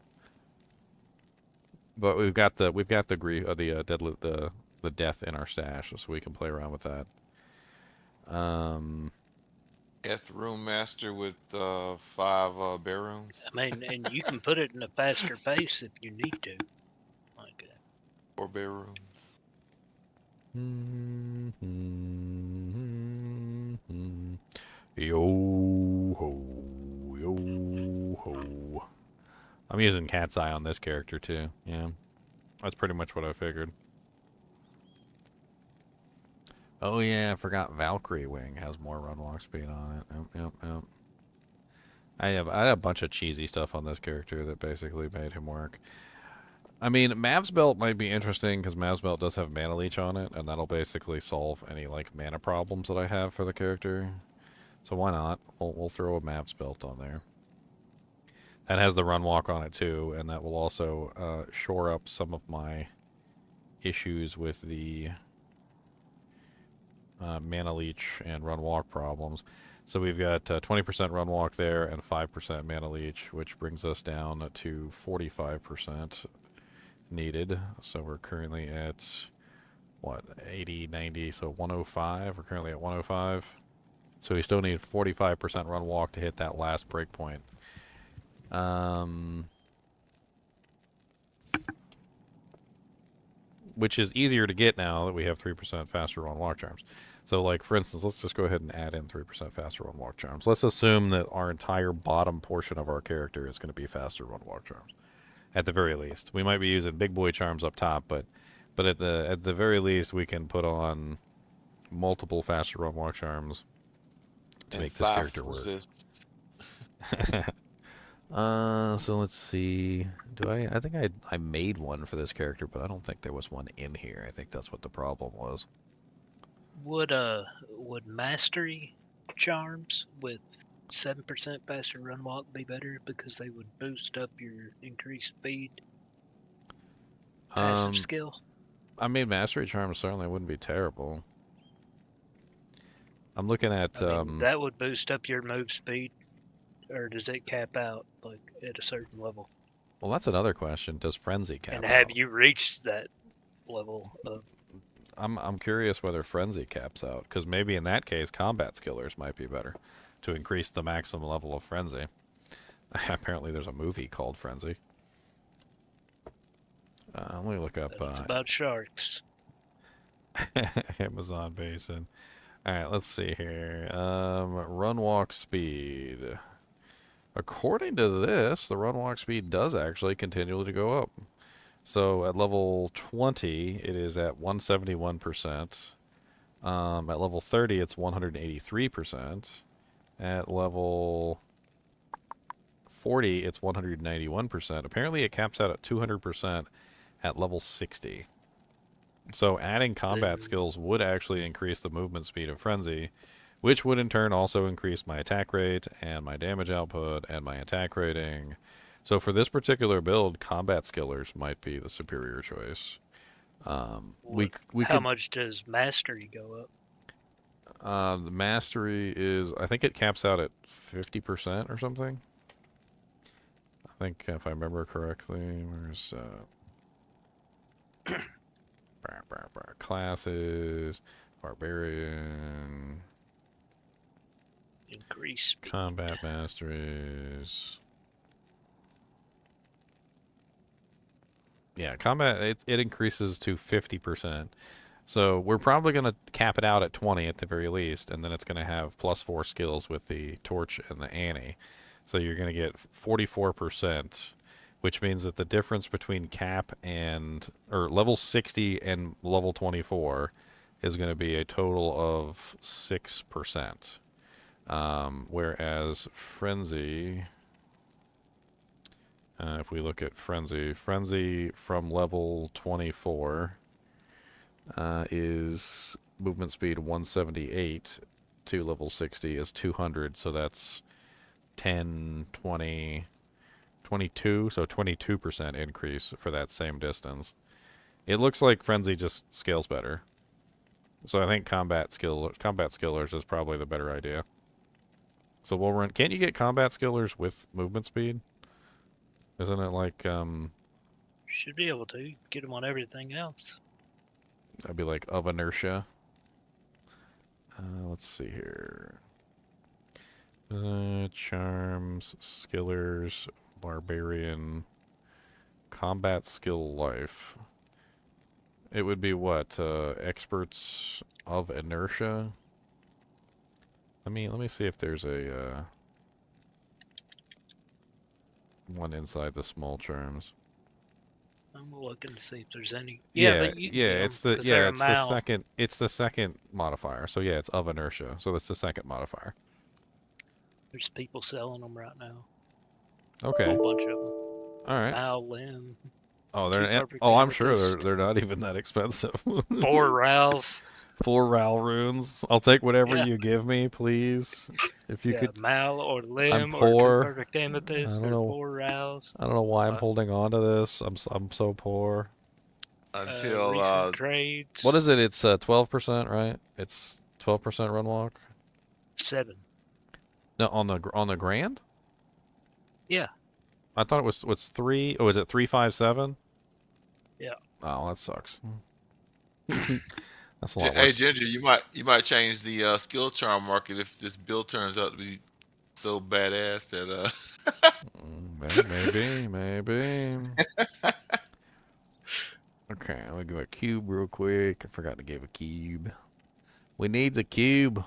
But we've got the grief, the death in our stash, so we can play around with that. F room master with 5 bear rooms. I mean, and you can put it in a faster pace if you need to. Like, 4 bear rooms. Yo ho, yo ho. I'm using Cat's Eye on this character too. Yeah, that's pretty much what I figured. Oh yeah, I forgot Valkyrie Wing has more run walk speed on it. Yep. I had a bunch of cheesy stuff on this character that basically made him work. I mean, Mav's Belt might be interesting because Mav's Belt does have Mana Leech on it, and that'll basically solve any like mana problems that I have for the character. So why not? We'll throw a Mav's Belt on there. That has the run walk on it too, and that will also shore up some of my issues with the Mana Leech and run walk problems. So we've got 20% run walk there and 5% Mana Leech, which brings us down to 45% needed. So we're currently at, what, 80, 90, so 105. We're currently at 105. So we still need 45% run walk to hit that last breakpoint. Which is easier to get now that we have 3% faster run walk charms. So, like, for instance, let's just go ahead and add in 3% faster run walk charms. Let's assume that our entire bottom portion of our character is going to be faster run walk charms, at the very least. We might be using big boy charms up top, but at the very least, we can put on multiple faster run walk charms to make this character work. So let's see. I think I made one for this character, but I don't think there was one in here. I think that's what the problem was. Would mastery charms with 7% faster run walk be better because they would boost up your increased speed passive skill? I mean, mastery charms certainly wouldn't be terrible. I'm looking at that would boost up your move speed, or does it cap out like at a certain level? Well, that's another question. Does Frenzy cap And out? have you reached that level of? I'm curious whether Frenzy caps out, because maybe in that case, combat skillers might be better to increase the maximum level of Frenzy. Apparently, there's a movie called Frenzy. Let me look up. It's about sharks. Amazon Basin. All right, let's see here. Run walk speed. According to this, the run walk speed does actually continue to go up. So at level 20, it is at 171%. At level 30, it's 183%. At level 40, it's 191%. Apparently, it caps out at 200% at level 60. So adding combat skills would actually increase the movement speed of Frenzy, which would in turn also increase my attack rate and my damage output and my attack rating. So for this particular build, combat skillers might be the superior choice. How much does mastery go up? The mastery is, I think it caps out at 50% or something. I think if I remember correctly, where's classes, barbarian, Increase speed. combat masteries. Yeah, combat, it increases to 50%. So we're probably going to cap it out at 20 at the very least, and then it's going to have +4 skills with the Torch and the Annie. So you're going to get 44%, which means that the difference between cap or level 60 and level 24 is going to be a total of 6%. Whereas Frenzy... if we look at Frenzy from level 24 is movement speed 178 to level 60 is 200, so that's 10, 20, 22, so 22% increase for that same distance. It looks like Frenzy just scales better. So I think combat skillers is probably the better idea. So we'll run. Can't you get combat skillers with movement speed? Isn't it like Should be able to get them on everything else. That'd be like of inertia. Let's see here. Charms, skillers, barbarian, combat skill life. It would be what? Experts of inertia. Let me see if there's a one inside the small charms. I'm looking to see if there's any. Yeah, but you can yeah, get 'em it's the 'cause they're a it's the mount. second modifier. So yeah, it's of inertia. So that's the second modifier. There's people selling them right now. Okay. A whole bunch of them. All right. Mal, limb, Oh, two they're perfect I'm sure amethyst. they're not even that expensive. 4 rows. 4 RAL runes. I'll take whatever Yeah. you give me, please. If you Yeah, could. mal or limb or poor. 2 perfect amethyst don't or know. 4 rows. I don't know why I'm Uh, holding on to this. I'm so poor. Until Recent trades. What is it? It's 12%, right? It's 12% run walk. 7. No, on the grand. Yeah. I thought it was 3. Oh, is it 357? Yeah. Oh, that sucks. That's a lot hey worse. Ginger, you might change the skill charm market if this build turns out to be so badass that Maybe. Okay, let me give a cube real quick. I forgot to give a cube. We need the cube.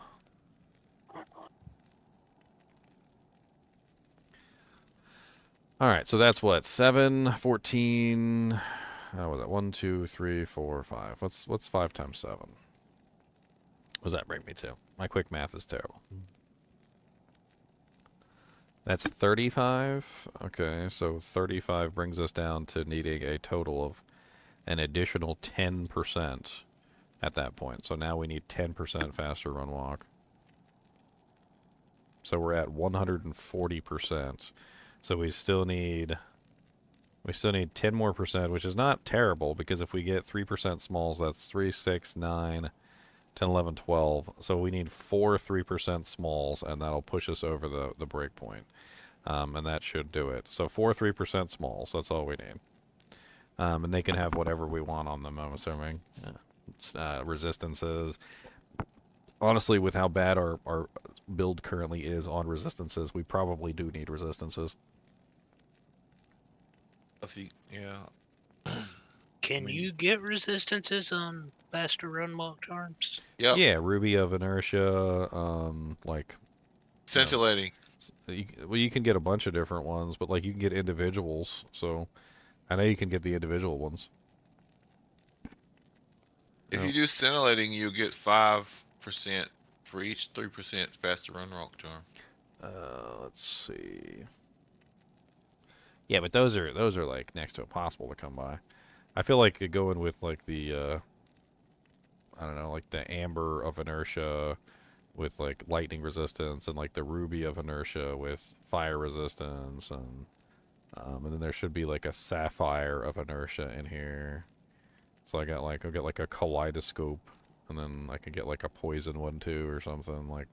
All right, so that's what 7, 14. How was that? 1, 2, 3, 4, 5. What's 5 times 7? What does that bring me to? My quick math is terrible. That's 35. Okay, so 35 brings us down to needing a total of an additional 10% at that point. So now we need 10% faster run walk. So we're at 140%. So we still need 10 more percent, which is not terrible because if we get 3% smalls, that's 3, 6, 9, 10, 11, 12. So we need 4 3% smalls, and that'll push us over the break point. And that should do it. So 4 3% smalls, that's all we need. And they can have whatever we want on them, I'm assuming. Resistances. Honestly, with how bad our build currently is on resistances, we probably do need resistances. yeah. Can you get resistances on faster run walk charms? Yep. Yeah, Ruby of Inertia, like... Scintillating. You can get a bunch of different ones, but like you can get individuals, so I know you can get the individual ones. If you do scintillating, you get 5% for each 3% faster run walk charm. Let's see. Yeah, but those are like next to impossible to come by. I feel like going with like the I don't know, like the Amber of Inertia with like lightning resistance and like the Ruby of Inertia with fire resistance and then there should be like a Sapphire of Inertia in here. So I'll get like a Kaleidoscope, and then I could get like a Poison one too or something like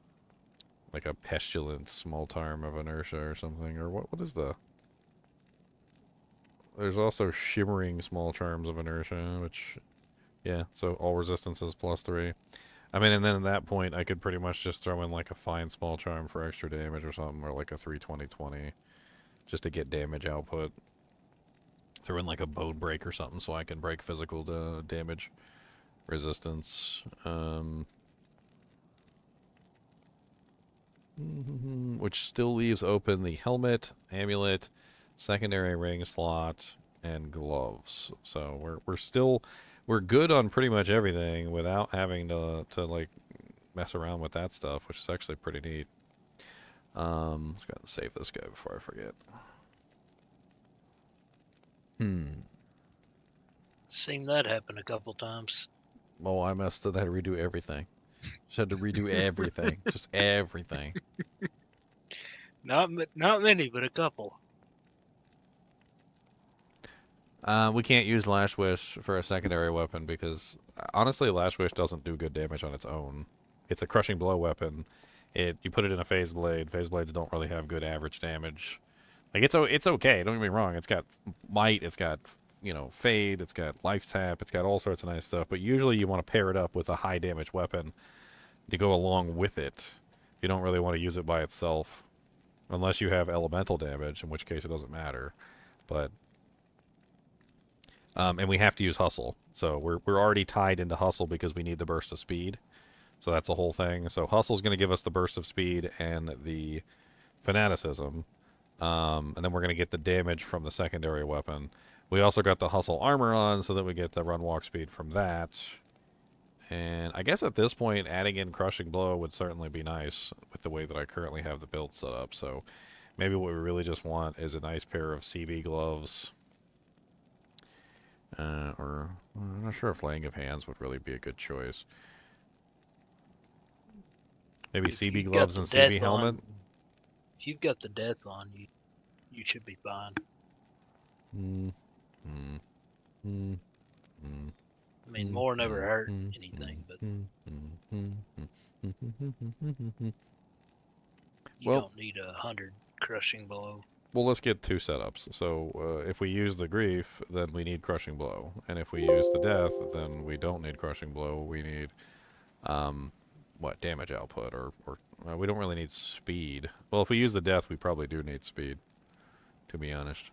a Pestilent Small Tarm of Inertia or something, or what is the... There's also Shimmering Small Charms of Inertia, which, yeah, so all resistances +3. I mean, and then at that point, I could pretty much just throw in like a Fine Small Charm for extra damage or something, or like a 3/20/20, just to get damage output. Throw in like a Bone Break or something so I can break physical damage resistance. Which still leaves open the helmet, amulet, secondary ring slot, and gloves. So we're good on pretty much everything without having to like mess around with that stuff, which is actually pretty neat. Let's go ahead and save this guy before I forget. Seen that happen a couple times. Oh, I messed up. I had to redo everything. Just had to redo everything. Just everything. Not many, but a couple. We can't use Lash Wish for a secondary weapon because, honestly, Lash Wish doesn't do good damage on its own. It's a crushing blow weapon. You put it in a phase blade. Phase blades don't really have good average damage. Like it's okay. Don't get me wrong. It's got might. It's got fade. It's got life tap. It's got all sorts of nice stuff. But usually you want to pair it up with a high damage weapon to go along with it. You don't really want to use it by itself, unless you have elemental damage, in which case it doesn't matter. But and we have to use hustle. So we're already tied into hustle because we need the burst of speed. So that's the whole thing. So hustle is going to give us the burst of speed and the fanaticism. And then we're going to get the damage from the secondary weapon. We also got the hustle armor on so that we get the run walk speed from that. And I guess at this point, adding in crushing blow would certainly be nice with the way that I currently have the build set up. So maybe what we really just want is a nice pair of CB gloves. Or I'm not sure if laying of hands would really be a good choice. Maybe If CB you've got gloves the and death CB helmet. If you've got the death on, you should be fine. I mean, more never hurt anything, but you Well- don't need 100 crushing blow. Well, let's get two setups. So if we use the grief, then we need crushing blow, and if we use the death, then we don't need crushing blow. We need what, damage output, or we don't really need speed. Well, if we use the death, we probably do need speed, to be honest.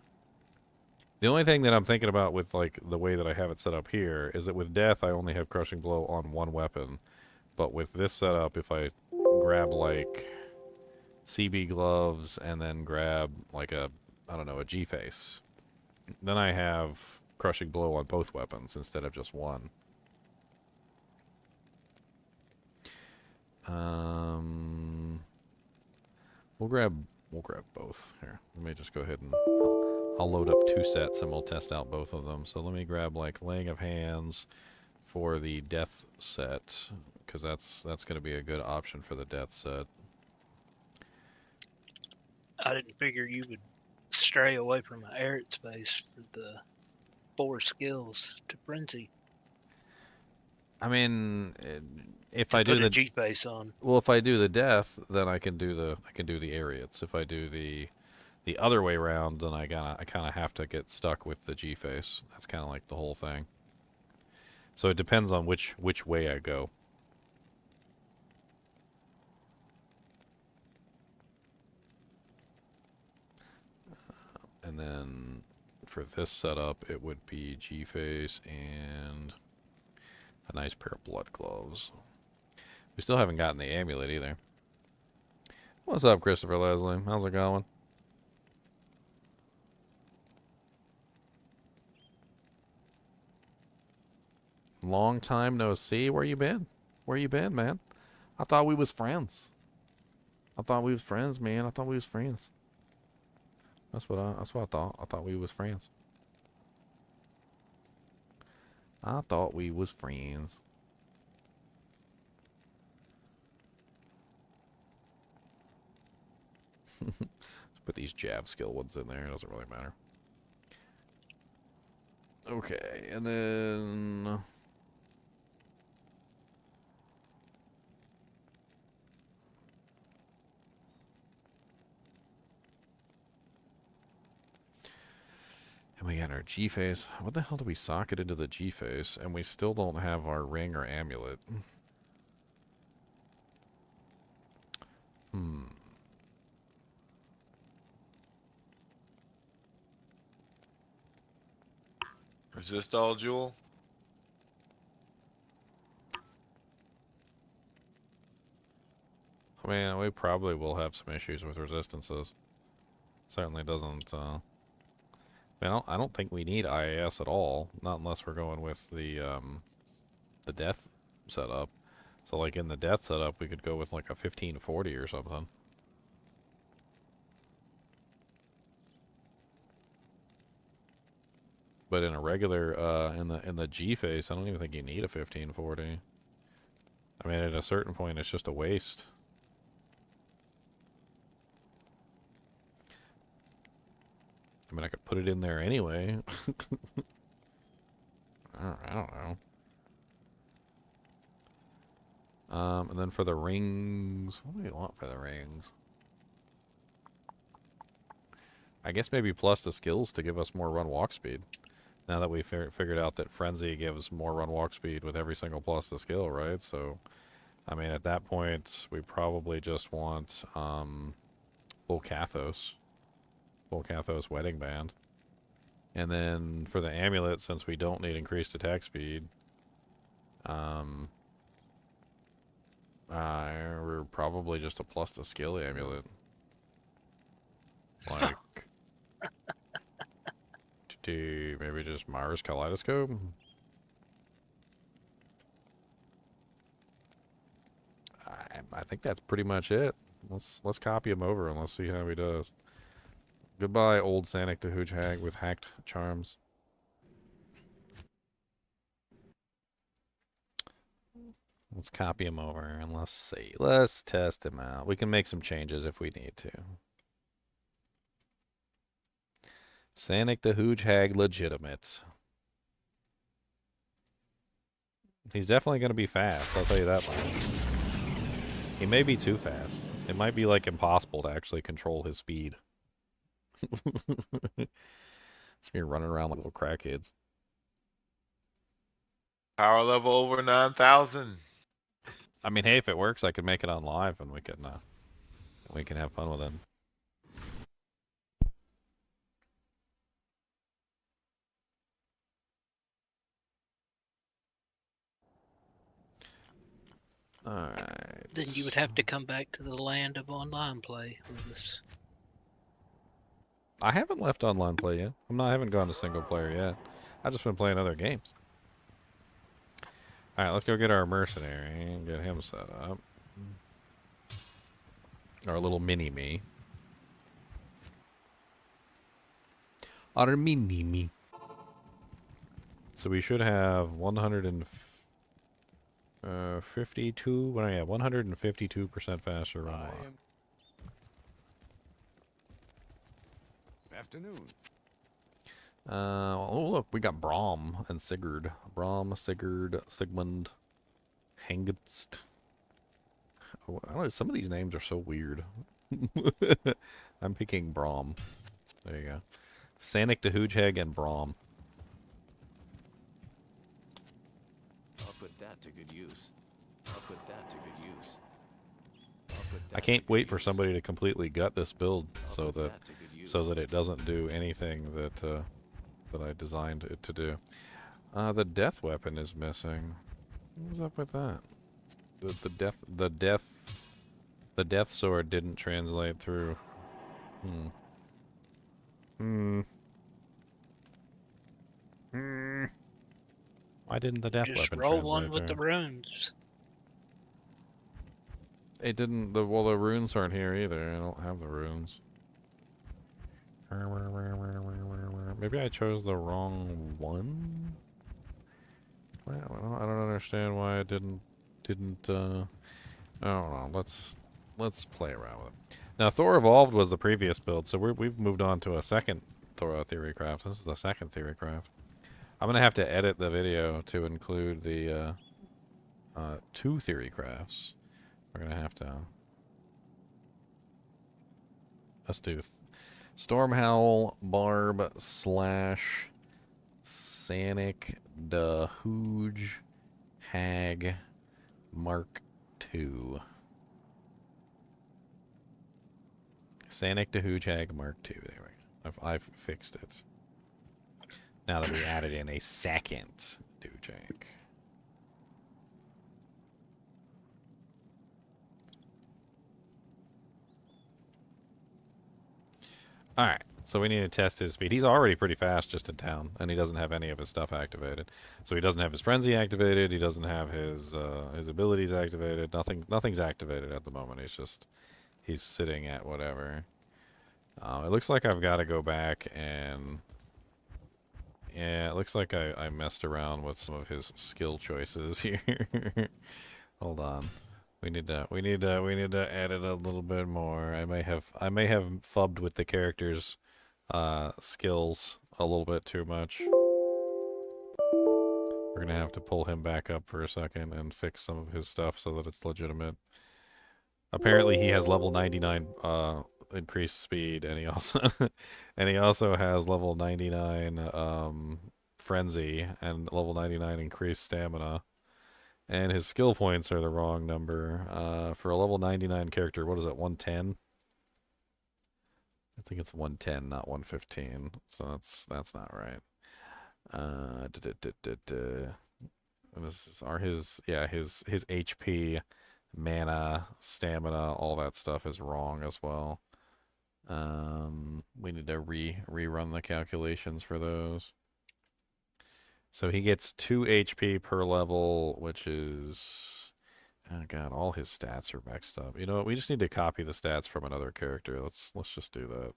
The only thing that I'm thinking about with like the way that I have it set up here is that with death, I only have crushing blow on one weapon, but with this setup, if I grab like CB gloves and then grab like a G-face, then I have crushing blow on both weapons instead of just one. We'll grab both here. Let me just go ahead and I'll load up two sets and we'll test out both of them. So let me grab like laying of hands for the death set, because that's going to be a good option for the death set. I didn't figure you would stray away from Eric's face for the 4 skills to frenzy. I mean, if To I do put a the G-face on. well, if I do the death, then I can do the Ariats. If I do the other way around, then I kind of have to get stuck with the G-face. That's kind of like the whole thing. So it depends on which way I go. And then for this setup, it would be G-face and a nice pair of blood gloves. We still haven't gotten the amulet either. What's up, Christopher Leslie? How's it going? Long time no see. Where you been? Where you been, man? I thought we was friends. I thought we was friends, man. I thought we was friends. That's what I thought. I thought we was friends. I thought we was friends. Let's put these jab skill ones in there. It doesn't really matter. Okay, and then and we got our G-face. What the hell do we socket into the G-face? And we still don't have our ring or amulet. Resist all jewel. I mean, we probably will have some issues with resistances. Certainly doesn't. I don't think we need IAS at all, not unless we're going with the death setup. So, like in the death setup, we could go with like a 1540 or something. But in a regular, in the G face, I don't even think you need a 1540. I mean, at a certain point, it's just a waste. I mean, I could put it in there anyway. I don't know. And then for the rings, what do we want for the rings? I guess maybe plus the skills to give us more run walk speed. Now that we figured out that Frenzy gives more run walk speed with every single plus the skill, right? So, I mean, at that point, we probably just want Volcathos Wedding Band. And then for the amulet, since we don't need increased attack speed, we're probably just a plus the skill amulet. Like, maybe just Mars Kaleidoscope? I think that's pretty much it. Let's copy him over and let's see how he does. Goodbye, old Sanicdahoogehag with hacked charms. Let's copy him over and let's see. Let's test him out. We can make some changes if we need to. Sanicdahoogehag legitimate. He's definitely going to be fast, I'll tell you that much. He may be too fast. It might be like impossible to actually control his speed. You're running around like little crackheads. Power level over 9,000. I mean, hey, if it works, I could make it on live and we can have fun with it. Alright. Then you would have to come back to the land of online play with us. I haven't left online play yet. I haven't gone to single player yet. I've just been playing other games. Alright, let's go get our mercenary and get him set up. Our little mini-me. Our mini-me. So we should have 152. What do I have? 152% faster run walk. Afternoon. Oh look, we got Braum and Sigurd. Braum, Sigurd, Sigmund, Hengst. Oh, I don't know, some of these names are so weird. I'm picking Braum. There you go. Sanicdahoogehag and Braum. I'll put that to good use. I'll put that to good use. I can't wait for somebody to completely gut this build so that it doesn't do anything that that I designed it to do. The death weapon is missing. What's up with that? The death sword didn't translate through. Why didn't the death Just weapon roll translate one with the through? runes. It didn't. The runes aren't here either. I don't have the runes. Maybe I chose the wrong one. I don't understand why it didn't. I don't know. Let's play around with it. Now Thor Evolved was the previous build, so we've moved on to a second Thor theory craft. This is the second theory craft. I'm gonna have to edit the video to include the 2 theory crafts. We're gonna have to. Let's do Storm Howl Barb / Sanicdahoogehag Mark II. Sanicdahoogehag Mark II. There we go. I've fixed it. Now that we added in a second Doojag. Alright, so we need to test his speed. He's already pretty fast just in town, and he doesn't have any of his stuff activated. So he doesn't have his frenzy activated, he doesn't have his abilities activated, nothing's activated at the moment. He's sitting at whatever. It looks like I've got to go back and... Yeah, it looks like I messed around with some of his skill choices here. Hold on. We need to edit a little bit more. I may have fubbed with the character's skills a little bit too much. We're gonna have to pull him back up for a second and fix some of his stuff so that it's legitimate. Apparently he has level 99 increased speed, and he also has level 99 frenzy and level 99 increased stamina. And his skill points are the wrong number. For a level 99 character, what is it, 110? I think it's 110, not 115. So that's not right. And this are his HP, mana, stamina, all that stuff is wrong as well. We need to rerun the calculations for those. So he gets 2 HP per level, which is, oh god, all his stats are mixed up. You know what? We just need to copy the stats from another character. Let's just do that.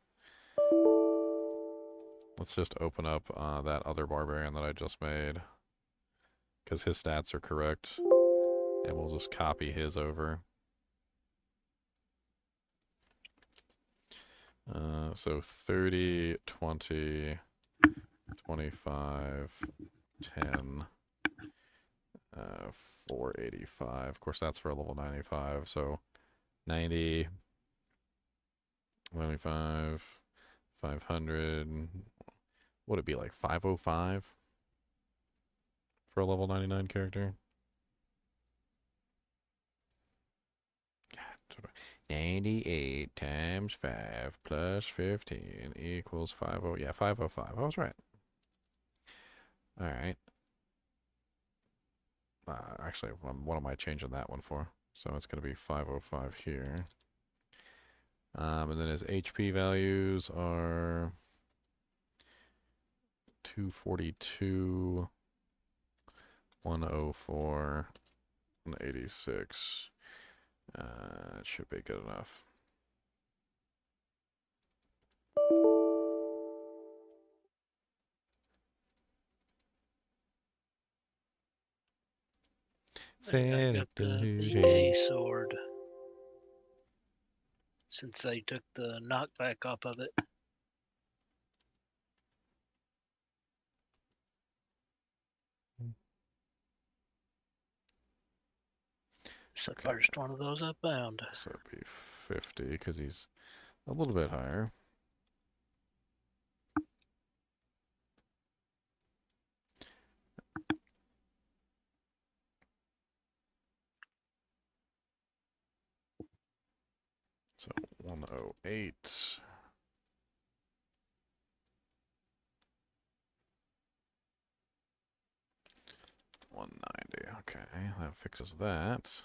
Let's just open up that other barbarian that I just made, because his stats are correct, and we'll just copy his over. So 30, 20, 25, 10, 485. Of course, that's for a level 95. So 90, 95, 500. Would it be like 505 for a level 99 character? 98 times 5 plus 15 equals 50. Yeah, 505. I was right. All right. Actually, what am I changing that one for? So it's going to be 505 here. And then his HP values are 242, 104, 186. It should be good enough. I got the BK sword. Since they took the knockback off of it. It's the first one of those I found. So it'd be 50 because he's a little bit higher. So 108. 190. Okay, that fixes that.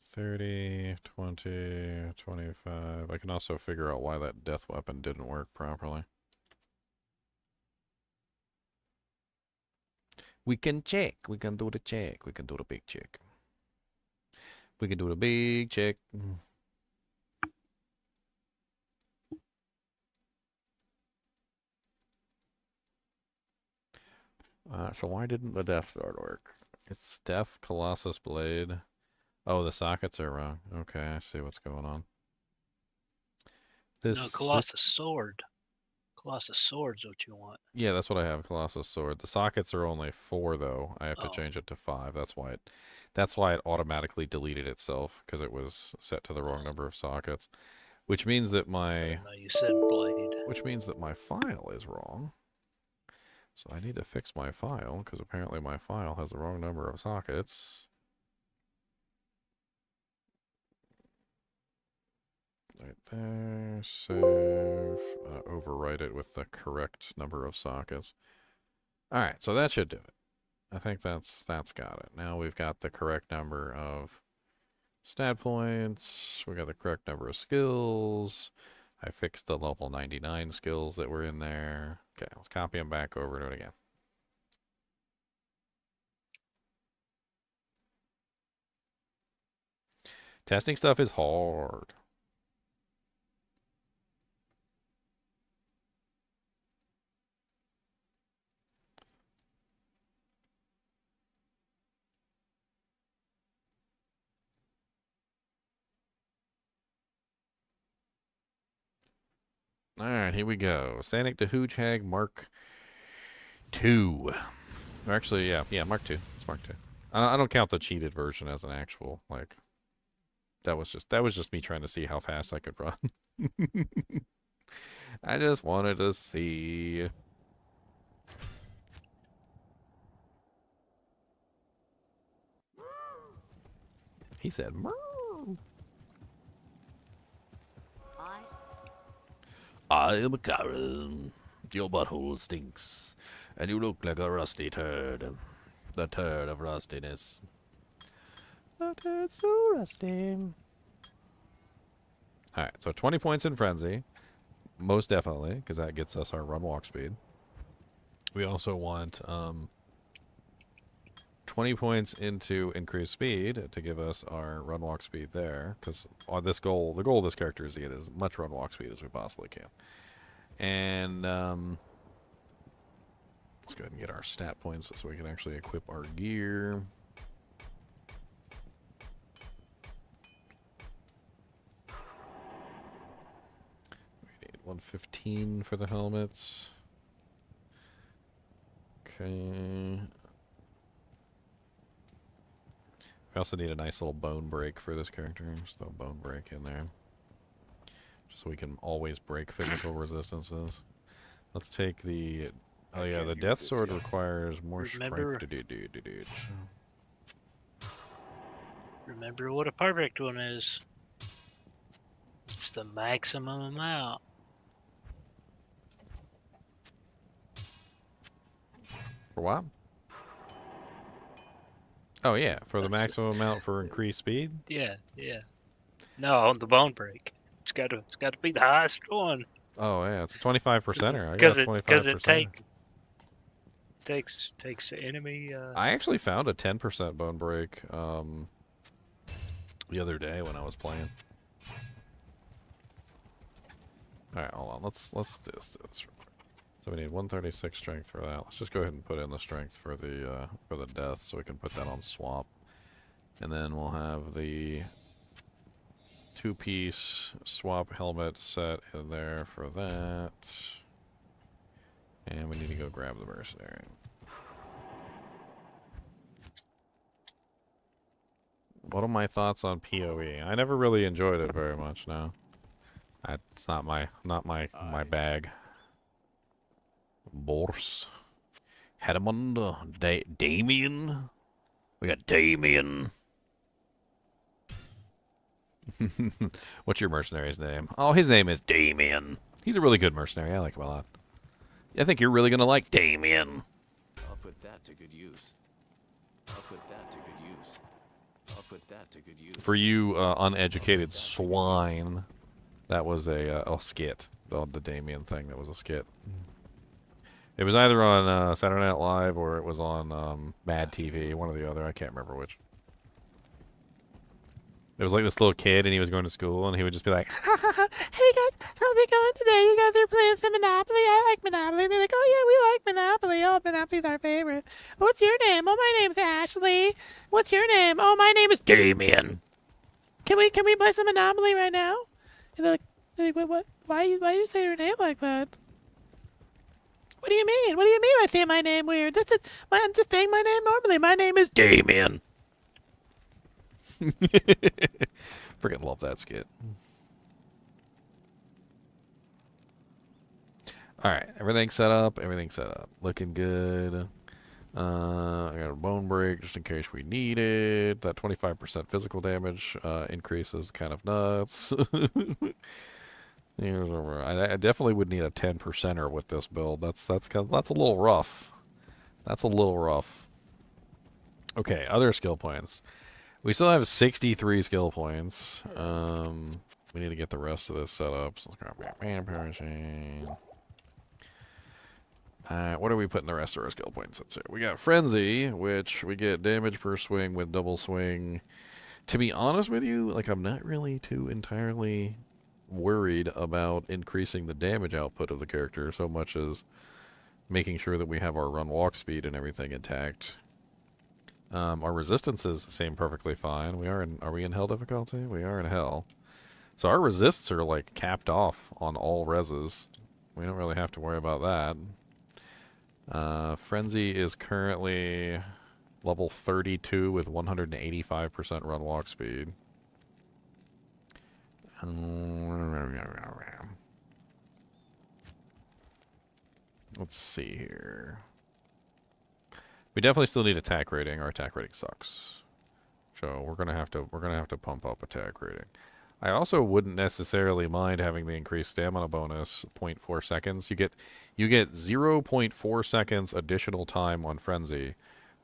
30, 20, 25. I can also figure out why that death weapon didn't work properly. We can check. We can do the check. We can do the big check. We can do the big check. So why didn't the Death Sword work? It's Death, Colossus Blade. Oh, the sockets are wrong. Okay, I see what's going on. No, Colossus Sword. Colossus Sword's what you want. Yeah, that's what I have, Colossus Sword. The sockets are only 4, though. I have to change it to 5. That's why it automatically deleted itself, because it was set to the wrong number of sockets. Which means that my... No, you said blade. Which means that my file is wrong. So I need to fix my file, because apparently my file has the wrong number of sockets. Right there, save, overwrite it with the correct number of sockets. Alright, so that should do it. I think that's got it. Now we've got the correct number of stat points, we got the correct number of skills, I fixed the level 99 skills that were in there. Okay, let's copy them back over to it again. Testing stuff is hard. Alright, here we go. Sanicdahoogehag Mark 2. Or actually, yeah, Mark 2. It's Mark 2. I don't count the cheated version as an actual, like, that was just me trying to see how fast I could run. I just wanted to see. He said, "Meow." I am a Karen. Your butthole stinks, and you look like a rusty turd. The turd of rustiness. The turd's so rusty. Alright, so 20 points in Frenzy. Most definitely, because that gets us our run walk speed. We also want 20 points into increased speed to give us our run walk speed there. Because on this goal, the goal of this character is to get as much run walk speed as we possibly can. And let's go ahead and get our stat points so we can actually equip our gear. We need 115 for the helmets. Okay. We also need a nice little bone break for this character. Just throw a bone break in there. Just so we can always break physical resistances. Let's take the... Oh yeah, the Death Sword requires more strength to do. Remember what a perfect one is. It's the maximum amount. For what? Oh yeah, for the That's maximum amount for increased speed? Yeah. No, the bone break. It's got to be the highest one. Oh yeah, it's a 25%er. I got Because a 25%. it takes the enemy. I actually found a 10% bone break the other day when I was playing. All right, hold on. Let's do this. So we need 136 strength for that. Let's just go ahead and put in the strength for the death, so we can put that on swap, and then we'll have the 2-piece swap helmet set in there for that. And we need to go grab the Mercenary. What are my thoughts on PoE? I never really enjoyed it very much. No, it's not my bag. Bors, Hedemund, Damien. We got Damien. What's your mercenary's name? Oh, his name is Damien. He's a really good mercenary. I like him a lot. I think you're really gonna like Damien. I'll put that to good use. I'll put that to good use. I'll put that to good use. For you uneducated swine, that was a skit. The Damien thing, that was a skit. It was either on Saturday Night Live or it was on Mad TV, one or the other. I can't remember which. It was like this little kid, and he was going to school, and he would just be like, "Hey guys, how's it going today? You guys are playing some Monopoly? I like Monopoly." And they're like, "Oh yeah, we like Monopoly. Oh, Monopoly's our favorite. What's your name? Oh, my name's Ashley. What's your name? Oh, my name is Damien. Can we play some Monopoly right now?" And they're like, "What? Why you say your name like that?" What do you mean? What do you mean I say my name weird? I'm just saying my name normally. My name is Damien. Freaking love that skit. Alright, everything's set up. Looking good. I got a bone break just in case we need it. That 25% physical damage increase is kind of nuts. I definitely would need a 10%er with this build. That's a little rough. That's a little rough. Okay, other skill points. We still have 63 skill points. We need to get the rest of this set up. So let's grab vampire machine. What are we putting the rest of our skill points into? We got Frenzy, which we get damage per swing with double swing. To be honest with you, like, I'm not really too entirely worried about increasing the damage output of the character so much as making sure that we have our run walk speed and everything intact. Our resistances seem perfectly fine. Are we in hell difficulty? We are in hell. So our resists are like capped off on all reses. We don't really have to worry about that. Frenzy is currently level 32 with 185% run walk speed. Let's see here. We definitely still need attack rating. Our attack rating sucks. So we're gonna have to pump up attack rating. I also wouldn't necessarily mind having the increased stamina bonus, 0.4 seconds. You get 0.4 seconds additional time on Frenzy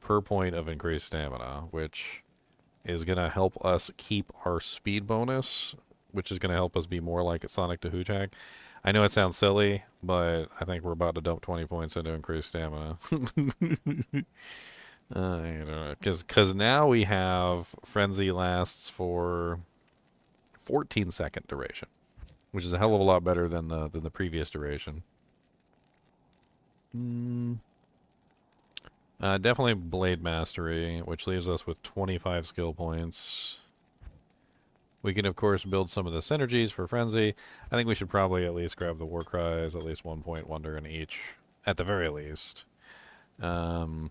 per point of increased stamina, which is gonna help us keep our speed bonus, which is gonna help us be more like a Sanicdahoogehag. I know it sounds silly, but I think we're about to dump 20 points into increased stamina. Because now we have Frenzy lasts for 14-second duration, which is a hell of a lot better than the previous duration. Definitely Blade Mastery, which leaves us with 25 skill points. We can, of course, build some of the synergies for Frenzy. I think we should probably at least grab the War Cries, at least 1 point wonder in each, at the very least. Still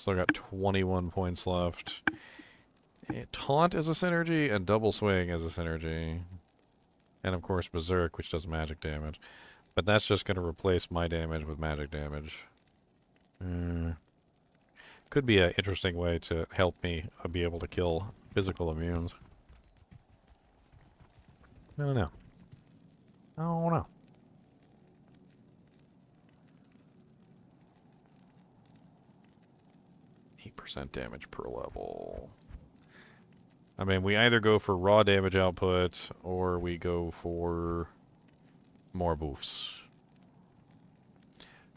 got 21 points left. Taunt is a synergy, and Double Swing is a synergy. And, of course, Berserk, which does magic damage. But that's just going to replace my damage with magic damage. Could be an interesting way to help me be able to kill physical immunes. I don't know. I don't know. 8% damage per level. I mean, we either go for raw damage output or we go for more boofs.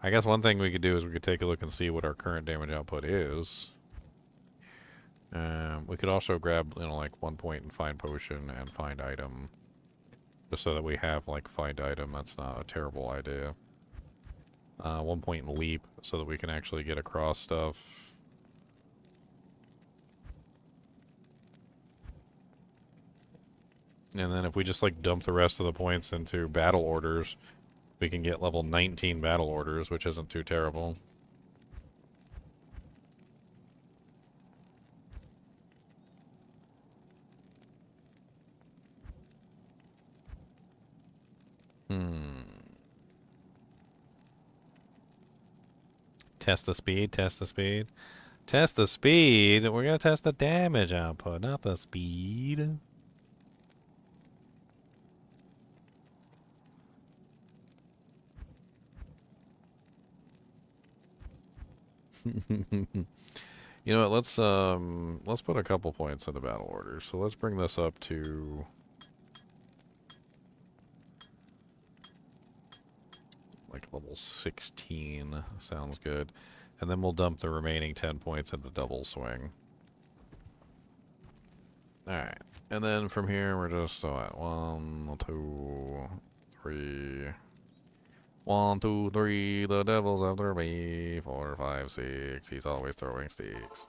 I guess one thing we could do is we could take a look and see what our current damage output is. We could also grab, like 1 point and find potion and find item. Just so that we have, like, find item. That's not a terrible idea. 1 point in leap so that we can actually get across stuff. And then if we just, like, dump the rest of the points into battle orders, we can get level 19 battle orders, which isn't too terrible. Test the speed, test the speed. Test the speed? We're gonna test the damage output, not the speed. You know what, let's put a couple points into battle orders. So let's bring this up to like level 16. Sounds good. And then we'll dump the remaining 10 points into double swing. Alright. And then from here we're just at 1, 2, 3. 1, 2, 3, the devil's after me. 4, 5, 6. He's always throwing sticks.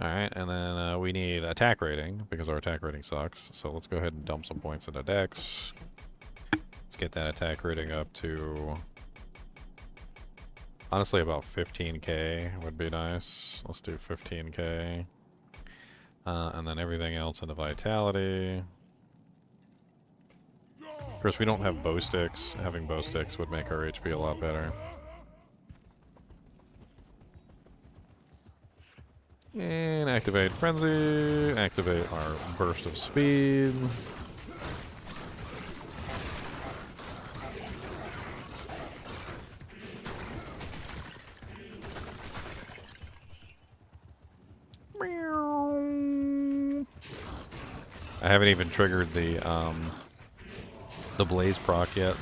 Alright, and then we need attack rating, because our attack rating sucks. So let's go ahead and dump some points into Dex. Let's get that attack rating up to... honestly, about 15k would be nice. Let's do 15k. And then everything else into Vitality. Of course, we don't have bow sticks. Having bow sticks would make our HP a lot better. And activate Frenzy. Activate our Burst of Speed. I haven't even triggered the Blaze proc yet.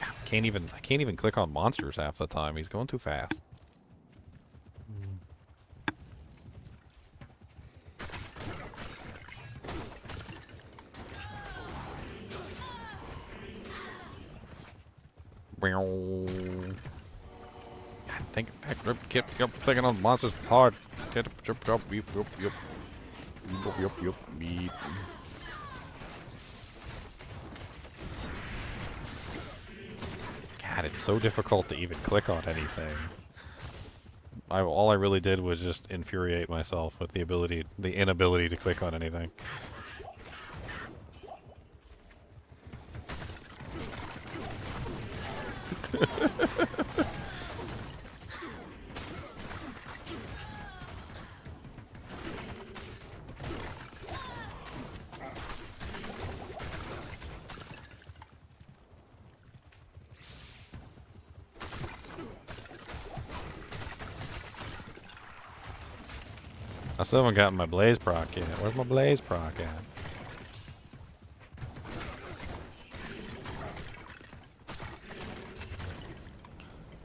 I can't even click on monsters half the time. He's going too fast. Tank attack, keep clicking on monsters. It's hard. Beep. God, it's so difficult to even click on anything. All I really did was just infuriate myself with the inability to click on anything. I still haven't gotten my blaze proc yet. Where's my blaze proc at?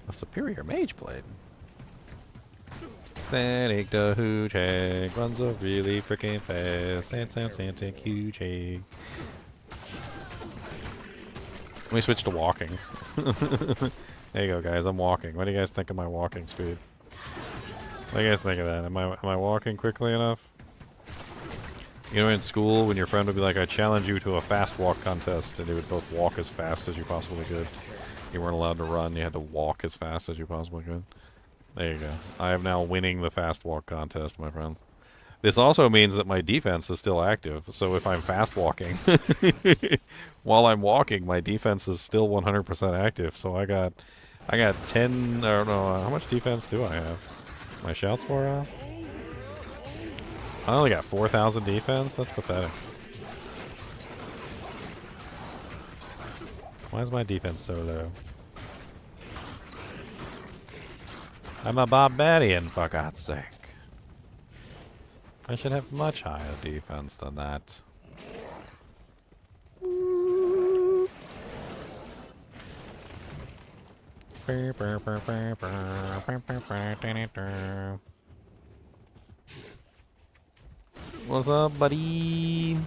A superior mage blade. Sanicdahoogehag runs a really freaking fast. Sanicdahoogehag. Let me switch to walking. There you go, guys. I'm walking. What do you guys think of my walking speed? What do you guys think of that? Am I walking quickly enough? You know, in school, when your friend would be like, I challenge you to a fast walk contest, and they would both walk as fast as you possibly could. You weren't allowed to run, you had to walk as fast as you possibly could. There you go. I am now winning the fast walk contest, my friends. This also means that my defense is still active, so if I'm fast walking, while I'm walking, my defense is still 100% active, so I got 10, I don't know, how much defense do I have? My shouts wore off? I only got 4,000 defense? That's pathetic. Why is my defense so low? I'm a barbarian, for God's sake. I should have much higher defense than that. What's up, buddy?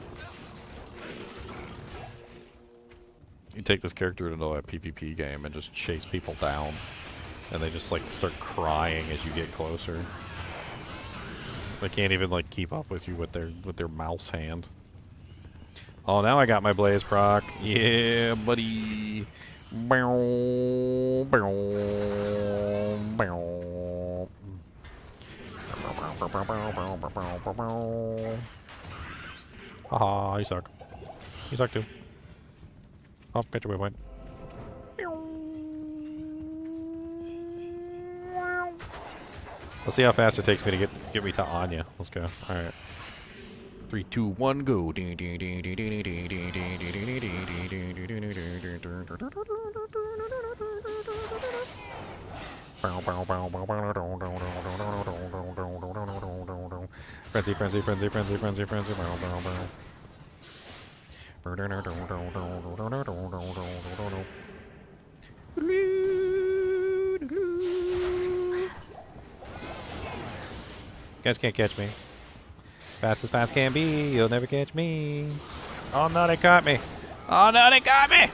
You take this character into a PvP game and just chase people down, and they just like start crying as you get closer. They can't even like keep up with you with their mouse hand. Oh, now I got my blaze proc. Yeah, buddy. Bow, bow, bow. Haha, you suck. You suck too. Oh, get your waypoint. Let's see how fast it takes me to get me to Anya. Let's go. All right. 3, 2, 1, go. Frenzy, frenzy, frenzy, frenzy, frenzy, frenzy. You guys can't catch me. Fast as fast can be, you'll never catch me. Oh no, they caught me. Oh no, they caught me.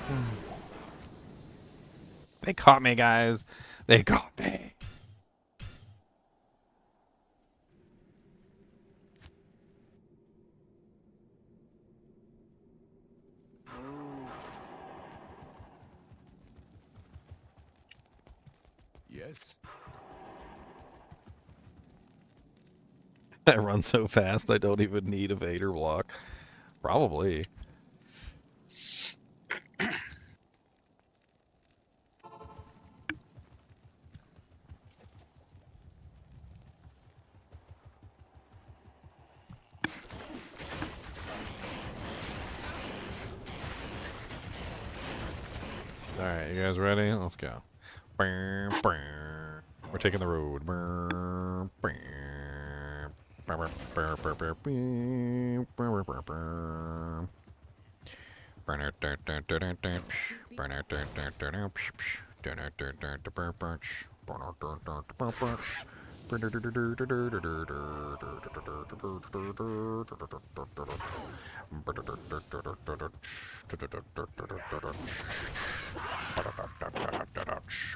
They caught me, guys. They caught me. Yes. I run so fast I don't even need a Vader block. Probably. Alright, you guys ready? Let's go. We're taking the road.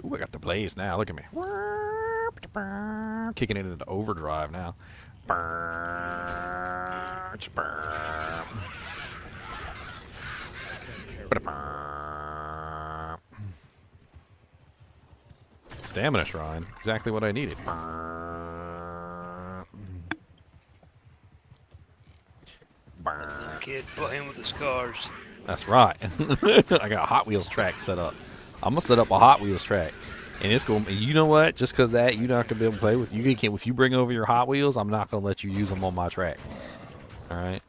Ooh, I got the blaze now. Look at me. Kicking it into overdrive now. Stamina shrine. Exactly what I needed. Kid playing with his cars. That's right. I got a Hot Wheels track set up. I'm gonna set up a Hot Wheels track, and it's going. You know what? Just because that you're not gonna be able to play with. You can't. If you bring over your Hot Wheels, I'm not gonna let you use them on my track. All right.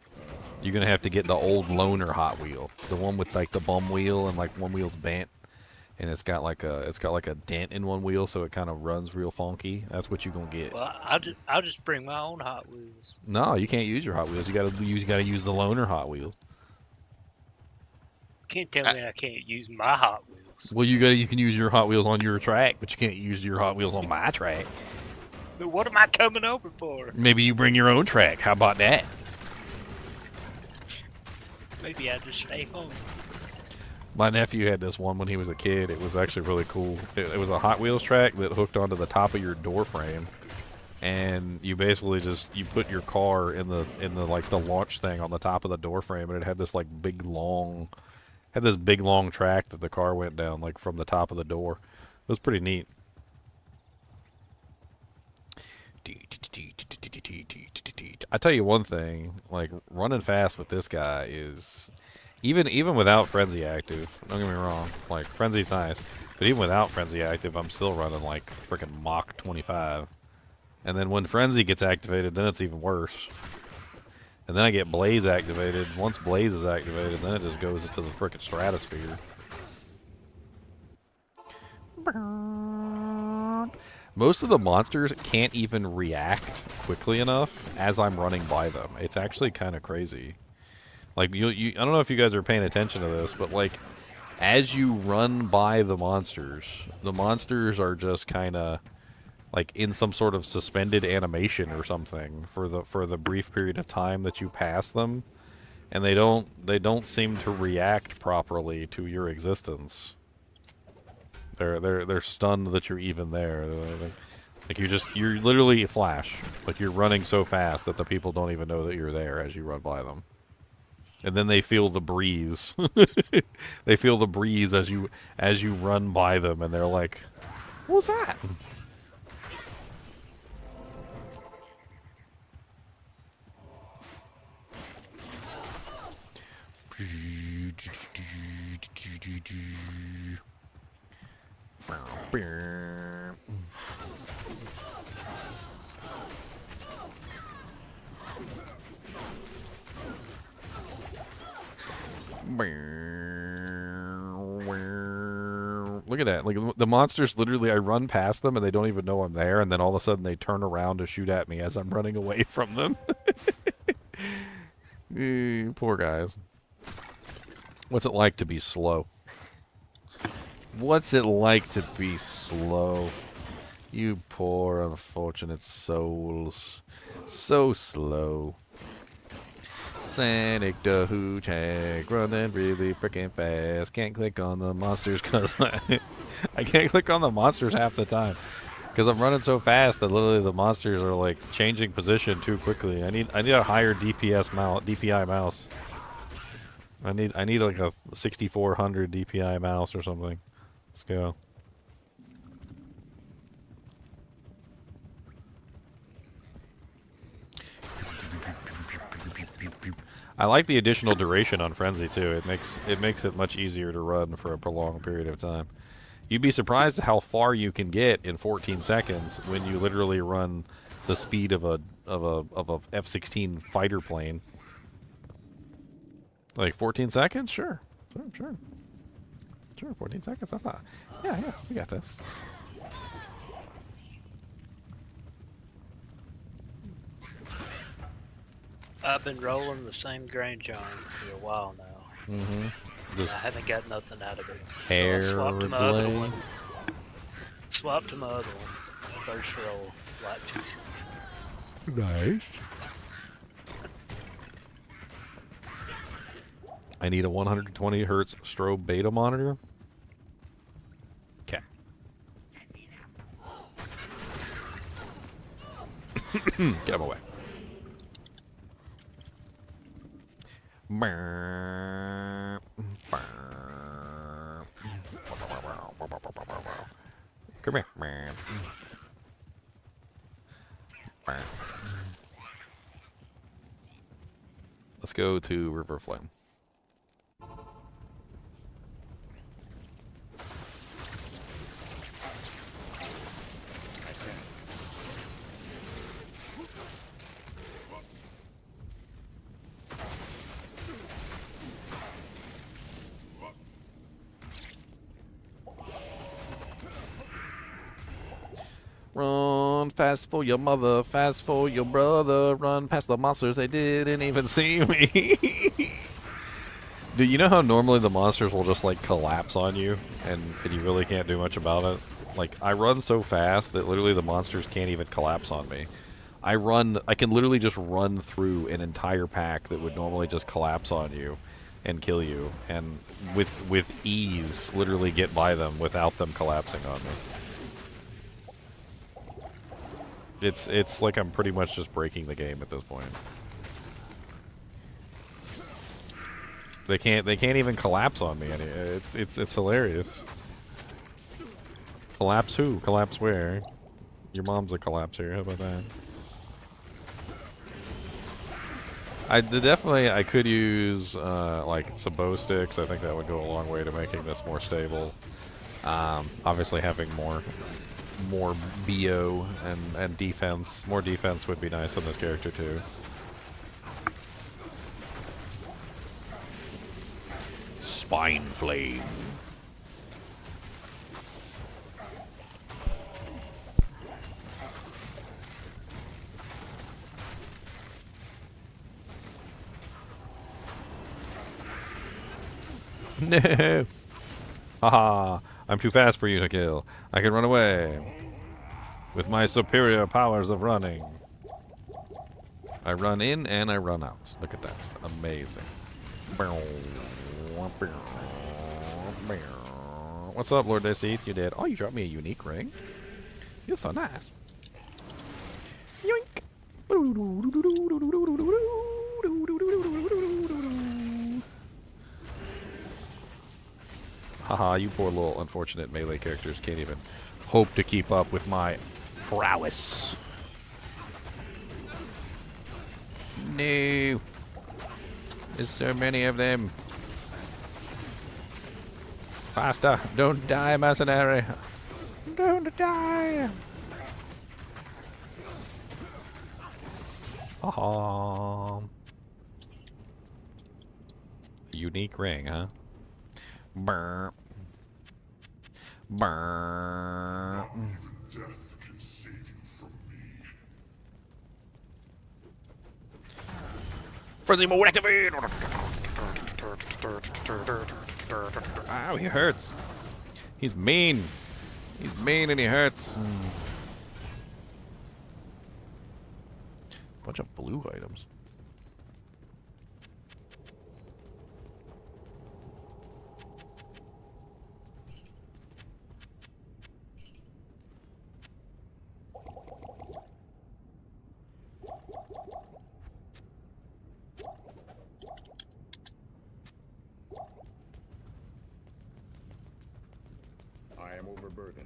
You're gonna have to get the old loaner Hot Wheel, the one with like the bum wheel and like one wheel's bent, and it's got like a dent in one wheel, so it kind of runs real funky. That's what you're gonna get. Well, I'll just bring my own Hot Wheels. No, you can't use your Hot Wheels. You gotta use the loaner Hot Wheels. Can't tell me I can't use my Hot Wheels. Well, you can use your Hot Wheels on your track, but you can't use your Hot Wheels on my track. But what am I coming over for? Maybe you bring your own track. How about that? Maybe I just stay home. My nephew had this one when he was a kid. It was actually really cool. It was a Hot Wheels track that hooked onto the top of your door frame, and you basically you put your car in the like the launch thing on the top of the door frame, and it had this like big long track that the car went down like from the top of the door. It was pretty neat. I tell you one thing, like running fast with this guy is even without Frenzy active. Don't get me wrong, like Frenzy's nice, but even without Frenzy active, I'm still running like freaking Mach 25. And then when Frenzy gets activated, then it's even worse. And then I get Blaze activated. Once Blaze is activated, then it just goes into the freaking stratosphere. Most of the monsters can't even react quickly enough as I'm running by them. It's actually kind of crazy. Like, I don't know if you guys are paying attention to this, but like, as you run by the monsters are just kind of like in some sort of suspended animation or something for the brief period of time that you pass them, and they don't seem to react properly to your existence. They're stunned that you're even there. Like you're literally a flash. Like you're running so fast that the people don't even know that you're there as you run by them. And then they feel the breeze. They feel the breeze as you run by them, and they're like, "What was that?" Look at that. Like the monsters literally, I run past them and they don't even know I'm there, and then all of a sudden they turn around to shoot at me as I'm running away from them. Poor guys. What's it like to be slow? What's it like to be slow? You poor unfortunate souls. So slow. Sanicdahoogehag, running really freaking fast. Can't click on the monsters because I can't click on the monsters half the time because I'm running so fast that literally the monsters are like changing position too quickly. I need a higher DPI mouse. I need like a 6400 DPI mouse or something. Let's go. I like the additional duration on Frenzy too. It makes it much easier to run for a prolonged period of time. You'd be surprised at how far you can get in 14 seconds when you literally run the speed of a F-16 fighter plane. Like 14 seconds? Sure. 14 seconds. I thought, yeah, we got this. I've been rolling the same grain jar for a while now. Mm-hmm. I haven't got nothing out of it. Hair so I swapped to my other blade. one. Swapped to my other one. First roll, like 2 cents. Nice. I need a 120 hertz strobe beta monitor. Okay. Get him away. Come here, man. Let's go to River Flame. Run fast for your mother, fast for your brother. Run past the monsters, they didn't even see me. Do you know how normally the monsters will just like collapse on you and you really can't do much about it? Like, I run so fast that literally the monsters can't even collapse on me. I can literally just run through an entire pack that would normally just collapse on you and kill you, and with ease literally get by them without them collapsing on me. It's like I'm pretty much just breaking the game at this point. They can't even collapse on me. It's hilarious. Collapse who? Collapse where? Your mom's a collapser. How about that? I could use like some bow sticks. I think that would go a long way to making this more stable. Obviously having more BO and defense. More defense would be nice on this character too. Spine Flame. No! Haha! I'm too fast for you to kill. I can run away. With my superior powers of running. I run in and I run out. Look at that. Amazing. What's up, Lord Deceit? You did. Oh, you dropped me a unique ring? You're so nice. Yoink! Haha, you poor little unfortunate melee characters can't even hope to keep up with my prowess. No. There's so many of them. Faster. Don't die, Mercenary. Don't die. Haha. Unique ring, huh? Brr. Brr. Frenzy mode activate! Ow, he hurts. He's mean. He's mean and he hurts. Bunch of blue items.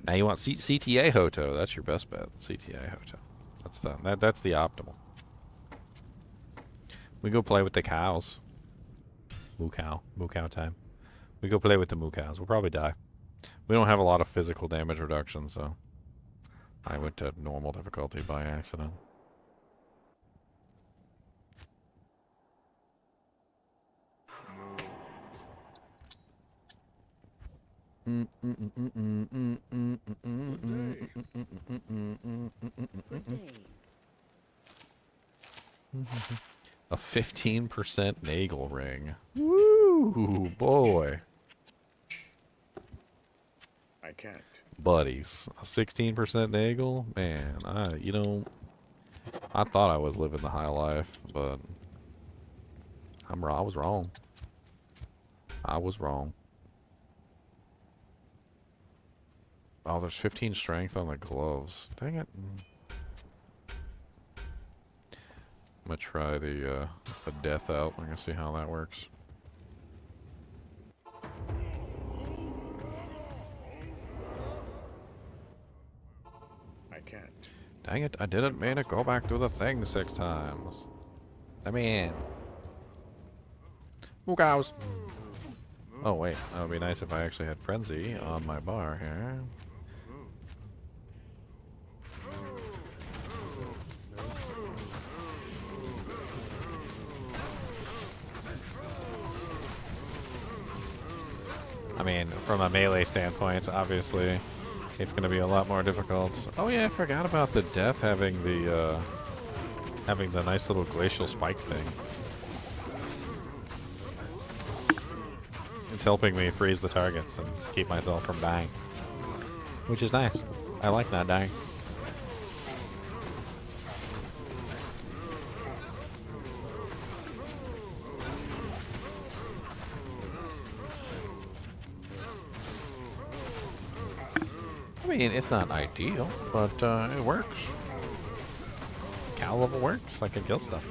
Now you want CTA Hoto. That's your best bet. CTA Hoto. That's the optimal. We go play with the cows. Moo cow time. We go play with the moo cows. We'll probably die. We don't have a lot of physical damage reduction, so I went to normal difficulty by accident. A 15% Nagel ring. Woo, boy. I can't. Buddies. A 16% Nagel? Man, I thought I was living the high life, but I was wrong. I was wrong. Oh, there's 15 strength on the gloves. Dang it. I'm gonna try the death out. I'm gonna see how that works. I can't. Dang it, I didn't mean to go back to the thing 6 times. Let me in. Moo cows. Oh wait, that would be nice if I actually had Frenzy on my bar here. I mean, from a melee standpoint, obviously, it's going to be a lot more difficult. Oh yeah, I forgot about the death having the nice little glacial spike thing. It's helping me freeze the targets and keep myself from dying, which is nice. I like not dying. I mean, it's not ideal, but it works. Cow level works. I can kill stuff.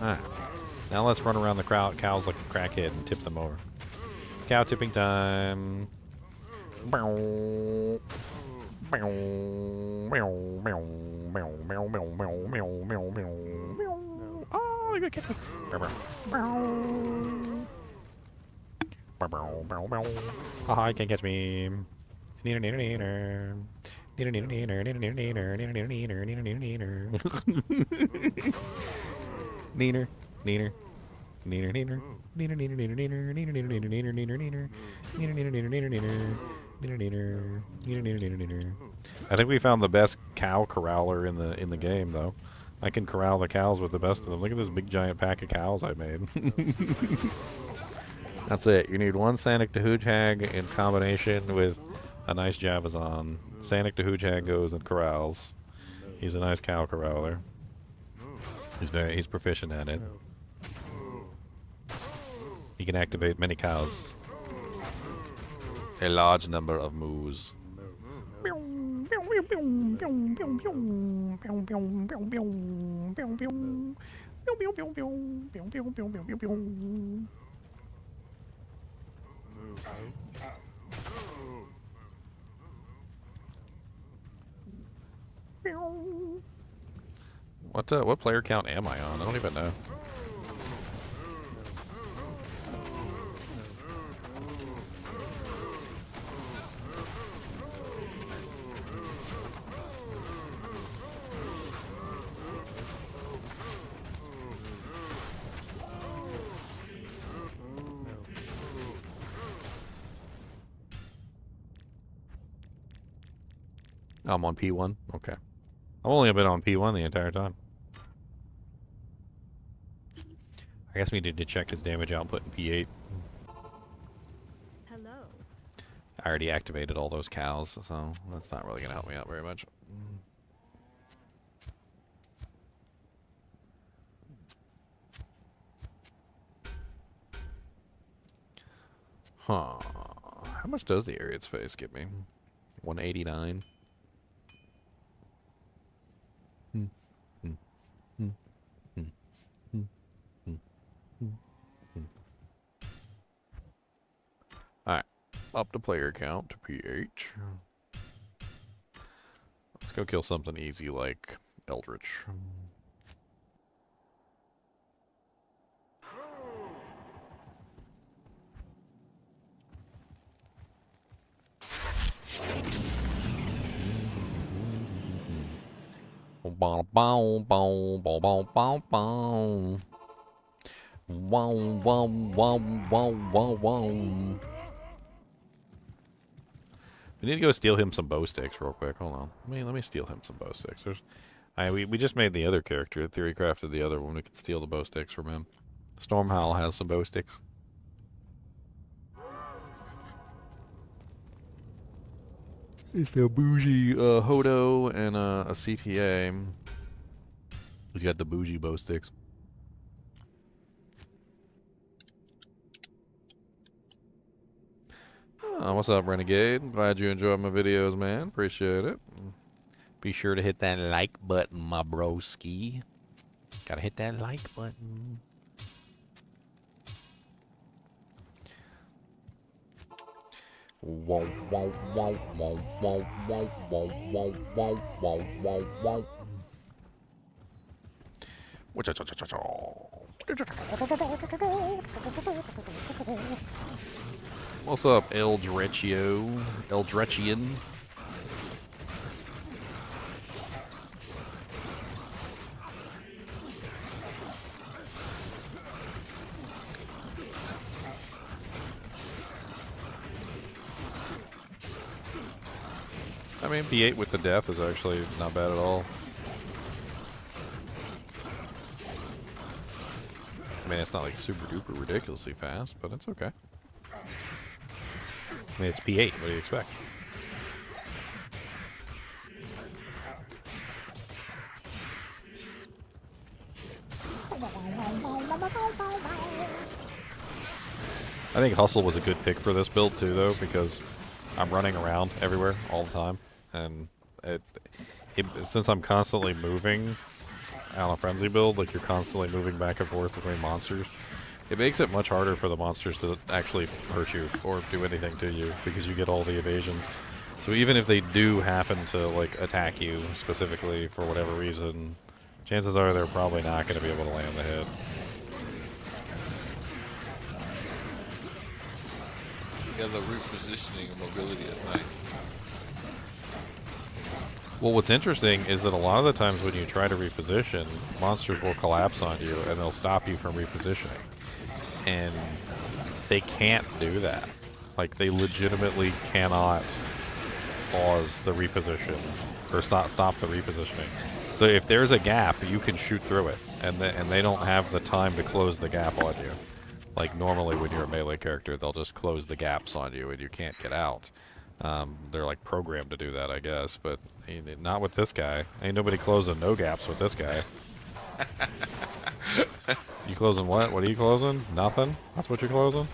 Alright. Now let's run around the cows like a crackhead and tip them over. Cow tipping time. Oh, they're gonna catch me. Haha, you can't catch me. Neener, neener, neener. Neener, neener, neener, neener, neener, neener, neener, neener, neener, neener, neener. Neener, neener. Neener, neener. Neener, neener, neener, neener, neener, neener, neener, neener, neener, neener. Neener, neener, neener, neener, neener. Neener, neener. Neener, neener, neener, neener. I think we found the best cow corraller in the game, though. I can corral the cows with the best of them. Look at this big giant pack of cows I made. That's it. You need one Sanicdahoogehag in combination with a nice Javazon. Sanicdahoogehag goes and corrals. He's a nice cow corraller. He's proficient at it. He can activate many cows. A large number of moos. What player count am I on? I don't even know. I'm on P1? Okay. I've only been on P1 the entire time. I guess we need to check his damage output in P8. Hello. I already activated all those cows, so that's not really going to help me out very much. Huh. How much does the Ariad's face give me? 189? Alright, up the player count to PH. Let's go kill something easy like Eldritch. Bow bow bow bow bow bow bow. Wow wow wow wow wow wow. We need to go steal him some bow sticks real quick. Hold on. Let me steal him some bow sticks. We just made the other character. Theory crafted the other one. We can steal the bow sticks from him. Storm Howl has some bow sticks. It's a bougie Hodo and a CTA. He's got the bougie bow sticks. What's up, Renegade? Glad you enjoyed my videos, man. Appreciate it. Be sure to hit that like button, my broski. Gotta hit that like button. Wow, wow, wow, wow, wow, wow, wow, wow, wow, wow, wow, wow. What's up, Eldretchio? Eldretchian? I mean, B8 with the death is actually not bad at all. I mean, it's not like super duper ridiculously fast, but it's okay. I mean, it's P8. What do you expect? I think Hustle was a good pick for this build too, though, because I'm running around everywhere all the time, and since I'm constantly moving on a frenzy build, like you're constantly moving back and forth between monsters, it makes it much harder for the monsters to actually hurt you or do anything to you because you get all the evasions. So even if they do happen to like attack you specifically for whatever reason, chances are they're probably not going to be able to land the hit. Yeah, the repositioning and mobility is nice. Well, what's interesting is that a lot of the times when you try to reposition, monsters will collapse on you and they'll stop you from repositioning. And they can't do that. Like, they legitimately cannot pause the reposition or stop the repositioning. So if there's a gap, you can shoot through it, and they don't have the time to close the gap on you. Like normally when you're a melee character, they'll just close the gaps on you and you can't get out. They're like programmed to do that, I guess, but not with this guy. Ain't nobody closing no gaps with this guy. You closing what? What are you closing? Nothing? That's what you're closing?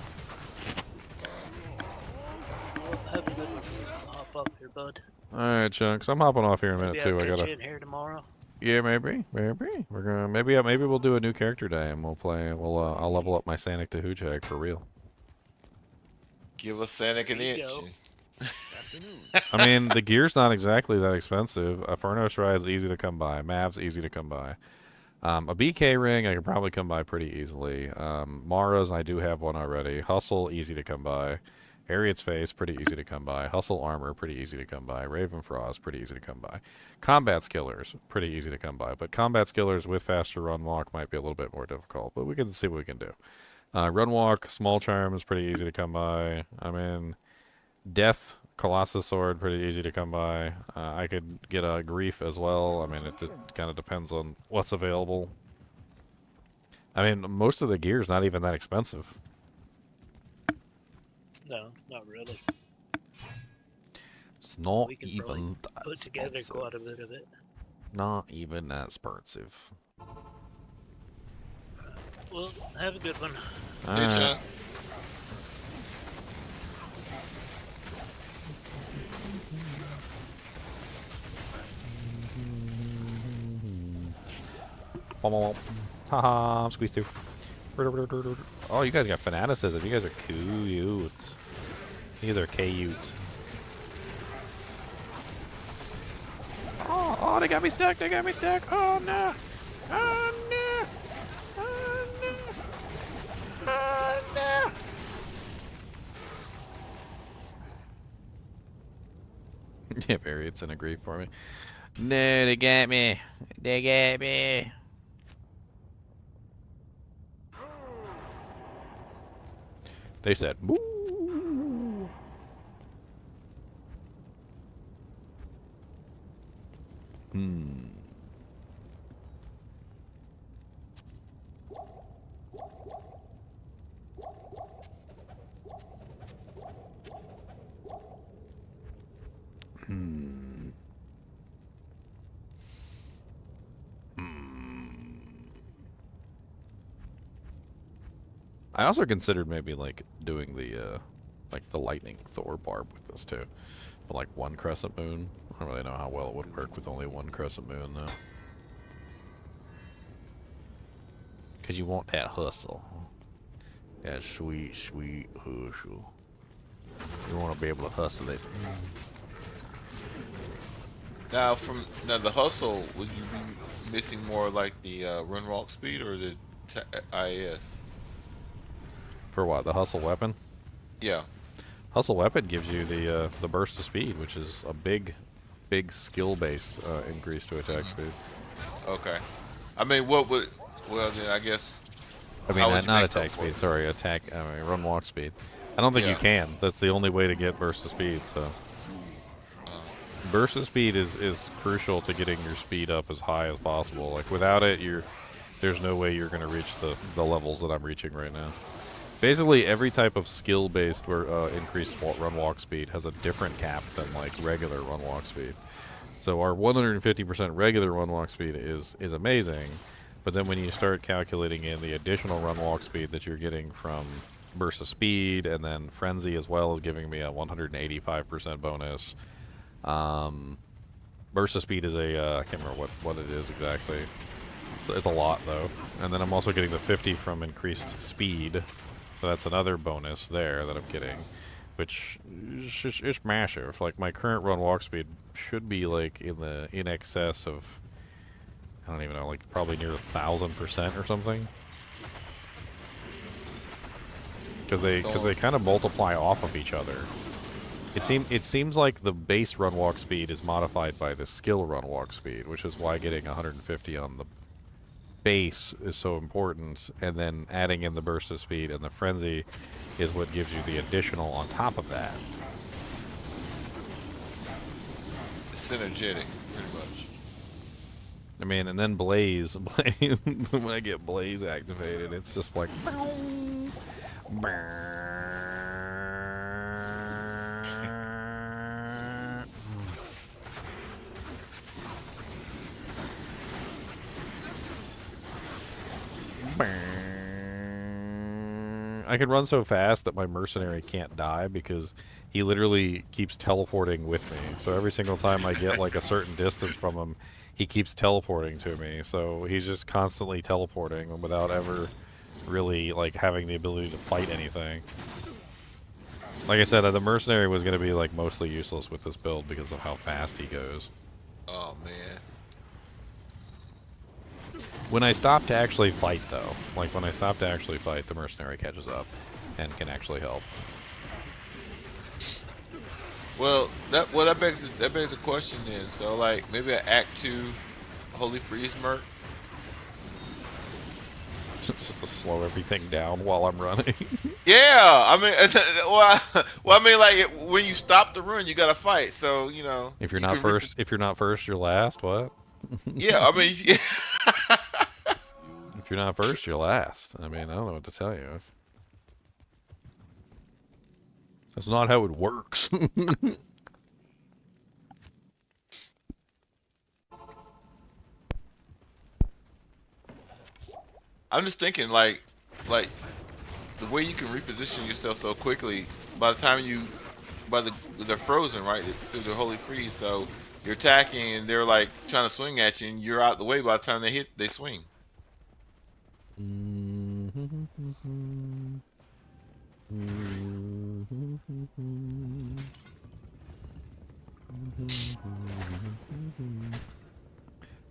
Well, have a good one. I'll hop up here, bud. Alright, Chunks. I'm hopping off here in a minute Maybe too. I'll I catch gotta. you in here tomorrow. Yeah, maybe. We're gonna maybe we'll do a new character day and we'll play. I'll level up my Sanicdahoogehag for real. Give us Sonic an There you inch. go. Afternoon. I mean, the gear's not exactly that expensive. A Furnace Ride's easy to come by. Mav's easy to come by. A BK ring I can probably come by pretty easily. Mara's, I do have one already. Hustle, easy to come by. Ariat's Face, pretty easy to come by. Hustle Armor, pretty easy to come by. Raven Frost, pretty easy to come by. Combat Skillers, pretty easy to come by. But Combat Skillers with faster Run Walk might be a little bit more difficult. But we can see what we can do. Run Walk, Small Charm is pretty easy to come by. I mean, Death, Colossus Sword, pretty easy to come by. I could get a Grief as well. I mean, it just kind of depends on what's available. I mean, most of the gear is not even that expensive. No, not really. It's not We can even that Put together expensive. quite a bit of it. Not even that expensive. Well, have a good one. Hey, Alright. Chuck. Haha, squeeze through. Oh, you guys got fanaticism. You guys are cute. You guys are cute. Oh, they got me stuck. They got me stuck. Oh, no. Oh, no. Oh, no. Oh, no. Yeah, Variant's in a grief for me. No, they got me. They got me. They said, "Moo." I also considered maybe like doing the like the lightning Thor Barb with this too. But like one crescent moon, I don't really know how well it would work with only one crescent moon though. Cause you want that hustle. That sweet, sweet hustle. You want to be able to hustle it. Now, the hustle, would you be missing more like the run walk speed or the IAS? For what? The hustle weapon? Yeah. Hustle weapon gives you the burst of speed, which is a big skill-based increase to attack speed. Okay. I mean, what would? Well, then I guess. I mean, not attack speed. Sorry, run walk speed. I don't think you can. That's the only way to get burst of speed. So, burst of speed is crucial to getting your speed up as high as possible. Like without it, there's no way you're going to reach the levels that I'm reaching right now. Basically, every type of skill-based or increased run walk speed has a different cap than like regular run walk speed. So our 150% regular run walk speed is amazing, but then when you start calculating in the additional run walk speed that you're getting from burst of speed, and then frenzy as well is giving me a 185% bonus. Burst of speed is I can't remember what it is exactly. It's a lot though, and then I'm also getting the 50 from increased speed. So that's another bonus there that I'm getting, which is massive. Like my current run walk speed should be like in excess of, I don't even know, like probably near 1,000% or something. Because they kind of multiply off of each other. It seems like the base run walk speed is modified by the skill run walk speed, which is why getting 150 on the base is so important, and then adding in the burst of speed and the frenzy is what gives you the additional on top of that. It's synergetic, pretty much. I mean, and then Blaze, when I get Blaze activated, it's just like I can run so fast that my Mercenary can't die because he literally keeps teleporting with me. So every single time I get like a certain distance from him, he keeps teleporting to me. So he's just constantly teleporting without ever really like having the ability to fight anything. Like I said, the Mercenary was going to be like mostly useless with this build because of how fast he goes. Oh man. When I stop to actually fight, though, like when I stop to actually fight, the Mercenary catches up and can actually help. Well, that begs a question then. So like maybe an Act 2 Holy Freeze Merc. Just to slow everything down while I'm running. Yeah, I mean, well, I mean, like when you stop the run, you gotta fight. So you know, If you're not first, you're last. What? Yeah, I mean, yeah. If you're not first, you're last. I mean, I don't know what to tell you. That's not how it works. I'm just thinking, like the way you can reposition yourself so quickly. By the time they're frozen, right, through the Holy Freeze. So you're attacking, and they're like trying to swing at you, and you're out the way by the time they swing.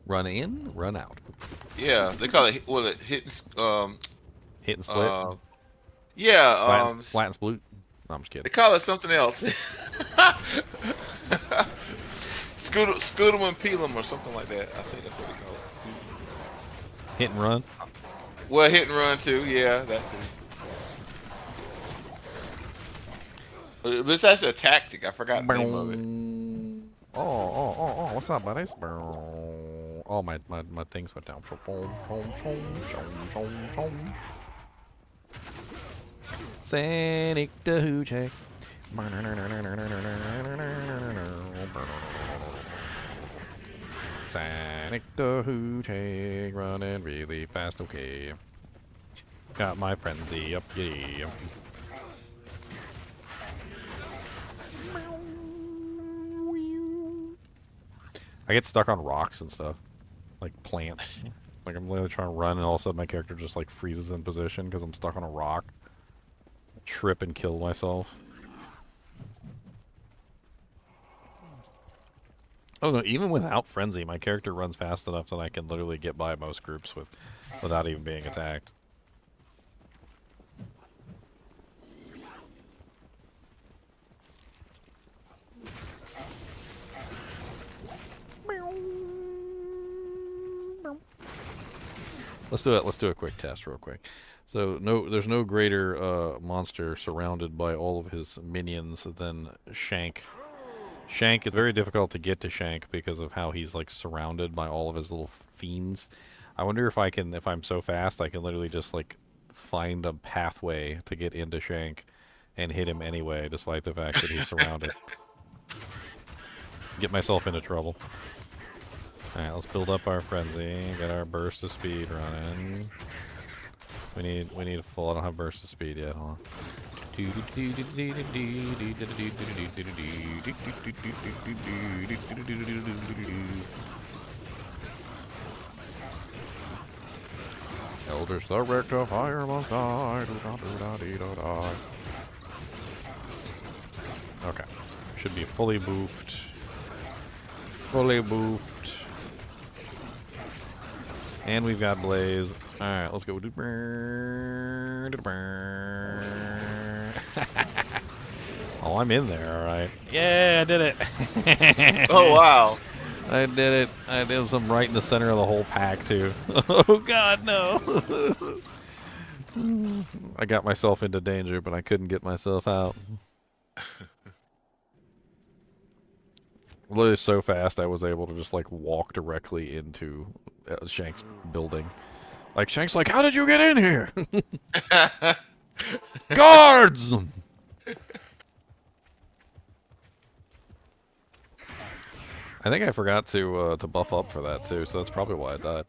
Run in, run out. Yeah, they call it hit and split. Yeah, Splat and sploot. No, I'm just kidding. They call it something else. Scoot 'em and peel 'em or something like that. I think that's what they call it. Scoot. Hit and run. Well, hit and run too. Yeah, that too. But that's a tactic. I forgot the name of it. Oh, what's up, buddies? Oh, my things went down. Sanicdahoogehag. Sanicdahoogehag, running really fast, okay. Got my frenzy up, yeah. I get stuck on rocks and stuff, like plants. Like I'm literally trying to run, and all of a sudden my character just like freezes in position because I'm stuck on a rock. Trip and kill myself. Oh no! Even without frenzy, my character runs fast enough that I can literally get by most groups without even being attacked. Let's do it. Let's do a quick test, real quick. So there's no greater monster surrounded by all of his minions than Shank. Shank, it's very difficult to get to Shank because of how he's like surrounded by all of his little fiends. I wonder if I'm so fast, I can literally just like find a pathway to get into Shank and hit him anyway, despite the fact that he's surrounded. Get myself into trouble. Alright, let's build up our frenzy, get our burst of speed running. We need a full, I don't have burst of speed yet, hold on. Elders direct of fire must die. Okay. Should be fully boofed. Fully boofed. And we've got Blaze. Alright, let's go. Oh, I'm in there, alright. Yeah, I did it. Oh, wow. I did it. I did some right in the center of the whole pack, too. Oh, God, no. I got myself into danger, but I couldn't get myself out. Literally so fast, I was able to just, like, walk directly into Shank's building. Like, Shank's like, how did you get in here? Guards! I think I forgot to buff up for that too, so that's probably why I died.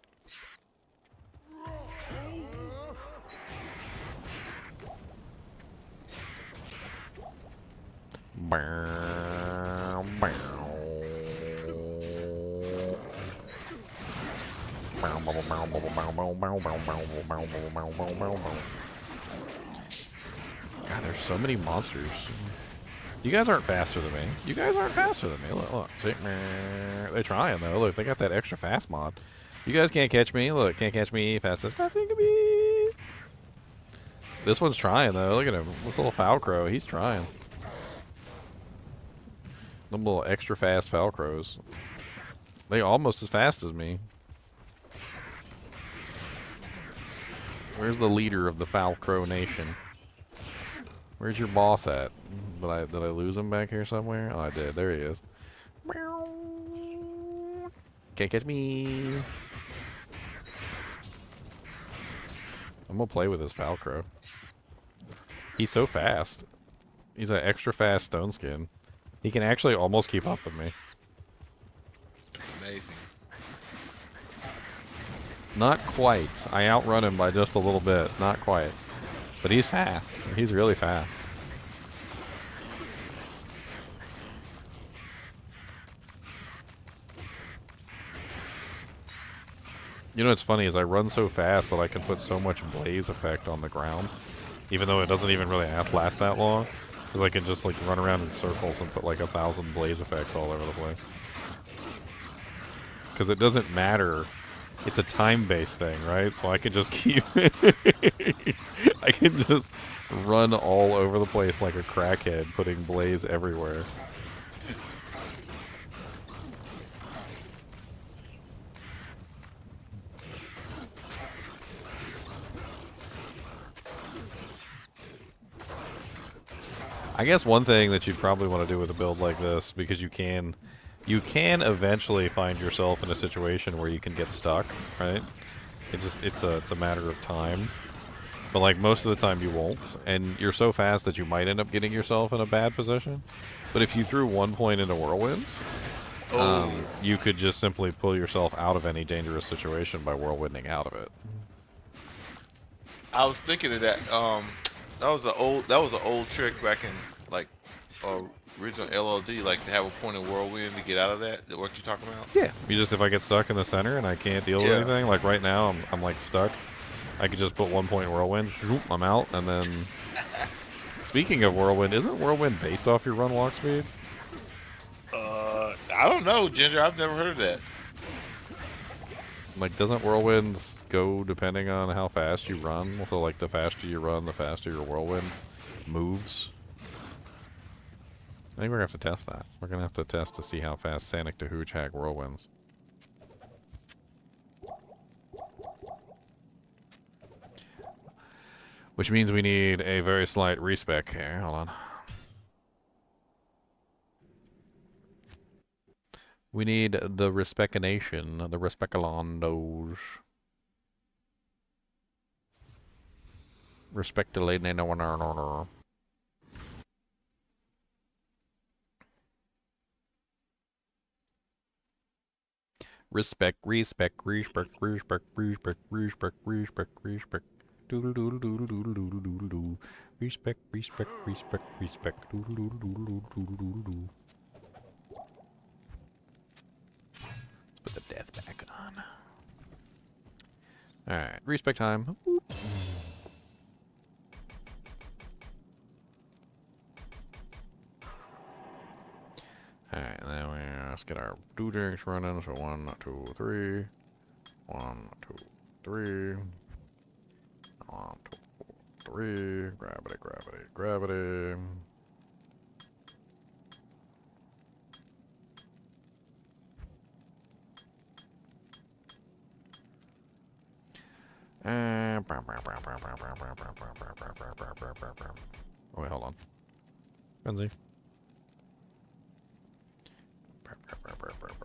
God, there's so many monsters. You guys aren't faster than me. You guys aren't faster than me. Look, look. See? They're trying, though. Look, they got that extra fast mod. You guys can't catch me. Look, can't catch me fast as you can be. This one's trying, though. Look at him. This little foul crow. He's trying. Them little extra fast foul crows. They almost as fast as me. Where's the leader of the foul crow nation? Where's your boss at? Did I lose him back here somewhere? Oh, I did. There he is. Can't catch me. I'm gonna play with this foul crow. He's so fast. He's an extra fast stone skin. He can actually almost keep up with me. That's amazing. Not quite. I outrun him by just a little bit. Not quite. But he's fast. He's really fast. You know what's funny is I run so fast that I can put so much blaze effect on the ground, even though it doesn't even really last that long, because I can just like run around in circles and put like 1,000 blaze effects all over the place. Because it doesn't matter. It's a time-based thing, right? So I can just keep... I can just run all over the place like a crackhead, putting blaze everywhere. I guess one thing that you'd probably want to do with a build like this, because you can eventually find yourself in a situation where you can get stuck, right? It's a matter of time. But like most of the time you won't, and you're so fast that you might end up getting yourself in a bad position. But if you threw 1 point into Whirlwind, you could just simply pull yourself out of any dangerous situation by whirlwinding out of it. I was thinking of that. That was an old trick back in like original LLD, like to have a point of Whirlwind to get out of that? Is that what you're talking about? Yeah. You just, if I get stuck in the center and I can't deal with Yeah. anything, like right now I'm like stuck. I could just put 1 point Whirlwind, shoop, I'm out, and then. Speaking of Whirlwind, isn't Whirlwind based off your run walk speed? I don't know, Ginger. I've never heard of that. Like, doesn't Whirlwinds go depending on how fast you run? So, like, the faster you run, the faster your Whirlwind moves. I think we're going to have to test that. We're going to have to test to see how fast Sanicdahoogehag whirlwinds. Which means we need a very slight respec here. Hold on. We need the respecination, the respecalandos. Respectulator. Respect. Doodle doodle doodle doodle doodle doodle doo. Respect. Doodle doodle doodle doodle doodle doodle doo. Let's put the death back on. Alright, respect time. Alright, then let's get our doojigs running. So 1, 2, 3. 1, 2, 3. 1, 2, 3. Gravity. Oh wait, hold on. Frenzy.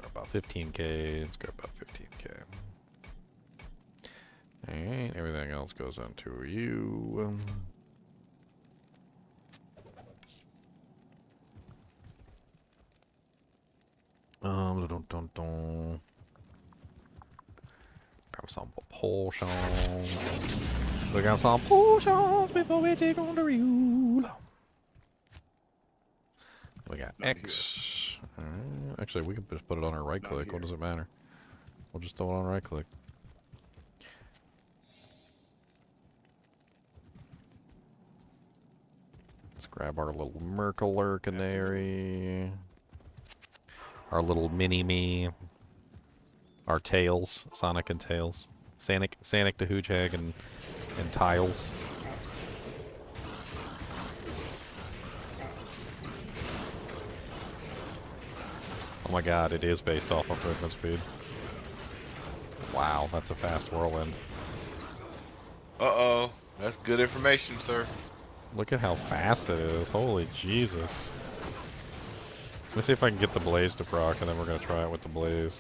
About 15k. Let's go about 15k. Alright, everything else goes onto you. Grab some potions. We got some potions before we take on the rule. We got X. Actually, we can just put it on our right click. What does it matter? We'll just throw it on right click. Let's grab our little Mercenary. Our little mini-me. Our tails. Sonic and Tails. Sanicdahoogehag and Tiles. Oh my god, it is based off of movement speed. Wow, that's a fast whirlwind. Uh-oh. That's good information, sir. Look at how fast it is. Holy Jesus. Let me see if I can get the blaze to proc, and then we're going to try it with the blaze.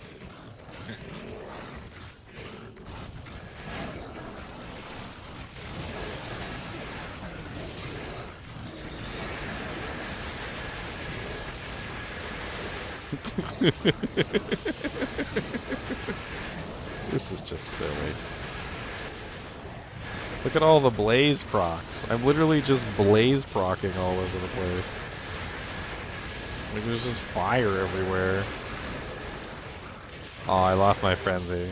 This is just silly. Look at all the blaze procs. I'm literally just blaze procking all over the place. Like, there's just fire everywhere. Oh, I lost my frenzy.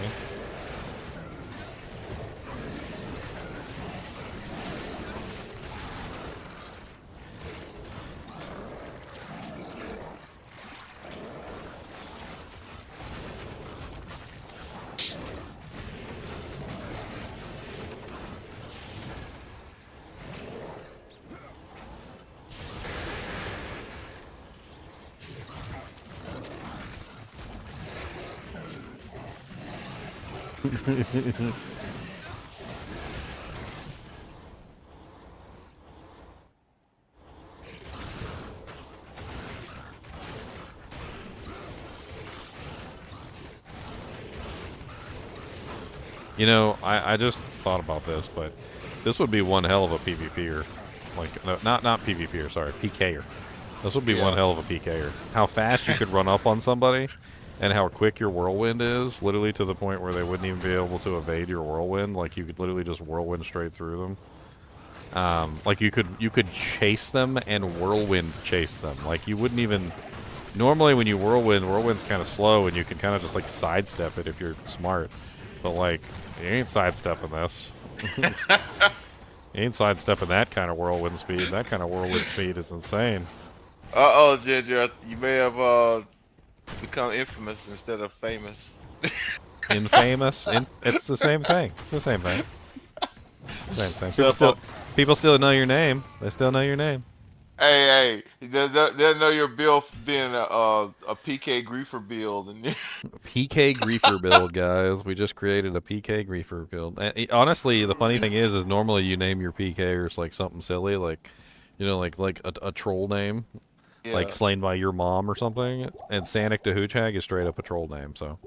You know, I just thought about this, but this would be one hell of a PvPer. Like, no, not PvPer, sorry, PKer. This would be one hell of a PKer. How fast you could run up on somebody, and how quick your whirlwind is, literally to the point where they wouldn't even be able to evade your whirlwind. Like, you could literally just whirlwind straight through them. Like you could chase them and whirlwind chase them. Like you wouldn't even normally when you whirlwind's kind of slow and you can kind of just like sidestep it if you're smart. But like you ain't sidestepping this. You ain't sidestepping that kind of whirlwind speed. That kind of whirlwind speed is insane. Uh-oh, Ginger, you may have become infamous instead of famous. Infamous. It's the same thing. It's the same thing. Same thing. So, People still know your name. They still know your name. hey, they'll know your build being a PK griefer build. And PK griefer build, guys. We just created a PK griefer build. Honestly, the funny thing is normally you name your PKers like something silly, like like a troll name, yeah. like slain by your mom or something. And Sanicdahoogehag is straight up a troll name. So.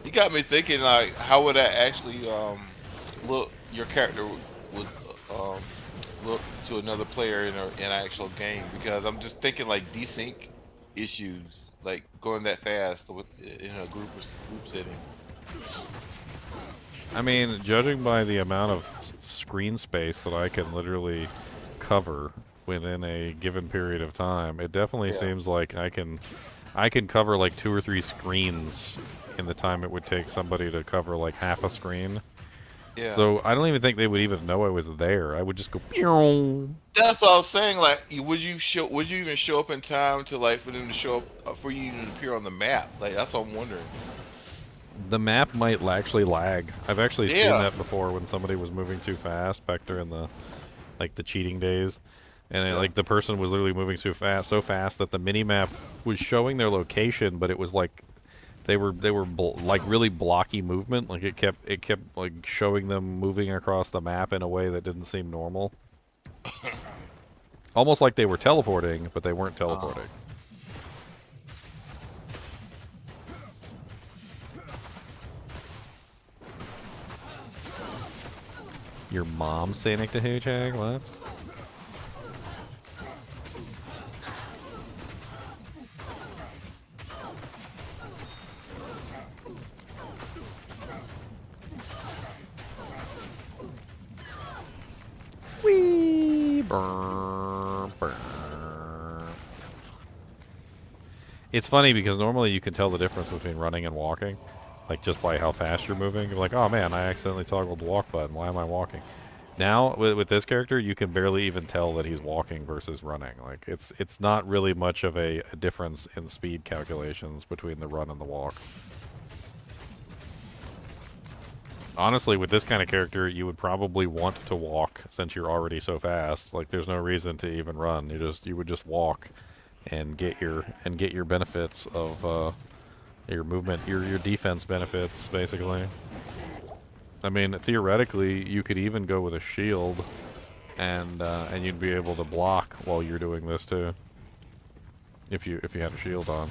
You got me thinking, like, how would that actually look? Your character would look to another player in an actual game, because I'm just thinking like desync issues, like going that fast in a group setting. I mean, judging by the amount of screen space that I can literally cover within a given period of time, it definitely seems like I can cover like 2 or 3 screens in the time it would take somebody to cover like half a screen. Yeah. So I don't even think they would even know I was there. I would just go. Pew! That's what I was saying. Like, would you even show up in time to like for them to show up for you to appear on the map? Like, that's what I'm wondering. The map might actually lag. I've actually seen that before when somebody was moving too fast back during the cheating days, and like the person was literally moving so fast that the mini map was showing their location, but it was like they were like really blocky movement. Like it kept like showing them moving across the map in a way that didn't seem normal. Almost like they were teleporting, but they weren't teleporting. Your mom Sanicdahoogehag? What? Wee burr, burr. It's funny because normally you can tell the difference between running and walking. Like, just by how fast you're moving. You're like, oh man, I accidentally toggled the walk button. Why am I walking? Now, with this character, you can barely even tell that he's walking versus running. Like, it's not really much of a difference in speed calculations between the run and the walk. Honestly, with this kind of character, you would probably want to walk since you're already so fast. Like, there's no reason to even run. You would just walk and get your benefits of your movement, your defense benefits, basically. I mean, theoretically, you could even go with a shield, and you'd be able to block while you're doing this too. If you had a shield on.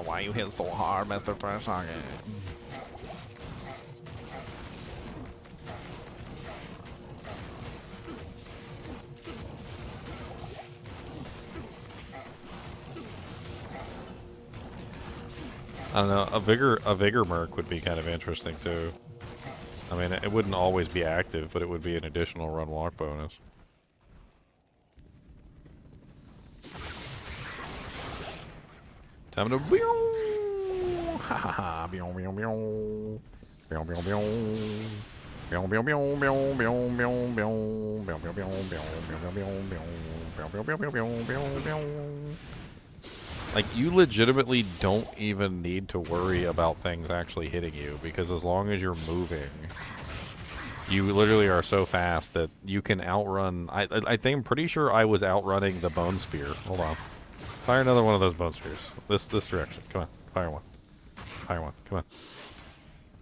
Why you hit so hard, Mr. Threshold? I don't know. A vigor merc would be kind of interesting too. I mean, it wouldn't always be active, but it would be an additional run walk bonus. Time to ha ha ha Like, you legitimately don't even need to worry about things actually hitting you, because as long as you're moving, you literally are so fast that you can outrun. I think I'm pretty sure I was outrunning the bone spear. Hold on. Fire another one of those bone spears. This direction. Come on. Fire one. Fire one. Come on.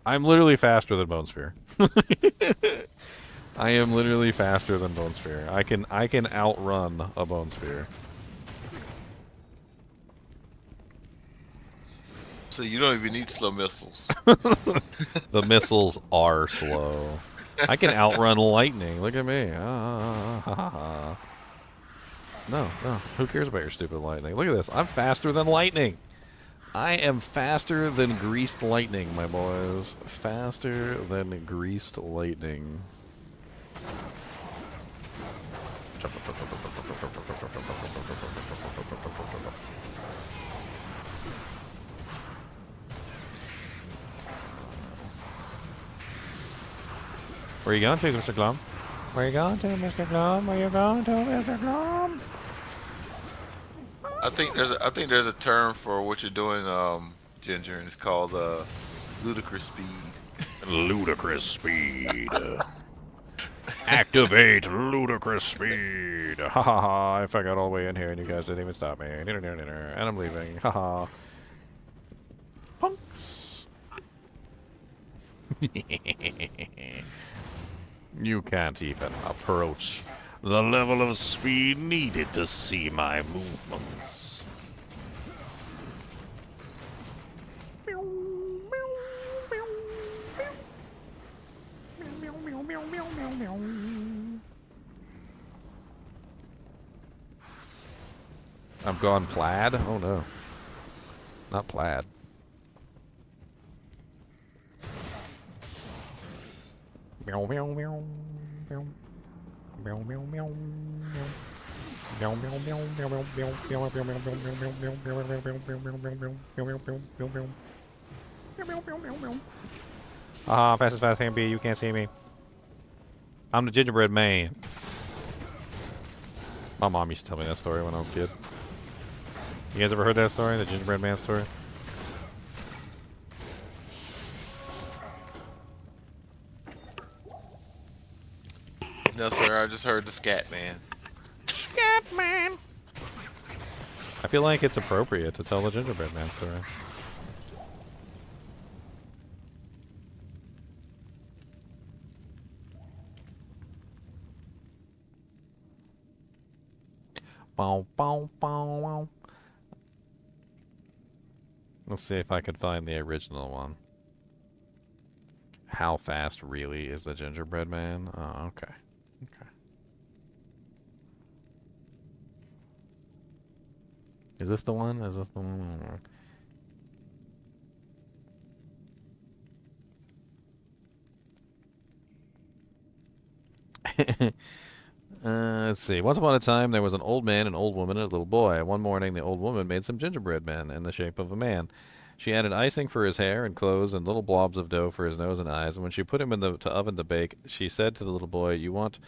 I'm literally faster than bone spear. I am literally faster than bone spear. I can outrun a bone spear. So you don't even need slow missiles. The missiles are slow. I can outrun lightning. Look at me. No. Who cares about your stupid lightning? Look at this. I'm faster than lightning. I am faster than greased lightning, my boys. Faster than greased lightning. Where are you going to, Mr. Glum? Where are you going to, Mr. Glum? Where are you going to, Mr. Glum? I think there's a term for what you're doing, Ginger, and it's called ludicrous speed. Ludicrous speed. Activate ludicrous speed. Ha ha ha. If I got all the way in here and you guys didn't even stop me. And I'm leaving. Ha ha. Punks. You can't even approach the level of speed needed to see my movements. I've gone plaid? Oh no. Not plaid. Meow meow meow meow. Meow meow meow meow. Meow meow meow meow meow meow meow meow meow meow meow. Ah, fast as fast can be. You can't see me. I'm the gingerbread man. My mom used to tell me that story when I was a kid. You guys ever heard that story? The gingerbread man story? No, sir. I just heard the scat man. Scat man. I feel like it's appropriate to tell the gingerbread man story. Bow, bow, bow, bow. Let's see if I could find the original one. How fast really is the gingerbread man? Oh, okay. Okay. Is this the one? Is this the one? Let's see. Once upon a time, there was an old man, an old woman, and a little boy. One morning, the old woman made some gingerbread men in the shape of a man. She added icing for his hair and clothes and little blobs of dough for his nose and eyes. And when she put him in the oven to bake, she said to the little boy, You watch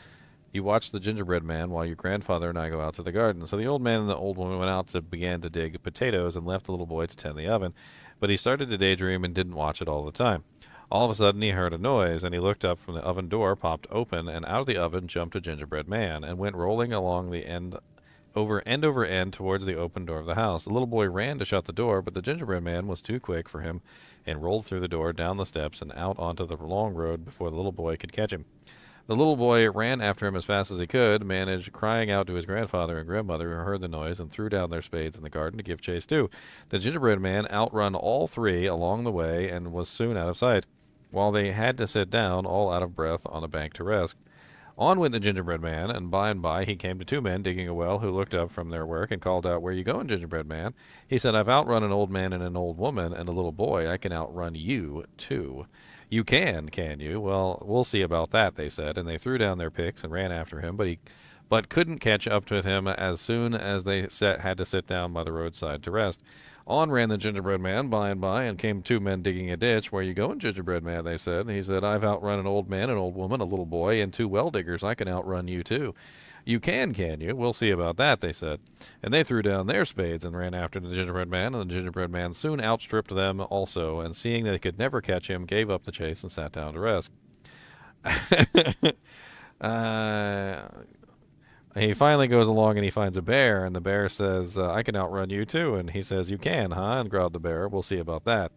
the gingerbread man while your grandfather and I go out to the garden. So the old man and the old woman went out to began to dig potatoes and left the little boy to tend the oven. But he started to daydream and didn't watch it all the time. All of a sudden, he heard a noise, and he looked up from the oven door, popped open, and out of the oven jumped a gingerbread man, and went rolling along the end over end towards the open door of the house. The little boy ran to shut the door, but the gingerbread man was too quick for him, and rolled through the door, down the steps, and out onto the long road before the little boy could catch him. The little boy ran after him as fast as he could, managed crying out to his grandfather and grandmother, who heard the noise, and threw down their spades in the garden to give chase too. The gingerbread man outrun all three along the way, and was soon out of sight, while they had to sit down, all out of breath, on a bank to rest. On went the gingerbread man, and by he came to two men digging a well, who looked up from their work and called out, Where you going, gingerbread man? He said, I've outrun an old man and an old woman and a little boy. I can outrun you, too. You can you? Well, we'll see about that, they said, and they threw down their picks and ran after him, but couldn't catch up with him as soon as they had to sit down by the roadside to rest. On ran the gingerbread man by, and came two men digging a ditch. Where you going, gingerbread man? They said. He said, I've outrun an old man, an old woman, a little boy, and two well diggers. I can outrun you, too. You can you? We'll see about that, they said. And they threw down their spades and ran after the gingerbread man, and the gingerbread man soon outstripped them also, and seeing they could never catch him, gave up the chase and sat down to rest. He finally goes along and he finds a bear, and the bear says, I can outrun you too. And he says, You can, huh? And growled the bear. We'll see about that.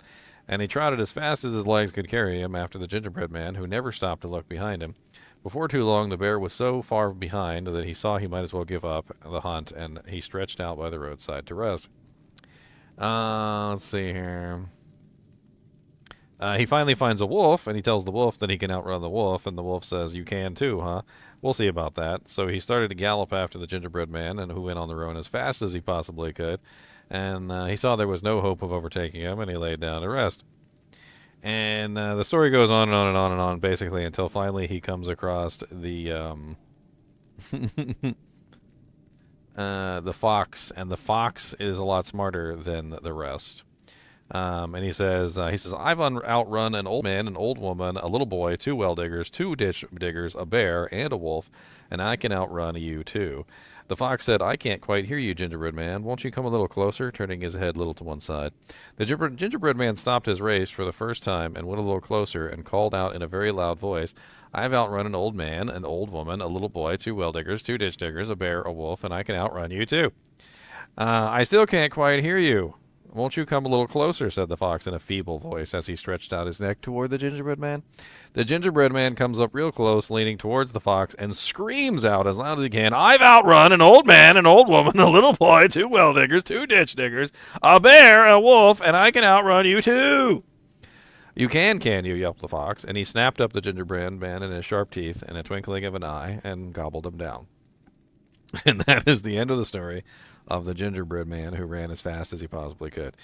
And he trotted as fast as his legs could carry him after the gingerbread man, who never stopped to look behind him. Before too long, the bear was so far behind that he saw he might as well give up the hunt, and he stretched out by the roadside to rest. Let's see here. He finally finds a wolf, and he tells the wolf that he can outrun the wolf, and the wolf says, "You can too, huh? We'll see about that." So he started to gallop after the gingerbread man, and who went on the road as fast as he possibly could. And he saw there was no hope of overtaking him, and he laid down to rest. And the story goes on and on and on and on, basically, until finally he comes across the the fox, and the fox is a lot smarter than the rest. And he says, "I've outrun an old man, an old woman, a little boy, 2 well diggers, 2 ditch diggers, a bear, and a wolf, and I can outrun you too." The fox said, "I can't quite hear you, gingerbread man. Won't you come a little closer?" turning his head a little to one side. The gingerbread man stopped his race for the first time and went a little closer and called out in a very loud voice, "I've outrun an old man, an old woman, a little boy, 2 well diggers, 2 ditch diggers, a bear, a wolf, and I can outrun you too." "I still can't quite hear you. Won't you come a little closer?" said the fox in a feeble voice as he stretched out his neck toward the gingerbread man. The gingerbread man comes up real close, leaning towards the fox, and screams out as loud as he can, "I've outrun an old man, an old woman, a little boy, 2 well diggers, 2 ditch diggers, a bear, a wolf, and I can outrun you too." "You can you?" yelped the fox, and he snapped up the gingerbread man in his sharp teeth in a twinkling of an eye and gobbled him down. And that is the end of the story of the gingerbread man who ran as fast as he possibly could.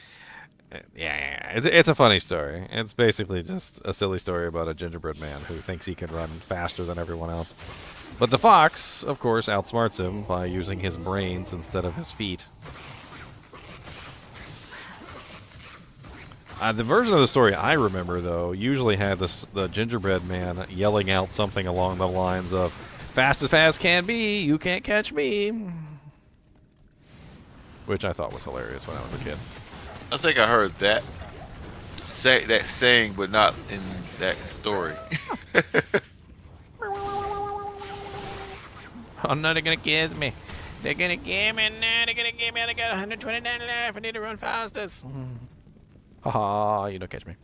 Yeah, it's a funny story. It's basically just a silly story about a gingerbread man who thinks he can run faster than everyone else. But the fox, of course, outsmarts him by using his brains instead of his feet. The version of the story I remember, though, usually had the gingerbread man yelling out something along the lines of, "Fast as fast can be, you can't catch me." Which I thought was hilarious when I was a kid. I think I heard that saying, but not in that story. "Oh no, they're gonna kiss me. They're gonna kill me now. They're gonna kill me. I got 129 left. I need to run fastest." Haha, you don't catch me.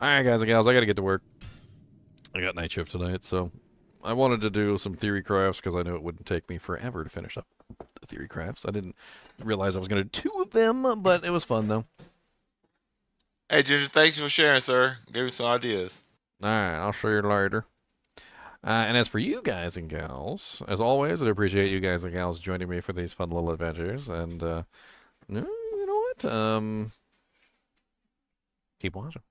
Alright, guys and gals, I gotta get to work. I got night shift tonight, so I wanted to do some theory crafts because I knew it wouldn't take me forever to finish up the theory crafts. I didn't realize I was going to do 2 of them, but it was fun, though. Hey, Ginger, thanks for sharing, sir. Gave me some ideas. Alright, I'll show you later. And as for you guys and gals, as always, I appreciate you guys and gals joining me for these fun little adventures. And, you know what? Keep watching.